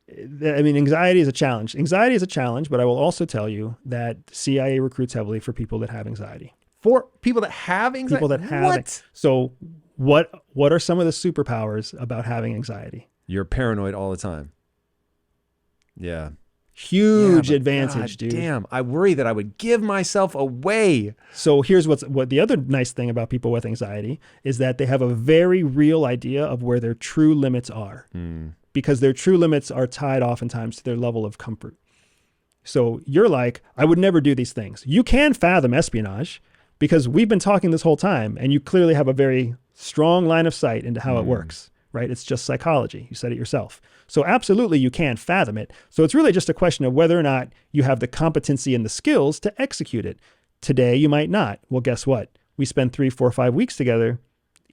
I mean, anxiety is a challenge. Anxiety is a challenge, but I will also tell you that CIA recruits heavily for people that have anxiety. For people that have anxiety? People that have What? So what are some of the superpowers about having anxiety? You're paranoid all the time. Yeah. Huge Yeah, but advantage, God dude. damn, I worry that I would give myself away. So here's what the other nice thing about people with anxiety is that they have a very real idea of where their true limits are, because their true limits are tied oftentimes to their level of comfort. So you're like, I would never do these things. You can fathom espionage because we've been talking this whole time and you clearly have a very strong line of sight into how it works, right? It's just psychology. You said it yourself. So absolutely you can fathom it. So it's really just a question of whether or not you have the competency and the skills to execute it. Today you might not. Well, guess what? We spend 3, 4, 5 weeks together,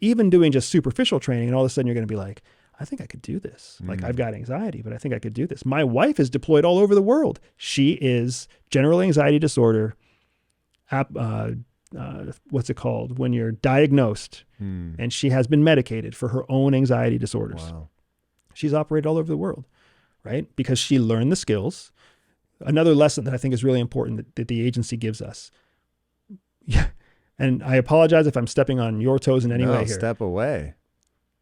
even doing just superficial training, and all of a sudden you're going to be like, I think I could do this. Like, I've got anxiety, but I think I could do this. My wife is deployed all over the world. She is general anxiety disorder. What's it called? When you're diagnosed, and she has been medicated for her own anxiety disorders. Wow. She's operated all over the world, right? Because she learned the skills. Another lesson that I think is really important that the agency gives us. Yeah. And I apologize if I'm stepping on your toes in any way here. Step away.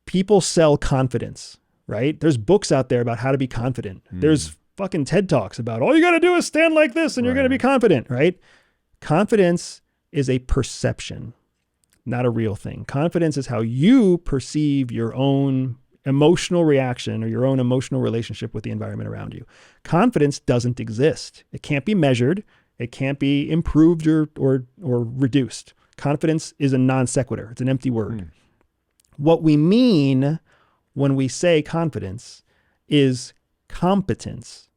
People sell confidence, right? There's books out there about how to be confident. There's fucking TED Talks about all you got to do is stand like this and you're going to be confident, right? Confidence is a perception, not a real thing. Confidence is how you perceive your own emotional reaction or your own emotional relationship with the environment around you. Confidence doesn't exist. It can't be measured. It can't be improved or reduced. Confidence is a non sequitur. It's an empty word. What we mean when we say confidence is competence.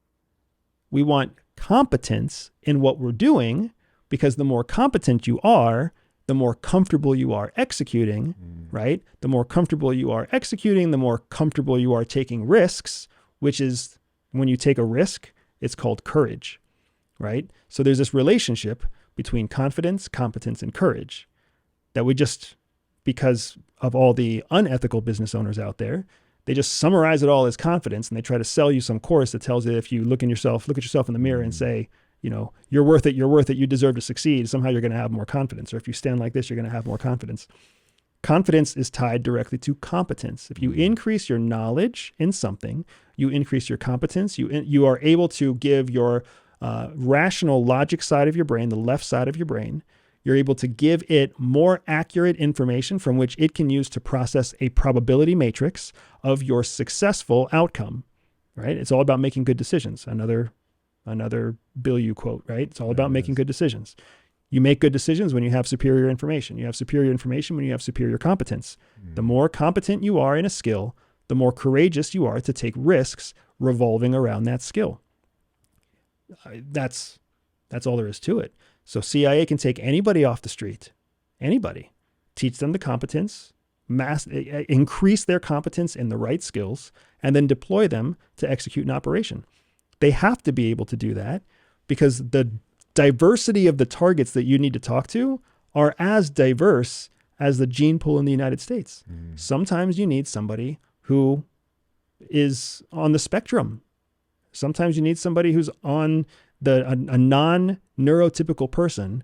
We want competence in what we're doing, because the more competent you are, the more comfortable you are executing, right? The more comfortable you are executing, the more comfortable you are taking risks, which is when you take a risk, it's called courage, right? So there's this relationship between confidence, competence, and courage that we just, because of all the unethical business owners out there, they just summarize it all as confidence, and they try to sell you some course that tells you if you look at yourself in the mirror and say, you know, you're worth it, you deserve to succeed, somehow you're going to have more confidence. Or if you stand like this, you're going to have more confidence. Confidence is tied directly to competence. If you increase your knowledge in something, you increase your competence, you are able to give your rational logic side of your brain, the left side of your brain, you're able to give it more accurate information from which it can use to process a probability matrix of your successful outcome, right? It's all about making good decisions. Another Bilyeu quote, right? It's all about making good decisions. You make good decisions when you have superior information. You have superior information when you have superior competence. The more competent you are in a skill, the more courageous you are to take risks revolving around that skill. That's all there is to it. So CIA can take anybody off the street, anybody, teach them the competence, increase their competence in the right skills, and then deploy them to execute an operation. They have to be able to do that because the diversity of the targets that you need to talk to are as diverse as the gene pool in the United States. Sometimes you need somebody who is on the spectrum. Sometimes you need somebody who's on a non-neurotypical person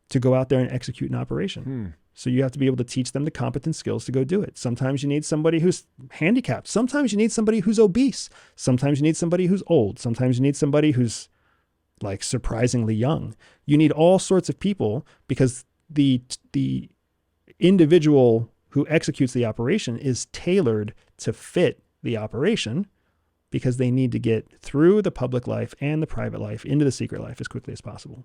to go out there and execute an operation. So you have to be able to teach them the competent skills to go do it. Sometimes you need somebody who's handicapped. Sometimes you need somebody who's obese. Sometimes you need somebody who's old. Sometimes you need somebody who's like surprisingly young. You need all sorts of people because the individual who executes the operation is tailored to fit the operation because they need to get through the public life and the private life into the secret life as quickly as possible.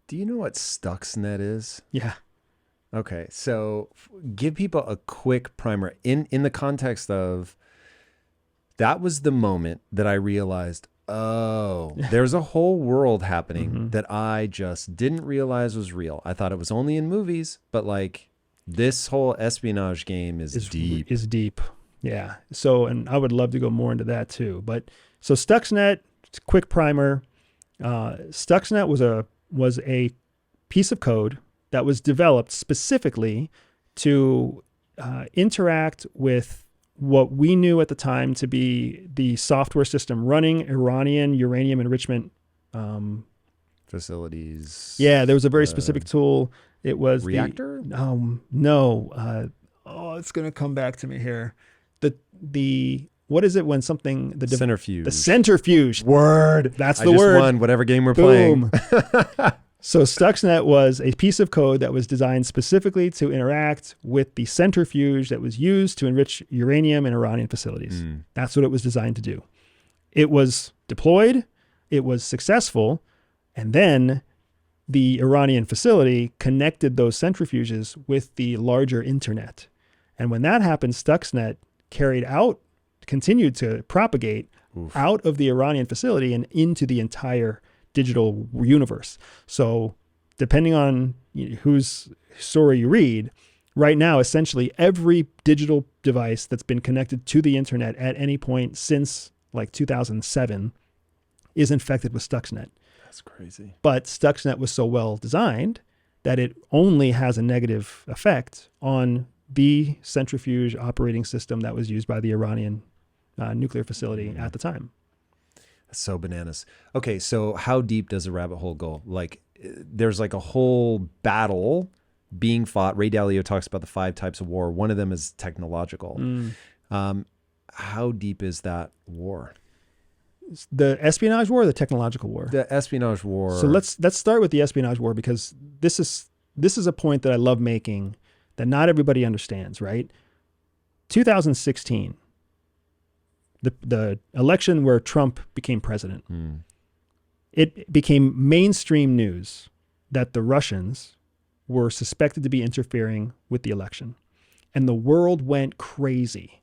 Do you know what Stuxnet is? Yeah. Okay, so give people a quick primer in the context of that was the moment that I realized, oh, there's a whole world happening that I just didn't realize was real. I thought it was only in movies, but like this whole espionage game is deep. Is deep. Yeah. So, and I would love to go more into that too. But so Stuxnet, quick primer. Stuxnet was a piece of code that was developed specifically to interact with what we knew at the time to be the software system running Iranian uranium enrichment Facilities. Yeah, there was a very specific tool. It was reactor. No. It's gonna come back to me here. The what is it when something Centrifuge. The centrifuge word. That's the I just word. won whatever game we're Boom. playing. So Stuxnet was a piece of code that was designed specifically to interact with the centrifuge that was used to enrich uranium in Iranian facilities. That's what it was designed to do. It was deployed, it was successful, and then the Iranian facility connected those centrifuges with the larger internet. And when that happened, Stuxnet continued to propagate out of the Iranian facility and into the entire digital universe. So depending on whose story you read, right now, essentially every digital device that's been connected to the internet at any point since like 2007 is infected with Stuxnet. That's crazy. But Stuxnet was so well designed that it only has a negative effect on the centrifuge operating system that was used by the Iranian nuclear facility at the time. So bananas. Okay, so how deep does a rabbit hole go? Like, there's like a whole battle being fought. Ray Dalio talks about the 5 types of war. One of them is technological. How deep is that war? The espionage war or the technological war? The espionage war. So let's start with the espionage war, because this is a point that I love making that not everybody understands, right? 2016. The election where Trump became president, it became mainstream news that the Russians were suspected to be interfering with the election. And the world went crazy,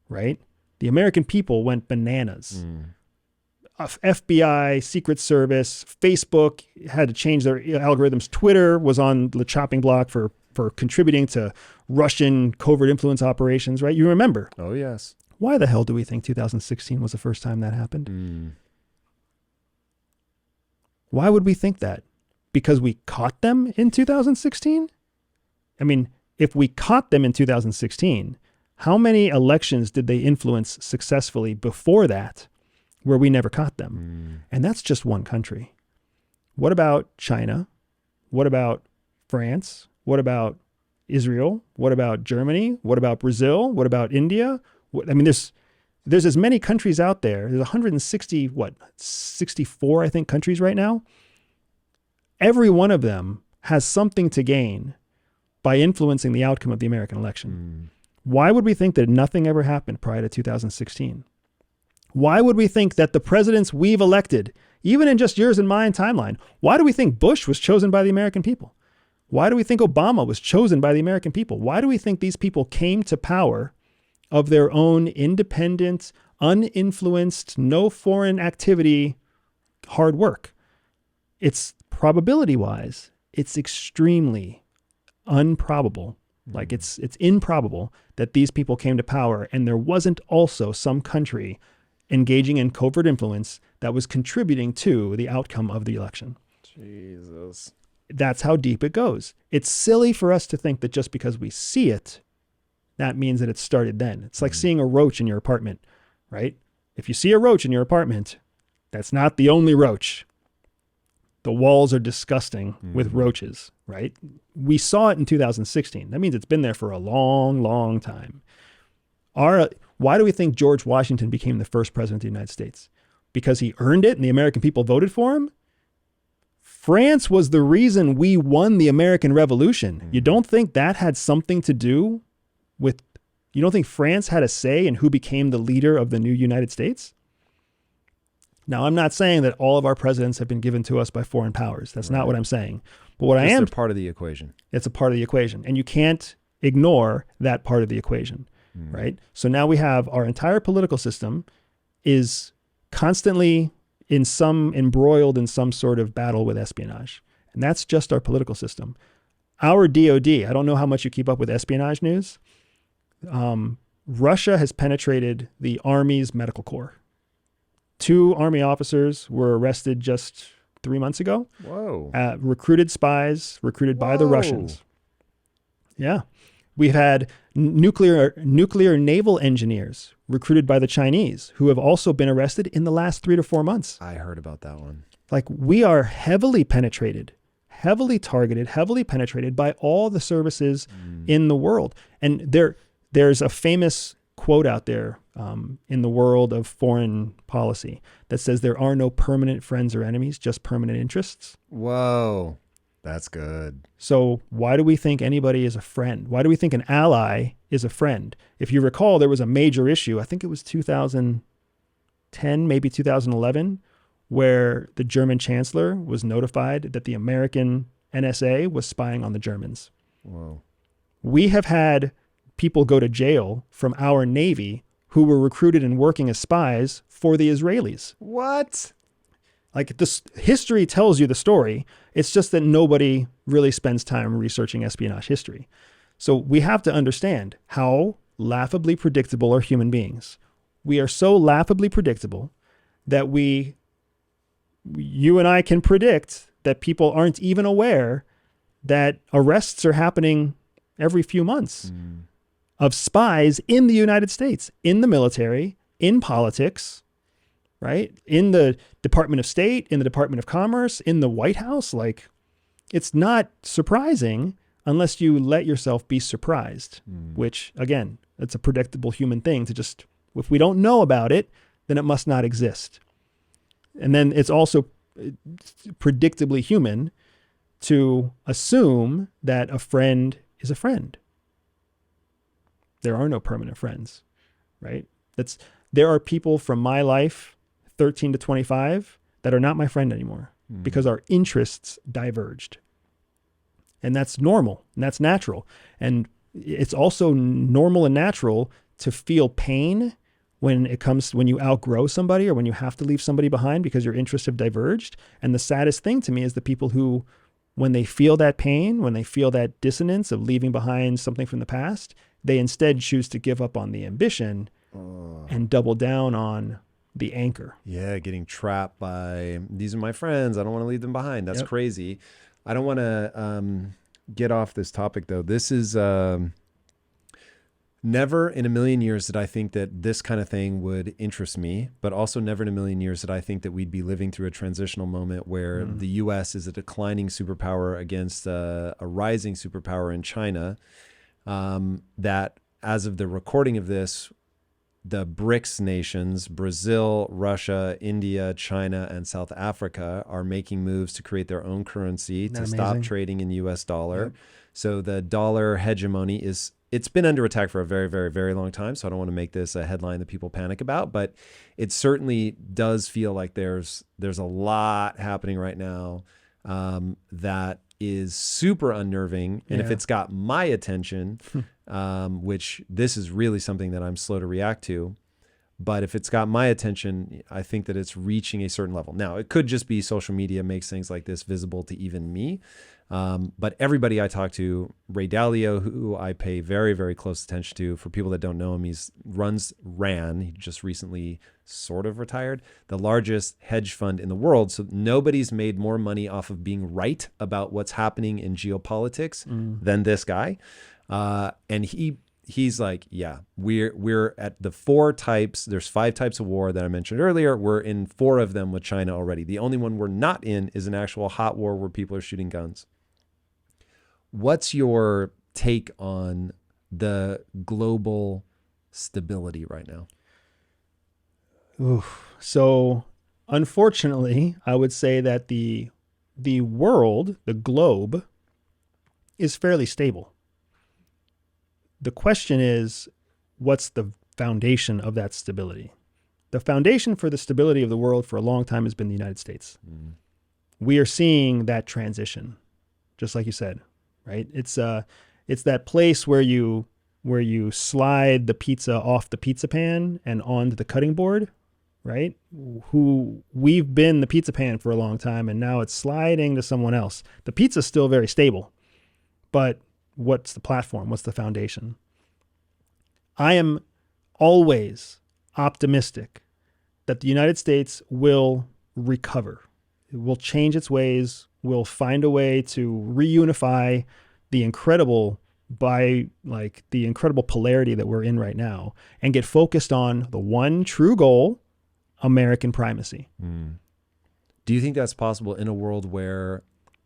right? The American people went bananas. FBI, Secret Service, Facebook had to change their algorithms. Twitter was on the chopping block for contributing to Russian covert influence operations, right? You remember. Oh, yes. Why the hell do we think 2016 was the first time that happened? Why would we think that? Because we caught them in 2016? I mean, if we caught them in 2016, how many elections did they influence successfully before that where we never caught them? And that's just one country. What about China? What about France? What about Israel? What about Germany? What about Brazil? What about India? I mean, there's as many countries out there. There's 64, I think, countries right now. Every one of them has something to gain by influencing the outcome of the American election. Why would we think that nothing ever happened prior to 2016? Why would we think that the presidents we've elected, even in just yours and mine timeline, why do we think Bush was chosen by the American people? Why do we think Obama was chosen by the American people? Why do we think these people came to power of their own independent, uninfluenced, no foreign activity, hard work? It's probability-wise, it's extremely improbable. Like it's improbable that these people came to power and there wasn't also some country engaging in covert influence that was contributing to the outcome of the election. Jesus. That's how deep it goes. It's silly for us to think that just because we see it, that means that it started then. It's like seeing a roach in your apartment, right? If you see a roach in your apartment, that's not the only roach. The walls are disgusting with roaches, right? We saw it in 2016. That means it's been there for a long, long time. Why do we think George Washington became the first president of the United States? Because he earned it and the American people voted for him? France was the reason we won the American Revolution. You don't think that had something to do with, you don't think France had a say in who became the leader of the new United States? Now, I'm not saying that all of our presidents have been given to us by foreign powers. That's not what I'm saying. But what I am, they're part of the equation. it's a part of the equation. And you can't ignore that part of the equation, right? So now we have our entire political system is constantly embroiled in some sort of battle with espionage. And that's just our political system. Our DOD, I don't know how much you keep up with espionage news. Russia has penetrated the Army's medical corps. 2 Army officers were arrested just 3 months ago. Whoa. Recruited spies, recruited by the Russians. Yeah. We've had nuclear naval engineers recruited by the Chinese who have also been arrested in the last 3 to 4 months. I heard about that one. Like, we are heavily penetrated, heavily targeted, heavily penetrated by all the services in the world. And there's a famous quote out there in the world of foreign policy that says there are no permanent friends or enemies, just permanent interests. Whoa. That's good. So why do we think anybody is a friend? Why do we think an ally is a friend? If you recall, there was a major issue, I think it was 2010, maybe 2011, where the German chancellor was notified that the American NSA was spying on the Germans. Whoa. We have had people go to jail from our Navy who were recruited and working as spies for the Israelis. What? Like, this history tells you the story. It's just that nobody really spends time researching espionage history. So we have to understand how laughably predictable are human beings. We are so laughably predictable that you and I can predict that people aren't even aware that arrests are happening every few months of spies in the United States, in the military, in politics, right? In the Department of State, in the Department of Commerce, in the White House. Like, it's not surprising unless you let yourself be surprised, which, again, it's a predictable human thing to just, if we don't know about it, then it must not exist. And then it's also predictably human to assume that a friend is a friend. There are no permanent friends, right? There are people from my life, 13 to 25, that are not my friend anymore because our interests diverged. And that's normal and that's natural. And it's also normal and natural to feel pain when you outgrow somebody or when you have to leave somebody behind because your interests have diverged. And the saddest thing to me is the people who, when they feel that pain, when they feel that dissonance of leaving behind something from the past, they instead choose to give up on the ambition and double down on the anchor. Yeah, getting trapped by, these are my friends, I don't want to leave them behind. That's crazy. I don't want to get off this topic, though. This is never in a million years did I think that this kind of thing would interest me, but also never in a million years did I think that we'd be living through a transitional moment where the U.S. is a declining superpower against a rising superpower in China. That as of the recording of this, the BRICS nations, Brazil, Russia, India, China, and South Africa are making moves to create their own currency to stop trading in US dollar. Yep. So the dollar hegemony it's been under attack for a very, very, very long time. So I don't want to make this a headline that people panic about, but it certainly does feel like there's a lot happening right now that is super unnerving. And if it's got my attention, which this is really something that I'm slow to react to, but if it's got my attention, I think that it's reaching a certain level. Now, it could just be social media makes things like this visible to even me. But everybody I talk to, Ray Dalio, who I pay very, very close attention to, for people that don't know him, he just recently sort of retired, the largest hedge fund in the world. So nobody's made more money off of being right about what's happening in geopolitics than this guy. And he's like, yeah, we're at the 4 types. There's 5 types of war that I mentioned earlier. We're in 4 of them with China already. The only one we're not in is an actual hot war where people are shooting guns. What's your take on the global stability right now? So unfortunately, I would say that the world, the globe, is fairly stable. The question is, what's the foundation of that stability? The foundation for the stability of the world for a long time has been the United States. We are seeing that transition, just like you said, right? It's that place where you slide the pizza off the pizza pan and onto the cutting board, right? We've been the pizza pan for a long time, and now it's sliding to someone else. The pizza's still very stable, but what's the platform? What's the foundation? I am always optimistic that the United States will recover. It will change its ways, will find a way to reunify the incredible polarity that we're in right now and get focused on the one true goal, American primacy. Do you think that's possible in a world where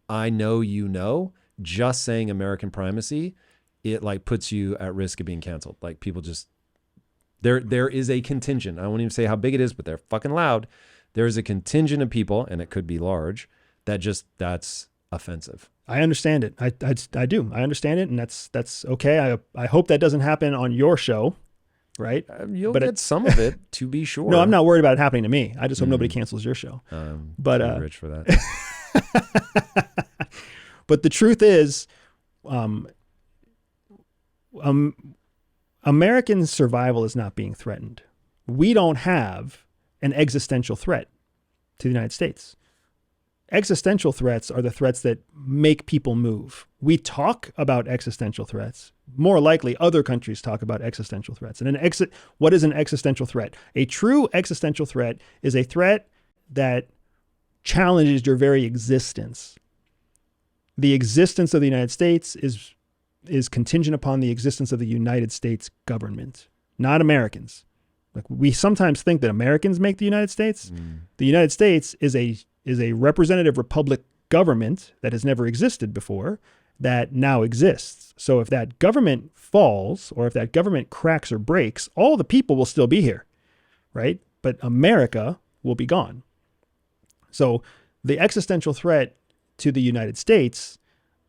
I know, just saying American primacy, it like puts you at risk of being canceled? Like people just, there is a contingent. I won't even say how big it is, but they're fucking loud. There is a contingent of people, and it could be large, that's offensive. I understand it. I do. I understand it, and that's okay. I hope that doesn't happen on your show, right? You'll get some of it, to be sure. No, I'm not worried about it happening to me. I just hope nobody cancels your show. But too rich for that. But the truth is, American survival is not being threatened. We don't have an existential threat to the United States. Existential threats are the threats that make people move. We talk about existential threats. More likely, other countries talk about existential threats. And what is an existential threat? A true existential threat is a threat that challenges your very existence. The existence of the United States is contingent upon the existence of the United States government, not Americans. Like we sometimes think that Americans make the United States. The United States is a representative republic government that has never existed before that now exists. So if that government falls or if that government cracks or breaks, all the people will still be here, right? But America will be gone. So the existential threat to the United States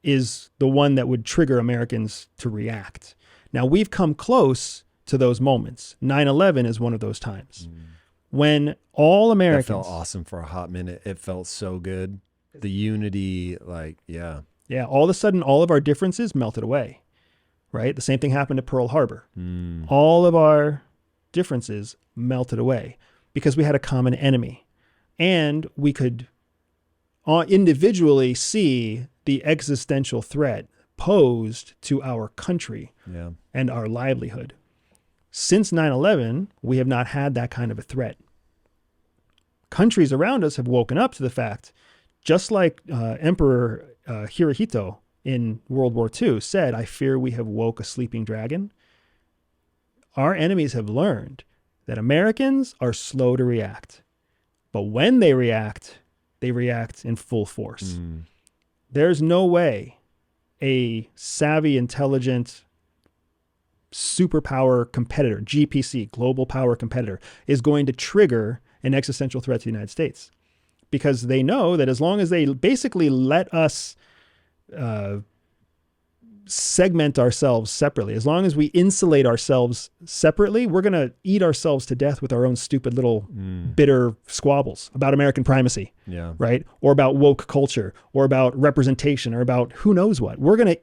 is the one that would trigger Americans to react. Now we've come close to those moments. 9/11 is one of those times when all Americans... That felt awesome for a hot minute. It felt so good. The unity, yeah. Yeah, all of a sudden, all of our differences melted away, right? The same thing happened at Pearl Harbor. All of our differences melted away because we had a common enemy. And we could individually see the existential threat posed to our country and our livelihood. Since 9/11, we have not had that kind of a threat. Countries around us have woken up to the fact, just like Emperor Hirohito in World War II said, "I fear we have woke a sleeping dragon." Our enemies have learned that Americans are slow to react. But when they react in full force. There's no way a savvy, intelligent, superpower competitor, GPC, global power competitor, is going to trigger an existential threat to the United States. Because they know that as long as they basically let us segment ourselves separately, as long as we insulate ourselves separately, we're going to eat ourselves to death with our own stupid little bitter squabbles about American primacy, right? Or about woke culture, or about representation, or about who knows what. We're going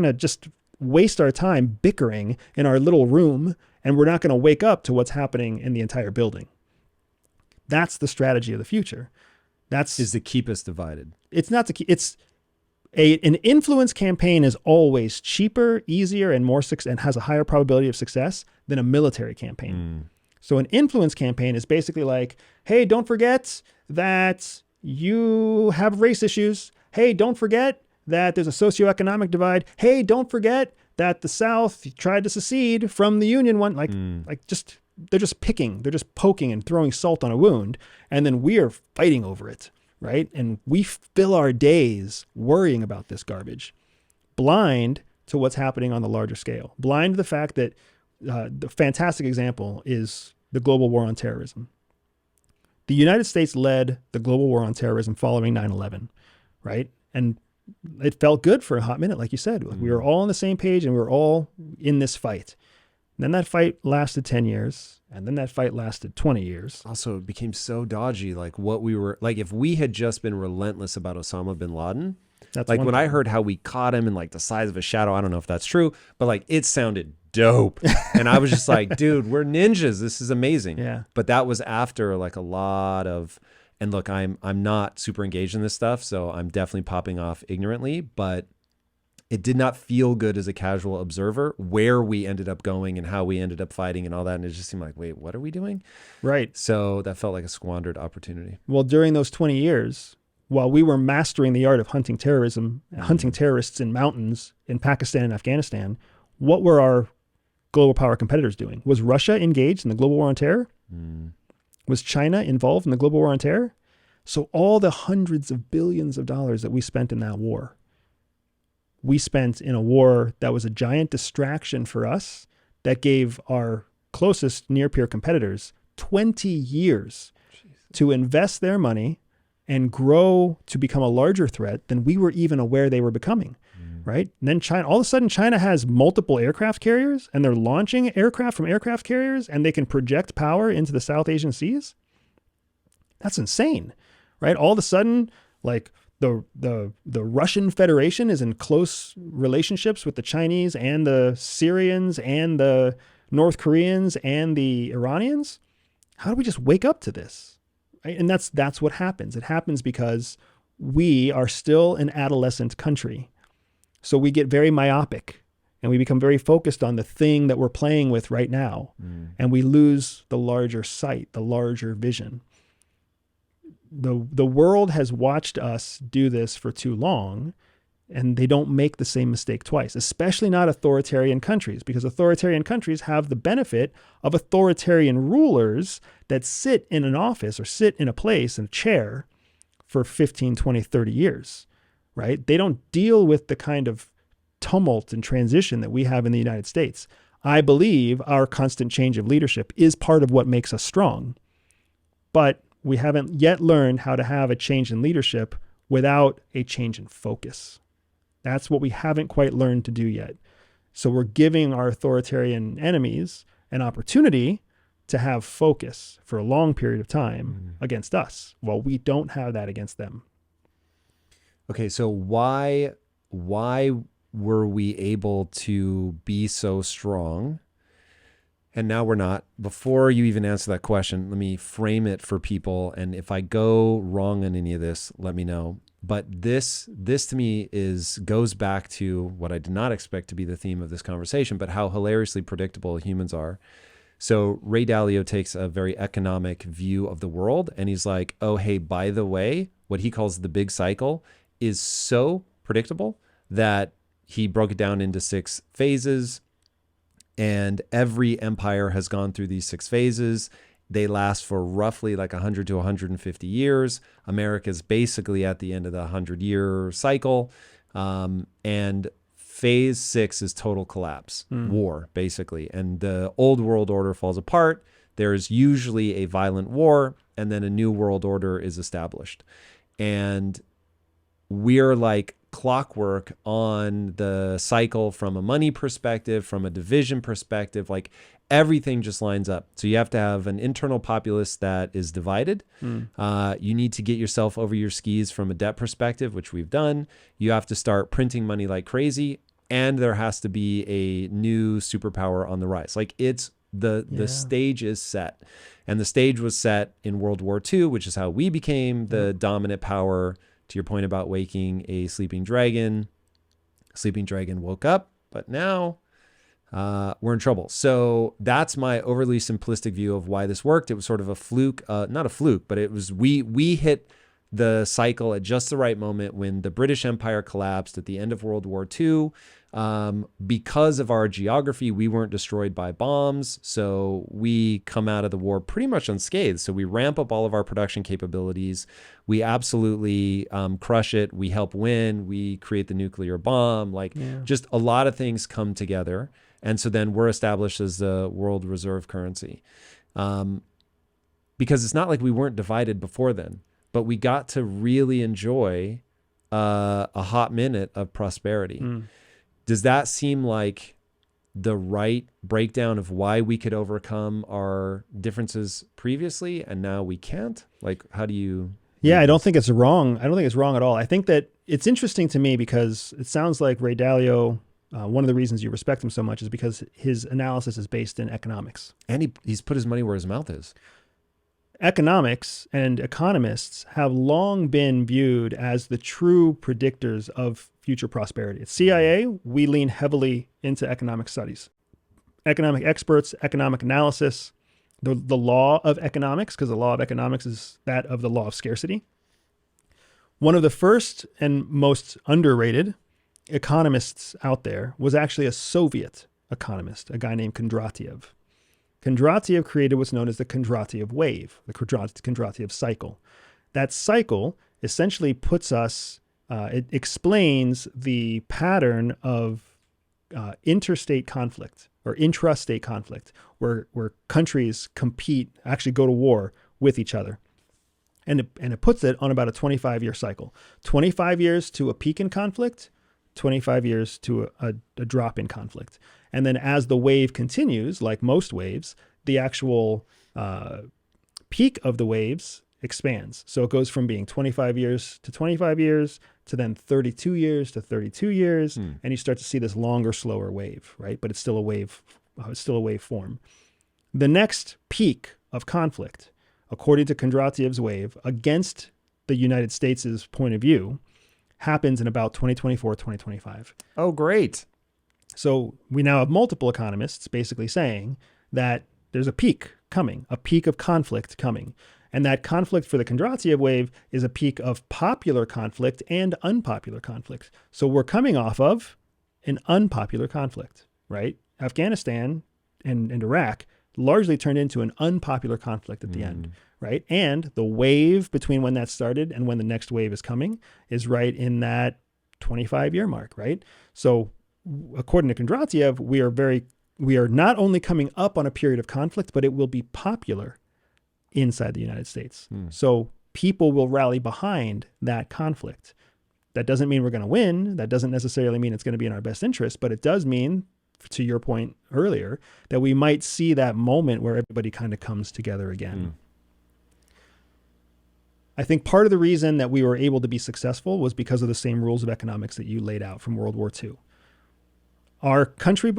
to just waste our time bickering in our little room, and we're not going to wake up to what's happening in the entire building. That's the strategy of the future. Is to keep us divided. It's not to keep, an influence campaign is always cheaper, easier, and and has a higher probability of success than a military campaign. So an influence campaign is basically like, hey, don't forget that you have race issues. Hey, don't forget that there's a socioeconomic divide. Hey, don't forget that the South tried to secede from the Union one. They're just picking, they're just poking and throwing salt on a wound. And then we are fighting over it, right? And we fill our days worrying about this garbage, blind to what's happening on the larger scale, blind to the fact that the fantastic example is the global war on terrorism. The United States led the global war on terrorism following 9/11, right? And it felt good for a hot minute, like you said. We were all on the same page and we were all in this fight. Then that fight lasted 10 years. And then that fight lasted 20 years. Also, it became so dodgy. Like what we were like, if we had just been relentless about Osama bin Laden, That's like one when I thing. heard how we caught him in like the size of a shadow, I don't know if that's true, but like it sounded dope. And I was just like, dude, we're ninjas. This is amazing. Yeah. But that was after like a lot of, and look, I'm not super engaged in this stuff, so I'm definitely popping off ignorantly, but it did not feel good as a casual observer where we ended up going and how we ended up fighting and all that. And it just seemed like, wait, what are we doing? Right. So that felt like a squandered opportunity. Well, during those 20 years, while we were mastering the art of hunting terrorism, hunting terrorists in mountains in Pakistan and Afghanistan, what were our global power competitors doing? Was Russia engaged in the global war on terror? Was China involved in the global war on terror? So all the hundreds of billions of dollars that we spent in that war, we spent in a war that was a giant distraction for us that gave our closest near-peer competitors 20 years to invest their money and grow to become a larger threat than we were even aware they were becoming, right? And then China, all of a sudden, China has multiple aircraft carriers and they're launching aircraft from aircraft carriers and they can project power into the South Asian seas. That's insane, right? All of a sudden, like the Russian Federation is in close relationships with the Chinese and the Syrians and the North Koreans and the Iranians. How do we just wake up to this? Right? And that's what happens. It happens because we are still an adolescent country. So we get very myopic and we become very focused on the thing that we're playing with right now. And we lose the larger sight, the larger vision. The world has watched us do this for too long, and they don't make the same mistake twice, especially not authoritarian countries, because authoritarian countries have the benefit of authoritarian rulers that sit in an office or sit in a place, in a chair, for 15, 20, 30 years, right? They don't deal with the kind of tumult and transition that we have in the United States. I believe our constant change of leadership is part of what makes us strong, but we haven't yet learned how to have a change in leadership without a change in focus. That's what we haven't quite learned to do yet. So we're giving our authoritarian enemies an opportunity to have focus for a long period of time against us, while we don't have that against them. Okay, so why were we able to be so strong? And now we're not. Before you even answer that question, let me frame it for people. And if I go wrong on any of this, let me know. But this to me goes back to what I did not expect to be the theme of this conversation, but how hilariously predictable humans are. So Ray Dalio takes a very economic view of the world, and he's like, oh, hey, by the way, what he calls the big cycle is so predictable that he broke it down into 6 phases. And every empire has gone through these 6 phases. They last for roughly like 100 to 150 years. America's basically at the end of the 100-year cycle. And phase 6 is total collapse, war, basically. And the old world order falls apart. There's usually a violent war, and then a new world order is established. And we're like clockwork on the cycle from a money perspective, from a division perspective, like everything just lines up. So you have to have an internal populace that is divided. You need to get yourself over your skis from a debt perspective, which we've done. You have to start printing money like crazy, and there has to be a new superpower on the rise. Like it's the stage is set, and the stage was set in World War II, which is how we became the dominant power. To your point about waking a sleeping dragon woke up, but now we're in trouble. So that's my overly simplistic view of why this worked. It was sort of a fluke, not a fluke, but it was we hit the cycle at just the right moment when the British Empire collapsed at the end of World War II. Because of our geography, we weren't destroyed by bombs. So we come out of the war pretty much unscathed. So we ramp up all of our production capabilities. We absolutely crush it. We help win. We create the nuclear bomb. Just a lot of things come together. And so then we're established as the world reserve currency. Because it's not like we weren't divided before then, but we got to really enjoy a hot minute of prosperity. Does that seem like the right breakdown of why we could overcome our differences previously and now we can't? Like, how do you... Yeah, I don't think it's wrong. I don't think it's wrong at all. I think that it's interesting to me because it sounds like Ray Dalio, one of the reasons you respect him so much is because his analysis is based in economics. And he's put his money where his mouth is. Economics and economists have long been viewed as the true predictors of future prosperity. At CIA, we lean heavily into economic studies. Economic experts, economic analysis, the law of economics, because the law of economics is that of the law of scarcity. One of the first and most underrated economists out there was actually a Soviet economist, a guy named Kondratiev. Kondratiev created what's known as the Kondratiev wave, the Kondratiev cycle. That cycle essentially puts us, it explains the pattern of interstate conflict or intrastate conflict, where countries compete, actually go to war with each other. And it puts it on about a 25-year cycle. 25 years to a peak in conflict, 25 years to a drop in conflict. And then as the wave continues, like most waves, the actual peak of the waves expands. So it goes from being 25 years to then 32 years to 32 years. And you start to see this longer, slower wave, right? But it's still a wave, form. The next peak of conflict, according to Kondratiev's wave, against the United States' point of view, happens in about 2024, 2025. Oh, great. So we now have multiple economists basically saying that there's a peak coming, a peak of conflict coming. And that conflict for the Kondratiev wave is a peak of popular conflict and unpopular conflict. So we're coming off of an unpopular conflict, right? Afghanistan and Iraq largely turned into an unpopular conflict at the end, right? And the wave between when that started and when the next wave is coming is right in that 25-year mark, right? So according to Kondratiev, we are not only coming up on a period of conflict, but it will be popular inside the United States. So people will rally behind that conflict. That doesn't mean we're going to win. That doesn't necessarily mean it's going to be in our best interest, but it does mean, to your point earlier, that we might see that moment where everybody kind of comes together again. I think part of the reason that we were able to be successful was because of the same rules of economics that you laid out from World War II. Our country,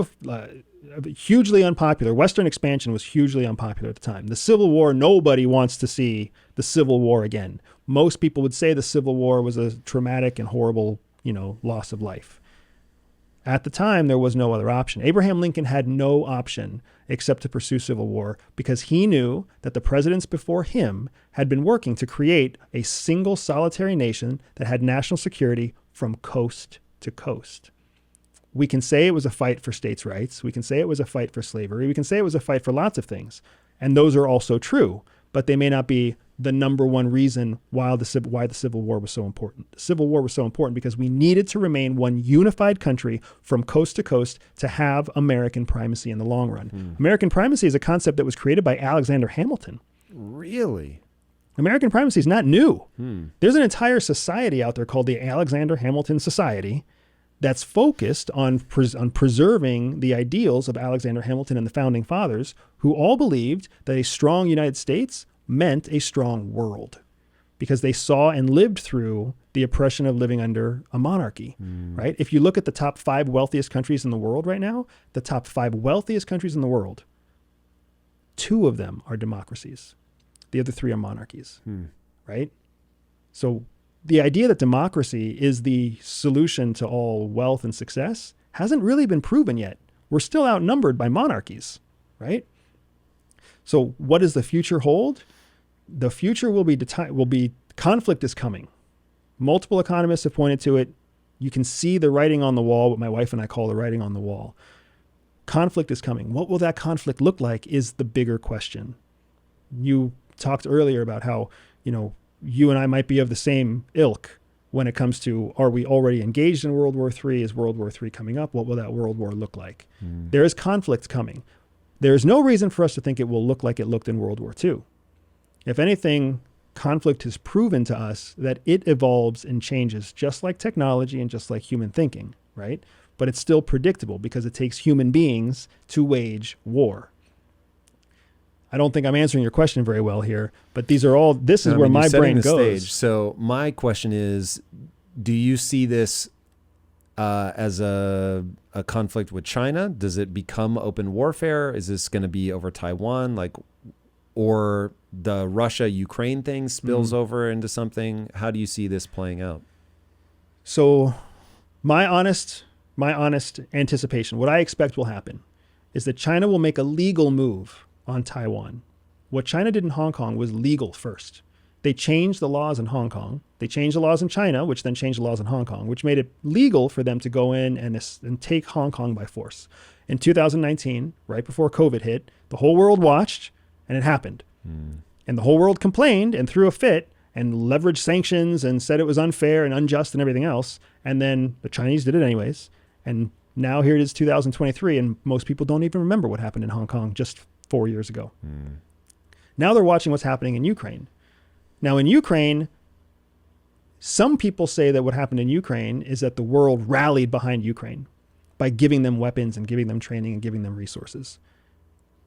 hugely unpopular. Western expansion was hugely unpopular at the time. The Civil War, nobody wants to see the Civil War again. Most people would say the Civil War was a traumatic and horrible, loss of life. At the time, there was no other option. Abraham Lincoln had no option except to pursue civil war because he knew that the presidents before him had been working to create a single solitary nation that had national security from coast to coast. We can say it was a fight for states' rights. We can say it was a fight for slavery. We can say it was a fight for lots of things. And those are also true, but they may not be the number one reason why the Civil War was so important. The Civil War was so important because we needed to remain one unified country from coast to coast to have American primacy in the long run. American primacy is a concept that was created by Alexander Hamilton. Really? American primacy is not new. There's an entire society out there called the Alexander Hamilton Society that's focused on preserving the ideals of Alexander Hamilton and the founding fathers, who all believed that a strong United States meant a strong world because they saw and lived through the oppression of living under a monarchy, right? If you look at the top 5 wealthiest countries in the world right now, the top 5 wealthiest countries in the world, 2 of them are democracies. The other 3 are monarchies, right? So the idea that democracy is the solution to all wealth and success hasn't really been proven yet. We're still outnumbered by monarchies, right? So what does the future hold? The future will be conflict is coming. Multiple economists have pointed to it. You can see the writing on the wall, what my wife and I call the writing on the wall. Conflict is coming. What will that conflict look like is the bigger question. You talked earlier about how, you and I might be of the same ilk when it comes to, are we already engaged in World War III? Is World War III coming up? What will that World War look like? There is conflict coming. There is no reason for us to think it will look like it looked in World War II. If anything, conflict has proven to us that it evolves and changes just like technology and just like human thinking, right? but it's still predictable because it takes human beings to wage war. I don't think I'm answering your question very well here, but this is where my brain the goes. Stage. So my question is, do you see this as a conflict with China? Does it become open warfare? Is this going to be over Taiwan? Or the Russia-Ukraine thing spills over into something? How do you see this playing out? So my honest anticipation, what I expect will happen, is that China will make a legal move on Taiwan. What China did in Hong Kong was legal first. They changed the laws in Hong Kong. They changed the laws in China, which then changed the laws in Hong Kong, which made it legal for them to go in and take Hong Kong by force. In 2019, right before COVID hit, the whole world watched, and it happened. And the whole world complained and threw a fit and leveraged sanctions and said it was unfair and unjust and everything else. And then the Chinese did it anyways. And now here it is 2023, and most people don't even remember what happened in Hong Kong just 4 years ago. Now they're watching what's happening in Ukraine. Now in Ukraine, some people say that what happened in Ukraine is that the world rallied behind Ukraine by giving them weapons and giving them training and giving them resources.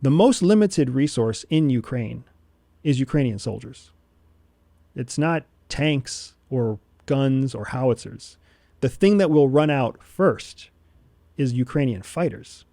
The most limited resource in Ukraine is Ukrainian soldiers. It's not tanks or guns or howitzers. The thing that will run out first is Ukrainian fighters.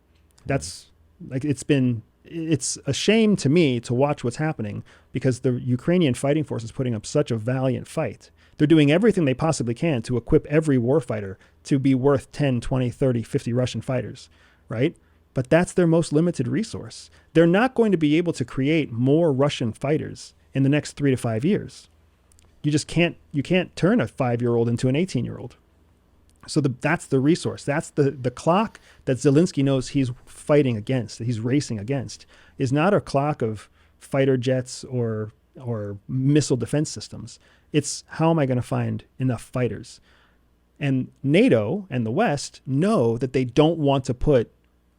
That's like, it's a shame to me to watch what's happening because the Ukrainian fighting force is putting up such a valiant fight. They're doing everything they possibly can to equip every warfighter to be worth 10, 20, 30, 50 Russian fighters, right? But that's their most limited resource. They're not going to be able to create more Russian fighters in the next 3 to 5 years. You can't turn a 5-year-old into an 18-year-old. So that's the resource. That's the clock that Zelensky knows he's fighting against, that he's racing against, is not a clock of fighter jets or missile defense systems. It's how am I going to find enough fighters? And NATO and the West know that they don't want to put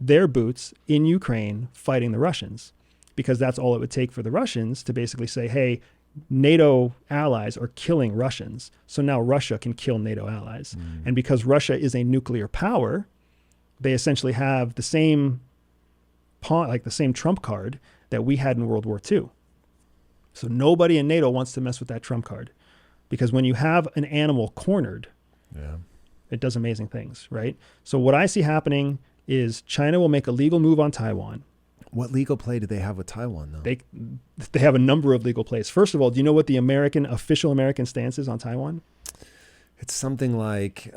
their boots in Ukraine fighting the Russians, because that's all it would take for the Russians to basically say, hey, NATO allies are killing Russians, so now Russia can kill NATO allies. And because Russia is a nuclear power, they essentially have the same the same trump card that we had in World War II. So nobody in NATO wants to mess with that trump card, because when you have an animal cornered, it does amazing things, right? So what I see happening is China will make a legal move on Taiwan. What legal play do they have with Taiwan, though? They have a number of legal plays. First of all, do you know what the official American stance is on Taiwan? It's something like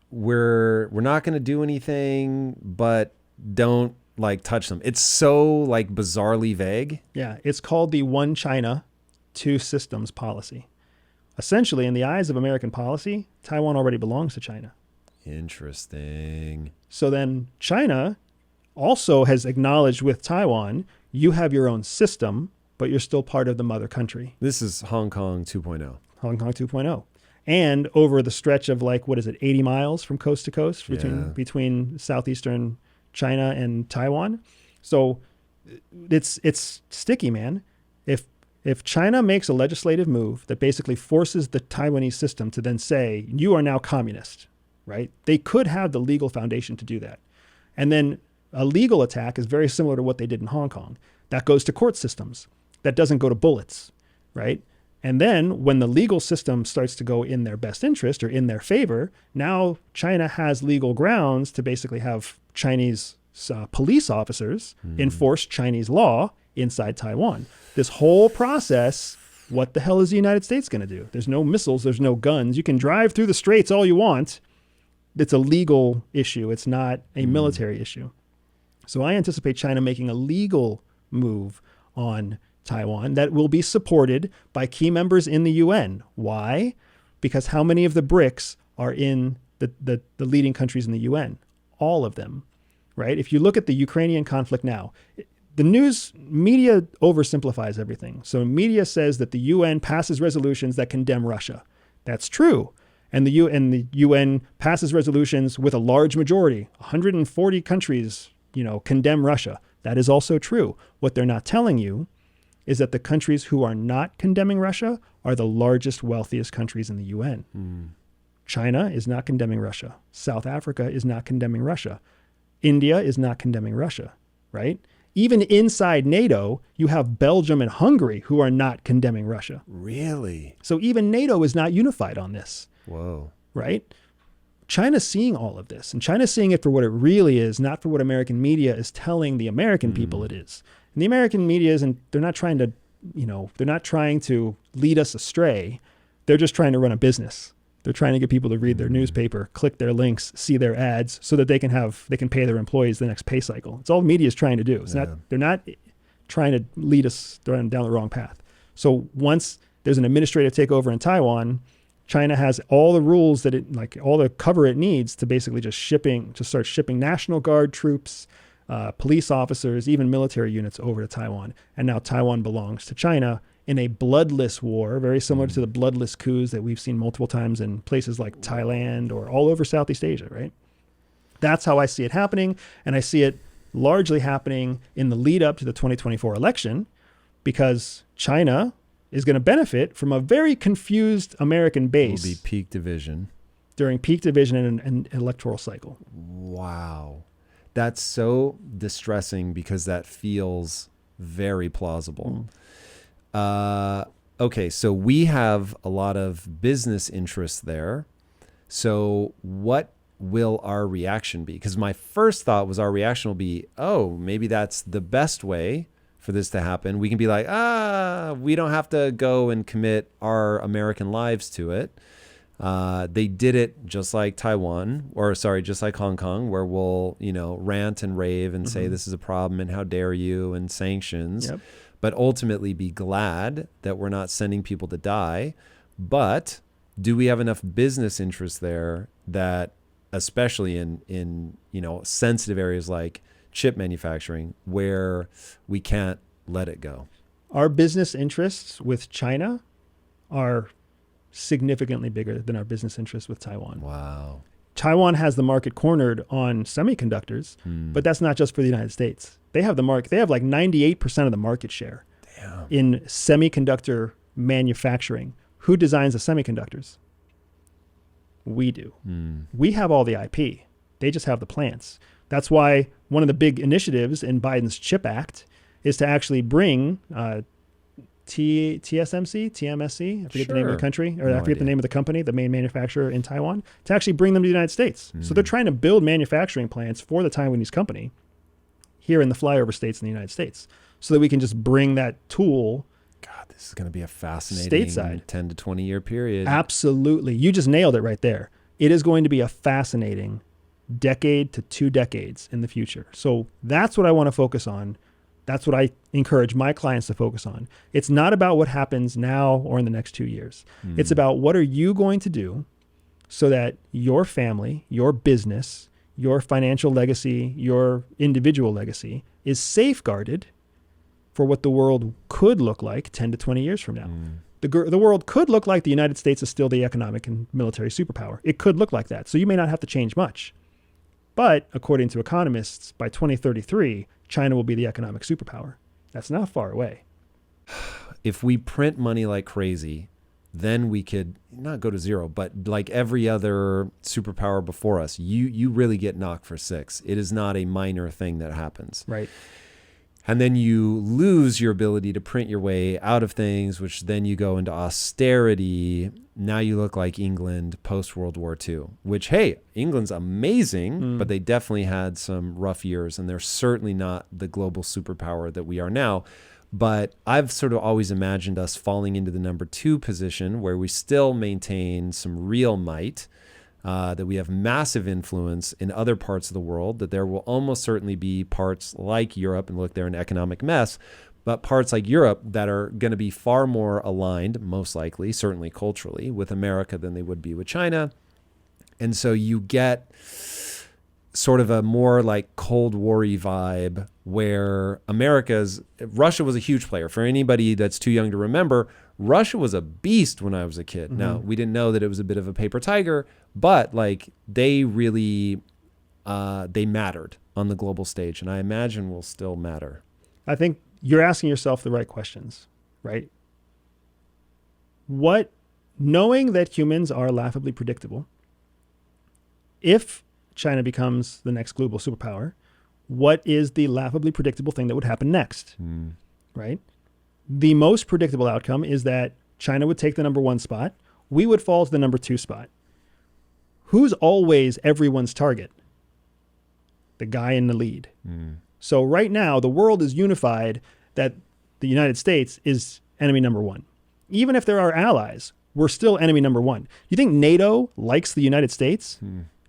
we're not going to do anything, but don't touch them. It's so bizarrely vague. Yeah, it's called the One China, Two Systems policy. Essentially, in the eyes of American policy, Taiwan already belongs to China. Interesting. So then China also has acknowledged with Taiwan, you have your own system, but you're still part of the mother country. This is Hong Kong 2.0. Hong Kong 2.0. And over the stretch of 80 miles from coast to coast between southeastern China and Taiwan. So it's sticky, man. If China makes a legislative move that basically forces the Taiwanese system to then say, you are now communist, right? They could have the legal foundation to do that. And then a legal attack is very similar to what they did in Hong Kong. That goes to court systems. That doesn't go to bullets, right? And then when the legal system starts to go in their best interest or in their favor, now China has legal grounds to basically have Chinese police officers enforce Chinese law inside Taiwan. This whole process, what the hell is the United States going to do? There's no missiles, there's no guns. You can drive through the straits all you want. It's a legal issue. It's not a military issue. So I anticipate China making a legal move on Taiwan that will be supported by key members in the UN. Why? Because how many of the BRICS are in the leading countries in the UN? All of them, right? If you look at the Ukrainian conflict now, the news media oversimplifies everything. So media says that the UN passes resolutions that condemn Russia. That's true. And the UN passes resolutions with a large majority. 140 countries condemn Russia. That is also true. What they're not telling you is that the countries who are not condemning Russia are the largest, wealthiest countries in the UN. China is not condemning Russia. South Africa is not condemning Russia. India is not condemning Russia, right? Even inside NATO, you have Belgium and Hungary who are not condemning Russia. Really? So even NATO is not unified on this. Whoa. Right? China's seeing all of this, and China's seeing it for what it really is, not for what American media is telling the American people it is. And the American media isn't, they're not trying to, they're not trying to lead us astray. They're just trying to run a business. They're trying to get people to read their newspaper, click their links, see their ads so that they can pay their employees the next pay cycle. It's all the media is trying to do. It's not, they're not trying to lead us down the wrong path. So once there's an administrative takeover in Taiwan, China has all the rules that all the cover it needs to basically start shipping National Guard troops, police officers, even military units over to Taiwan. And now Taiwan belongs to China in a bloodless war, very similar to the bloodless coups that we've seen multiple times in places like Thailand or all over Southeast Asia, right? That's how I see it happening. And I see it largely happening in the lead up to the 2024 election because China is going to benefit from a very confused American base. Will be peak division. During peak division and electoral cycle. Wow. That's so distressing because that feels very plausible. Okay, so we have a lot of business interests there. So what will our reaction be? Because my first thought was our reaction will be, oh, maybe that's the best way for this to happen. We can be like, we don't have to go and commit our American lives to it. They did it just like just like Hong Kong, where we'll, rant and rave and say this is a problem and how dare you and sanctions. Yep. But ultimately be glad that we're not sending people to die. But do we have enough business interests there that, especially in sensitive areas like chip manufacturing, where we can't let it go? Our business interests with China are significantly bigger than our business interests with Taiwan. Wow. Taiwan has the market cornered on semiconductors, but that's not just for the United States. They have the market. They have like 98% of the market share in semiconductor manufacturing. Who designs the semiconductors? We do. We have all the IP. They just have the plants. That's why one of the big initiatives in Biden's CHIP Act is to actually bring TSMC, I forget the name of the country, or I forget the name of the company, the main manufacturer in Taiwan, to actually bring them to the United States. So they're trying to build manufacturing plants for the Taiwanese company here in the flyover states in the United States so that we can just bring that tool. God, this is going to be a fascinating stateside 10 to 20 year period. Absolutely. You just nailed it right there. It is going to be a fascinating decade to 2 decades in the future. So that's what I want to focus on. That's what I encourage my clients to focus on. It's not about what happens now or in the next 2 years. It's about what are you going to do so that your family, your business, your financial legacy, your individual legacy is safeguarded for what the world could look like 10 to 20 years from now. The world could look like the United States is still the economic and military superpower. It could look like that. So you may not have to change much. But according to economists, by 2033, China will be the economic superpower. That's not far away. If we print money like crazy, then we could not go to zero, but like every other superpower before us, you really get knocked for 6. It is not a minor thing that happens. Right. And then you lose your ability to print your way out of things, which then you go into austerity. Now you look like England post-World War II, which, hey, England's amazing, but they definitely had some rough years, and they're certainly not the global superpower that we are now. But I've sort of always imagined us falling into the number 2 position where we still maintain some real might, that we have massive influence in other parts of the world, that there will almost certainly be parts like Europe, and look, they're an economic mess, but parts like Europe that are going to be far more aligned, most likely, certainly culturally, with America than they would be with China. And so you get sort of a more like Cold War-y vibe where Russia was a huge player. For anybody that's too young to remember, Russia was a beast when I was a kid. Now, we didn't know that it was a bit of a paper tiger, but like they really, they mattered on the global stage, and I imagine will still matter. I think you're asking yourself the right questions, right? Knowing that humans are laughably predictable, if China becomes the next global superpower, what is the laughably predictable thing that would happen next, right? The most predictable outcome is that China would take the number 1 spot. We would fall to the number 2 spot. Who's always everyone's target? The guy in the lead. So right now, the world is unified that the United States is enemy number 1. Even if there are allies, we're still enemy number 1. You think NATO likes the United States?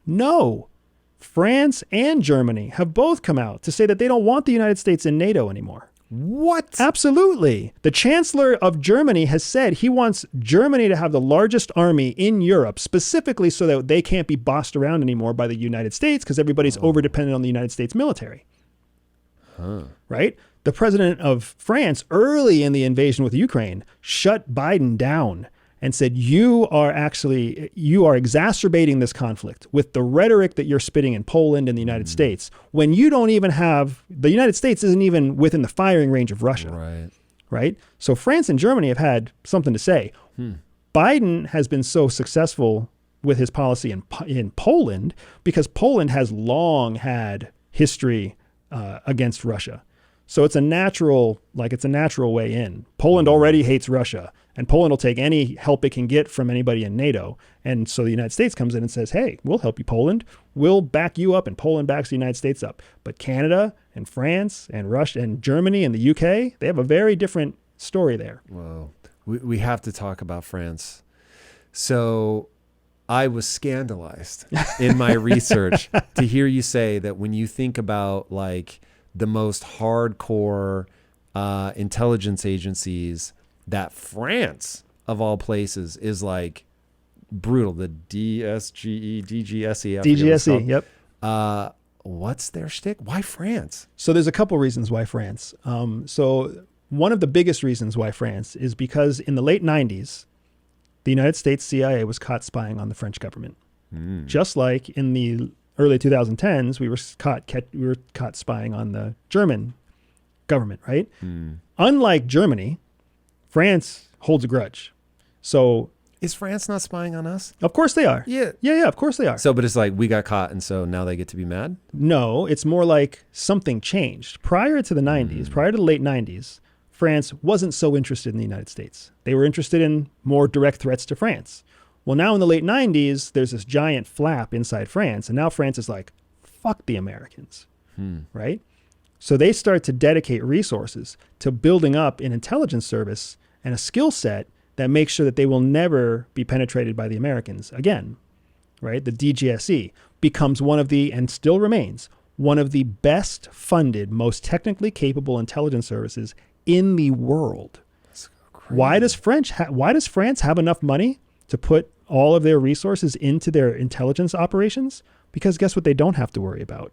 No. France and Germany have both come out to say that they don't want the United States in NATO anymore. What? Absolutely. The Chancellor of Germany has said he wants Germany to have the largest army in Europe, specifically so that they can't be bossed around anymore by the United States because everybody's overdependent on the United States military. Right? The president of France, early in the invasion with Ukraine, shut Biden down and said, you are exacerbating this conflict with the rhetoric that you're spitting in Poland and the United States, when you don't even have, the United States isn't even within the firing range of Russia. Right? So France and Germany have had something to say. Biden has been so successful with his policy in Poland because Poland has long had history against Russia. So it's a natural way in. Poland already hates Russia, and Poland will take any help it can get from anybody in NATO. And so the United States comes in and says, hey, we'll help you, Poland. We'll back you up, and Poland backs the United States up. But Canada and France and Russia and Germany and the UK, they have a very different story there. Whoa. We have to talk about France. So I was scandalized in my research to hear you say that when you think about like the most hardcore intelligence agencies, that France, of all places, is like brutal. The DSGE, DGSE. DGSE, yep. What's their shtick? Why France? So there's a couple reasons why France. So one of the biggest reasons why France is because in the late 90s, the United States CIA was caught spying on the French government. Just like in the early 2010s, we were caught spying on the German government, right? Unlike Germany, France holds a grudge. So is France not spying on us? Of course they are. Yeah, of course they are. So, but it's like we got caught, and so now they get to be mad? No, it's more like something changed. Prior to the 90s, prior to the late 90s, France wasn't so interested in the United States. They were interested in more direct threats to France. Well, now in the late 90s, there's this giant flap inside France, and now France is like, fuck the Americans, right? So they start to dedicate resources to building up an intelligence service and a skill set that makes sure that they will never be penetrated by the Americans again, right? The DGSE becomes one of the, and still remains, one of the best funded, most technically capable intelligence services in the world. Why does France have enough money to put all of their resources into their intelligence operations? Because guess what they don't have to worry about?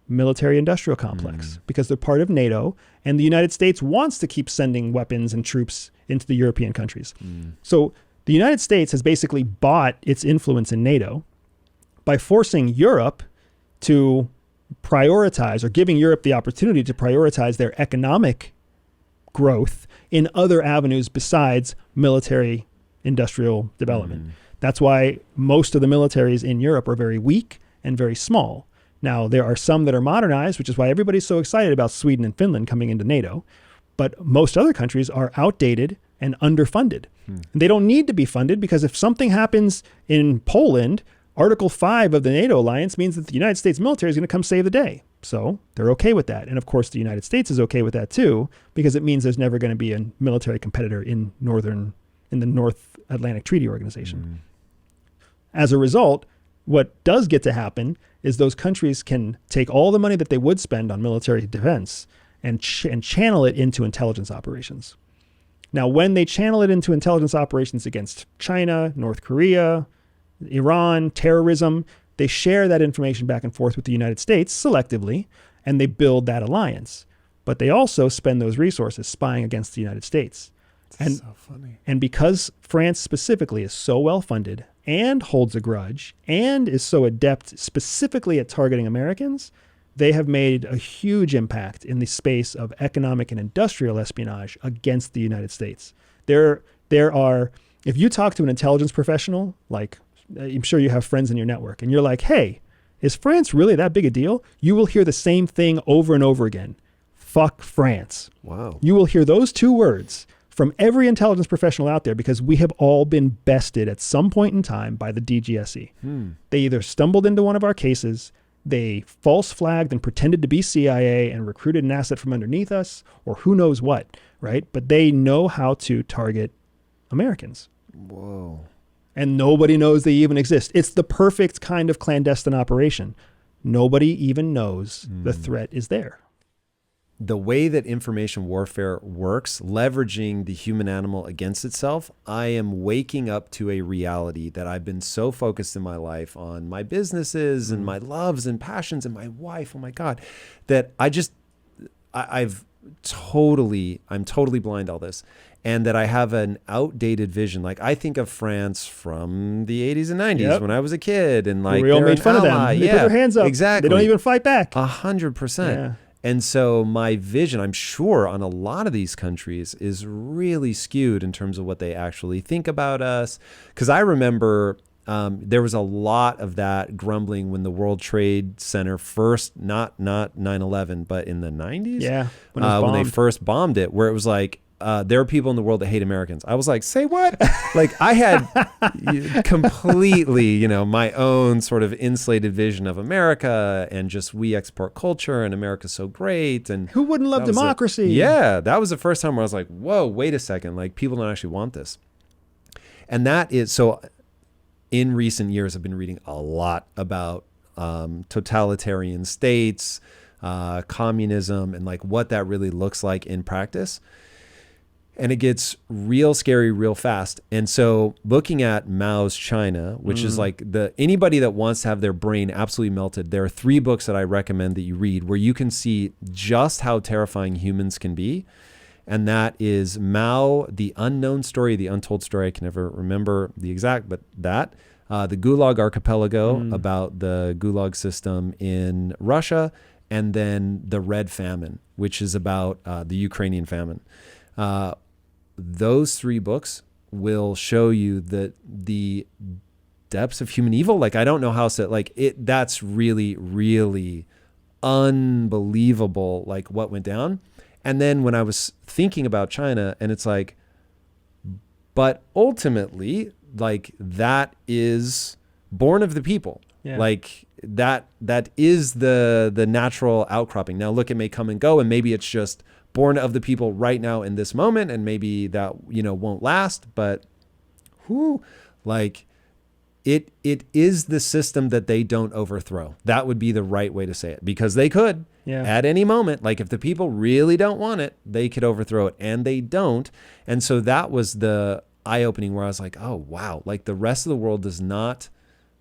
Military industrial complex, because they're part of NATO, and the United States wants to keep sending weapons and troops into the European countries. So the United States has basically bought its influence in NATO by forcing Europe to prioritize, or giving Europe the opportunity to prioritize their economic growth in other avenues besides military industrial development. That's why most of the militaries in Europe are very weak and very small. Now, there are some that are modernized, which is why everybody's so excited about Sweden and Finland coming into NATO. But most other countries are outdated and underfunded. And they don't need to be funded, because if something happens in Poland, Article 5 of the NATO alliance means that the United States military is going to come save the day. So they're okay with that. And of course, the United States is okay with that too, because it means there's never going to be a military competitor in the North Atlantic Treaty Organization. As a result, what does get to happen is those countries can take all the money that they would spend on military defense and channel it into intelligence operations. Now, when they channel it into intelligence operations against China, North Korea, Iran, terrorism, they share that information back and forth with the United States selectively, and they build that alliance. But they also spend those resources spying against the United States. That's so funny. And because France specifically is so well funded and holds a grudge and is so adept specifically at targeting Americans, they have made a huge impact in the space of economic and industrial espionage against the United States. There are, if you talk to an intelligence professional, like I'm sure you have friends in your network, and you're like, hey, is France really that big a deal? You will hear the same thing over and over again. Fuck France. Wow. You will hear those two words from every intelligence professional out there because we have all been bested at some point in time by the DGSE. They either stumbled into one of our cases, they false flagged and pretended to be CIA and recruited an asset from underneath us, or who knows what, right? But they know how to target Americans. Whoa. And nobody knows they even exist. It's the perfect kind of clandestine operation. Nobody even knows the threat is there. The way that information warfare works, leveraging the human animal against itself, I am waking up to a reality that I've been so focused in my life on my businesses and my loves and passions and my wife, oh my God, that I'm totally blind to all this. And that I have an outdated vision. Like I think of France from the 80s and 90s when I was a kid, and like we all made fun of them. They put their hands up. Exactly. They don't even fight back. 100%. Yeah. And so my vision, I'm sure, on a lot of these countries is really skewed in terms of what they actually think about us. Because I remember there was a lot of that grumbling when the World Trade Center first, not 9/11, but in the 90s, when they first bombed it, where it was like, there are people in the world that hate Americans. I was like, say what? Like I had completely, my own sort of insulated vision of America and just we export culture and America's so great. And who wouldn't love democracy? That was the first time where I was like, whoa, wait a second. Like people don't actually want this. And that is, so in recent years, I've been reading a lot about totalitarian states, communism, and like what that really looks like in practice. And it gets real scary real fast. And so looking at Mao's China, which is like anybody that wants to have their brain absolutely melted, there are 3 books that I recommend that you read where you can see just how terrifying humans can be. And that is Mao, The Unknown Story, The Untold Story. I can never remember the exact, but the Gulag Archipelago, about the Gulag system in Russia, and then The Red Famine, which is about the Ukrainian famine. Those 3 books will show you that the depths of human evil. Like, I don't know how to, like it, that's really, really unbelievable, like what went down. And then when I was thinking about China, and it's like, but ultimately, like that is born of the people. Yeah. Like that is the natural outcropping. Now look, it may come and go, and maybe it's just born of the people right now in this moment, and maybe that won't last, but it is the system that they don't overthrow. That would be the right way to say it, because they could at any moment. Like if the people really don't want it, they could overthrow it, and they don't. And so that was the eye-opening where I was like, oh wow, like the rest of the world does not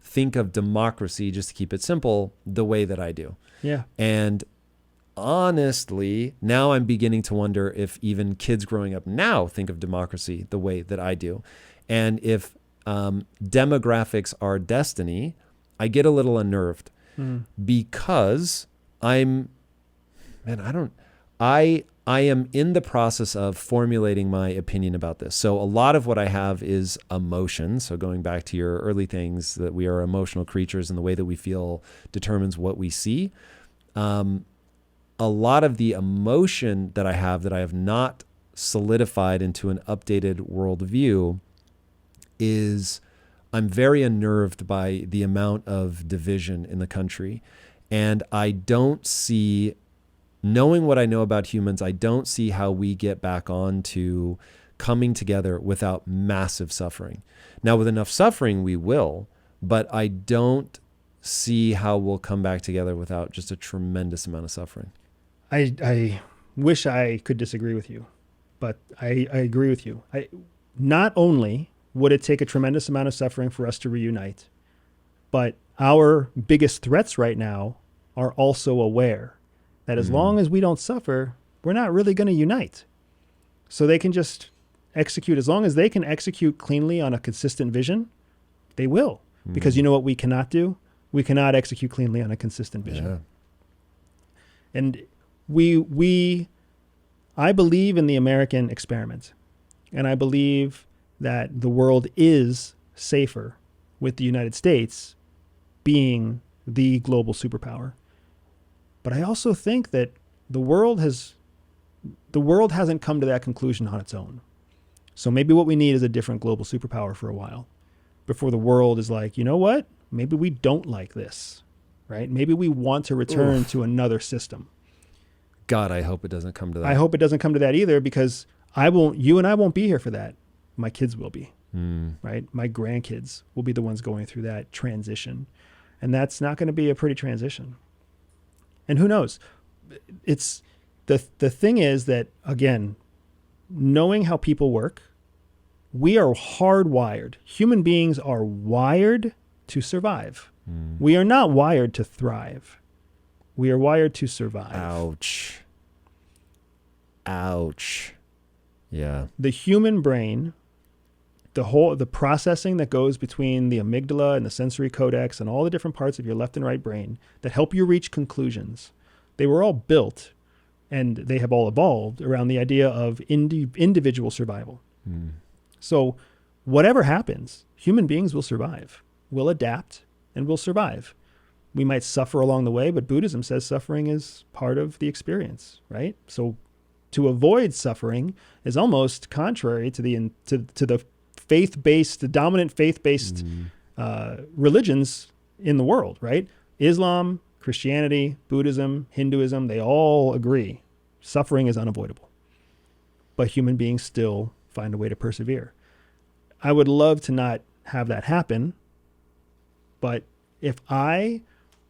think of democracy, just to keep it simple, the way that I do. Yeah. And honestly, now I'm beginning to wonder if even kids growing up now think of democracy the way that I do. And if demographics are destiny, I get a little unnerved because I am in the process of formulating my opinion about this. So a lot of what I have is emotion. So going back to your early things, that we are emotional creatures and the way that we feel determines what we see. A lot of the emotion that I have not solidified into an updated worldview is I'm very unnerved by the amount of division in the country. And I don't see, knowing what I know about humans, I don't see how we get back on to coming together without massive suffering. Now, with enough suffering, we will, but I don't see how we'll come back together without just a tremendous amount of suffering. I wish I could disagree with you, but I agree with you. Not only would it take a tremendous amount of suffering for us to reunite, but our biggest threats right now are also aware that as long as we don't suffer, we're not really going to unite. So they can just execute, as long as they can execute cleanly on a consistent vision, they will. Because you know what we cannot do? We cannot execute cleanly on a consistent vision. Yeah. And I believe in the American experiment, and I believe that the world is safer with the United States being the global superpower. But I also think that the world hasn't come to that conclusion on its own. So maybe what we need is a different global superpower for a while before the world is like, you know what? Maybe we don't like this, right? Maybe we want to return to another system. God, I hope it doesn't come to that. I hope it doesn't come to that either, because you and I won't be here for that. My kids will be, right? My grandkids will be the ones going through that transition. And that's not going to be a pretty transition. And who knows? It's the thing is that, again, knowing how people work, we are hardwired. Human beings are wired to survive. We are not wired to thrive. We are wired to survive. Ouch. Ouch. Yeah. The human brain, the processing that goes between the amygdala and the sensory cortex and all the different parts of your left and right brain that help you reach conclusions, they were all built and they have all evolved around the idea of individual survival. So whatever happens, human beings will survive, will adapt, and will survive. We might suffer along the way, but Buddhism says suffering is part of the experience, right? So to avoid suffering is almost contrary to the faith-based, the dominant faith-based religions in the world, right? Islam, Christianity, Buddhism, Hinduism, they all agree suffering is unavoidable. But human beings still find a way to persevere. I would love to not have that happen, but if I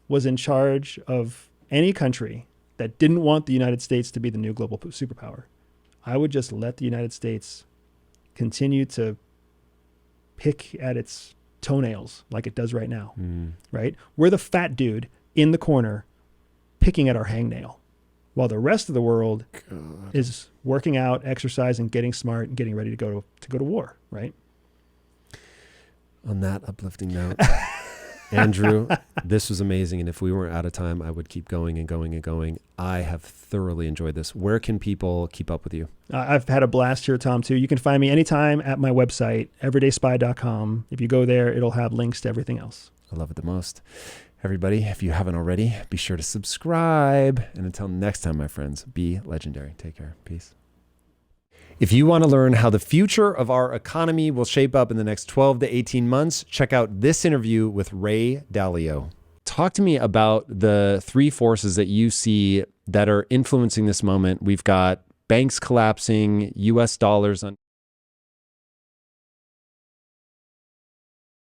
was in charge of any country that didn't want the United States to be the new global superpower, I would just let the United States continue to pick at its toenails like it does right now, right? We're the fat dude in the corner picking at our hangnail while the rest of the world is working out, exercising, getting smart, and getting ready to go to war, right? On that uplifting note, Andrew, this was amazing. And if we weren't out of time, I would keep going and going and going. I have thoroughly enjoyed this. Where can people keep up with you? I've had a blast here, Tom, too. You can find me anytime at my website, everydayspy.com. If you go there, it'll have links to everything else. I love it the most. Everybody, if you haven't already, be sure to subscribe. And until next time, my friends, be legendary. Take care. Peace. If you want to learn how the future of our economy will shape up in the next 12 to 18 months, check out this interview with Ray Dalio. Talk to me about the three forces that you see that are influencing this moment. We've got banks collapsing, US dollars on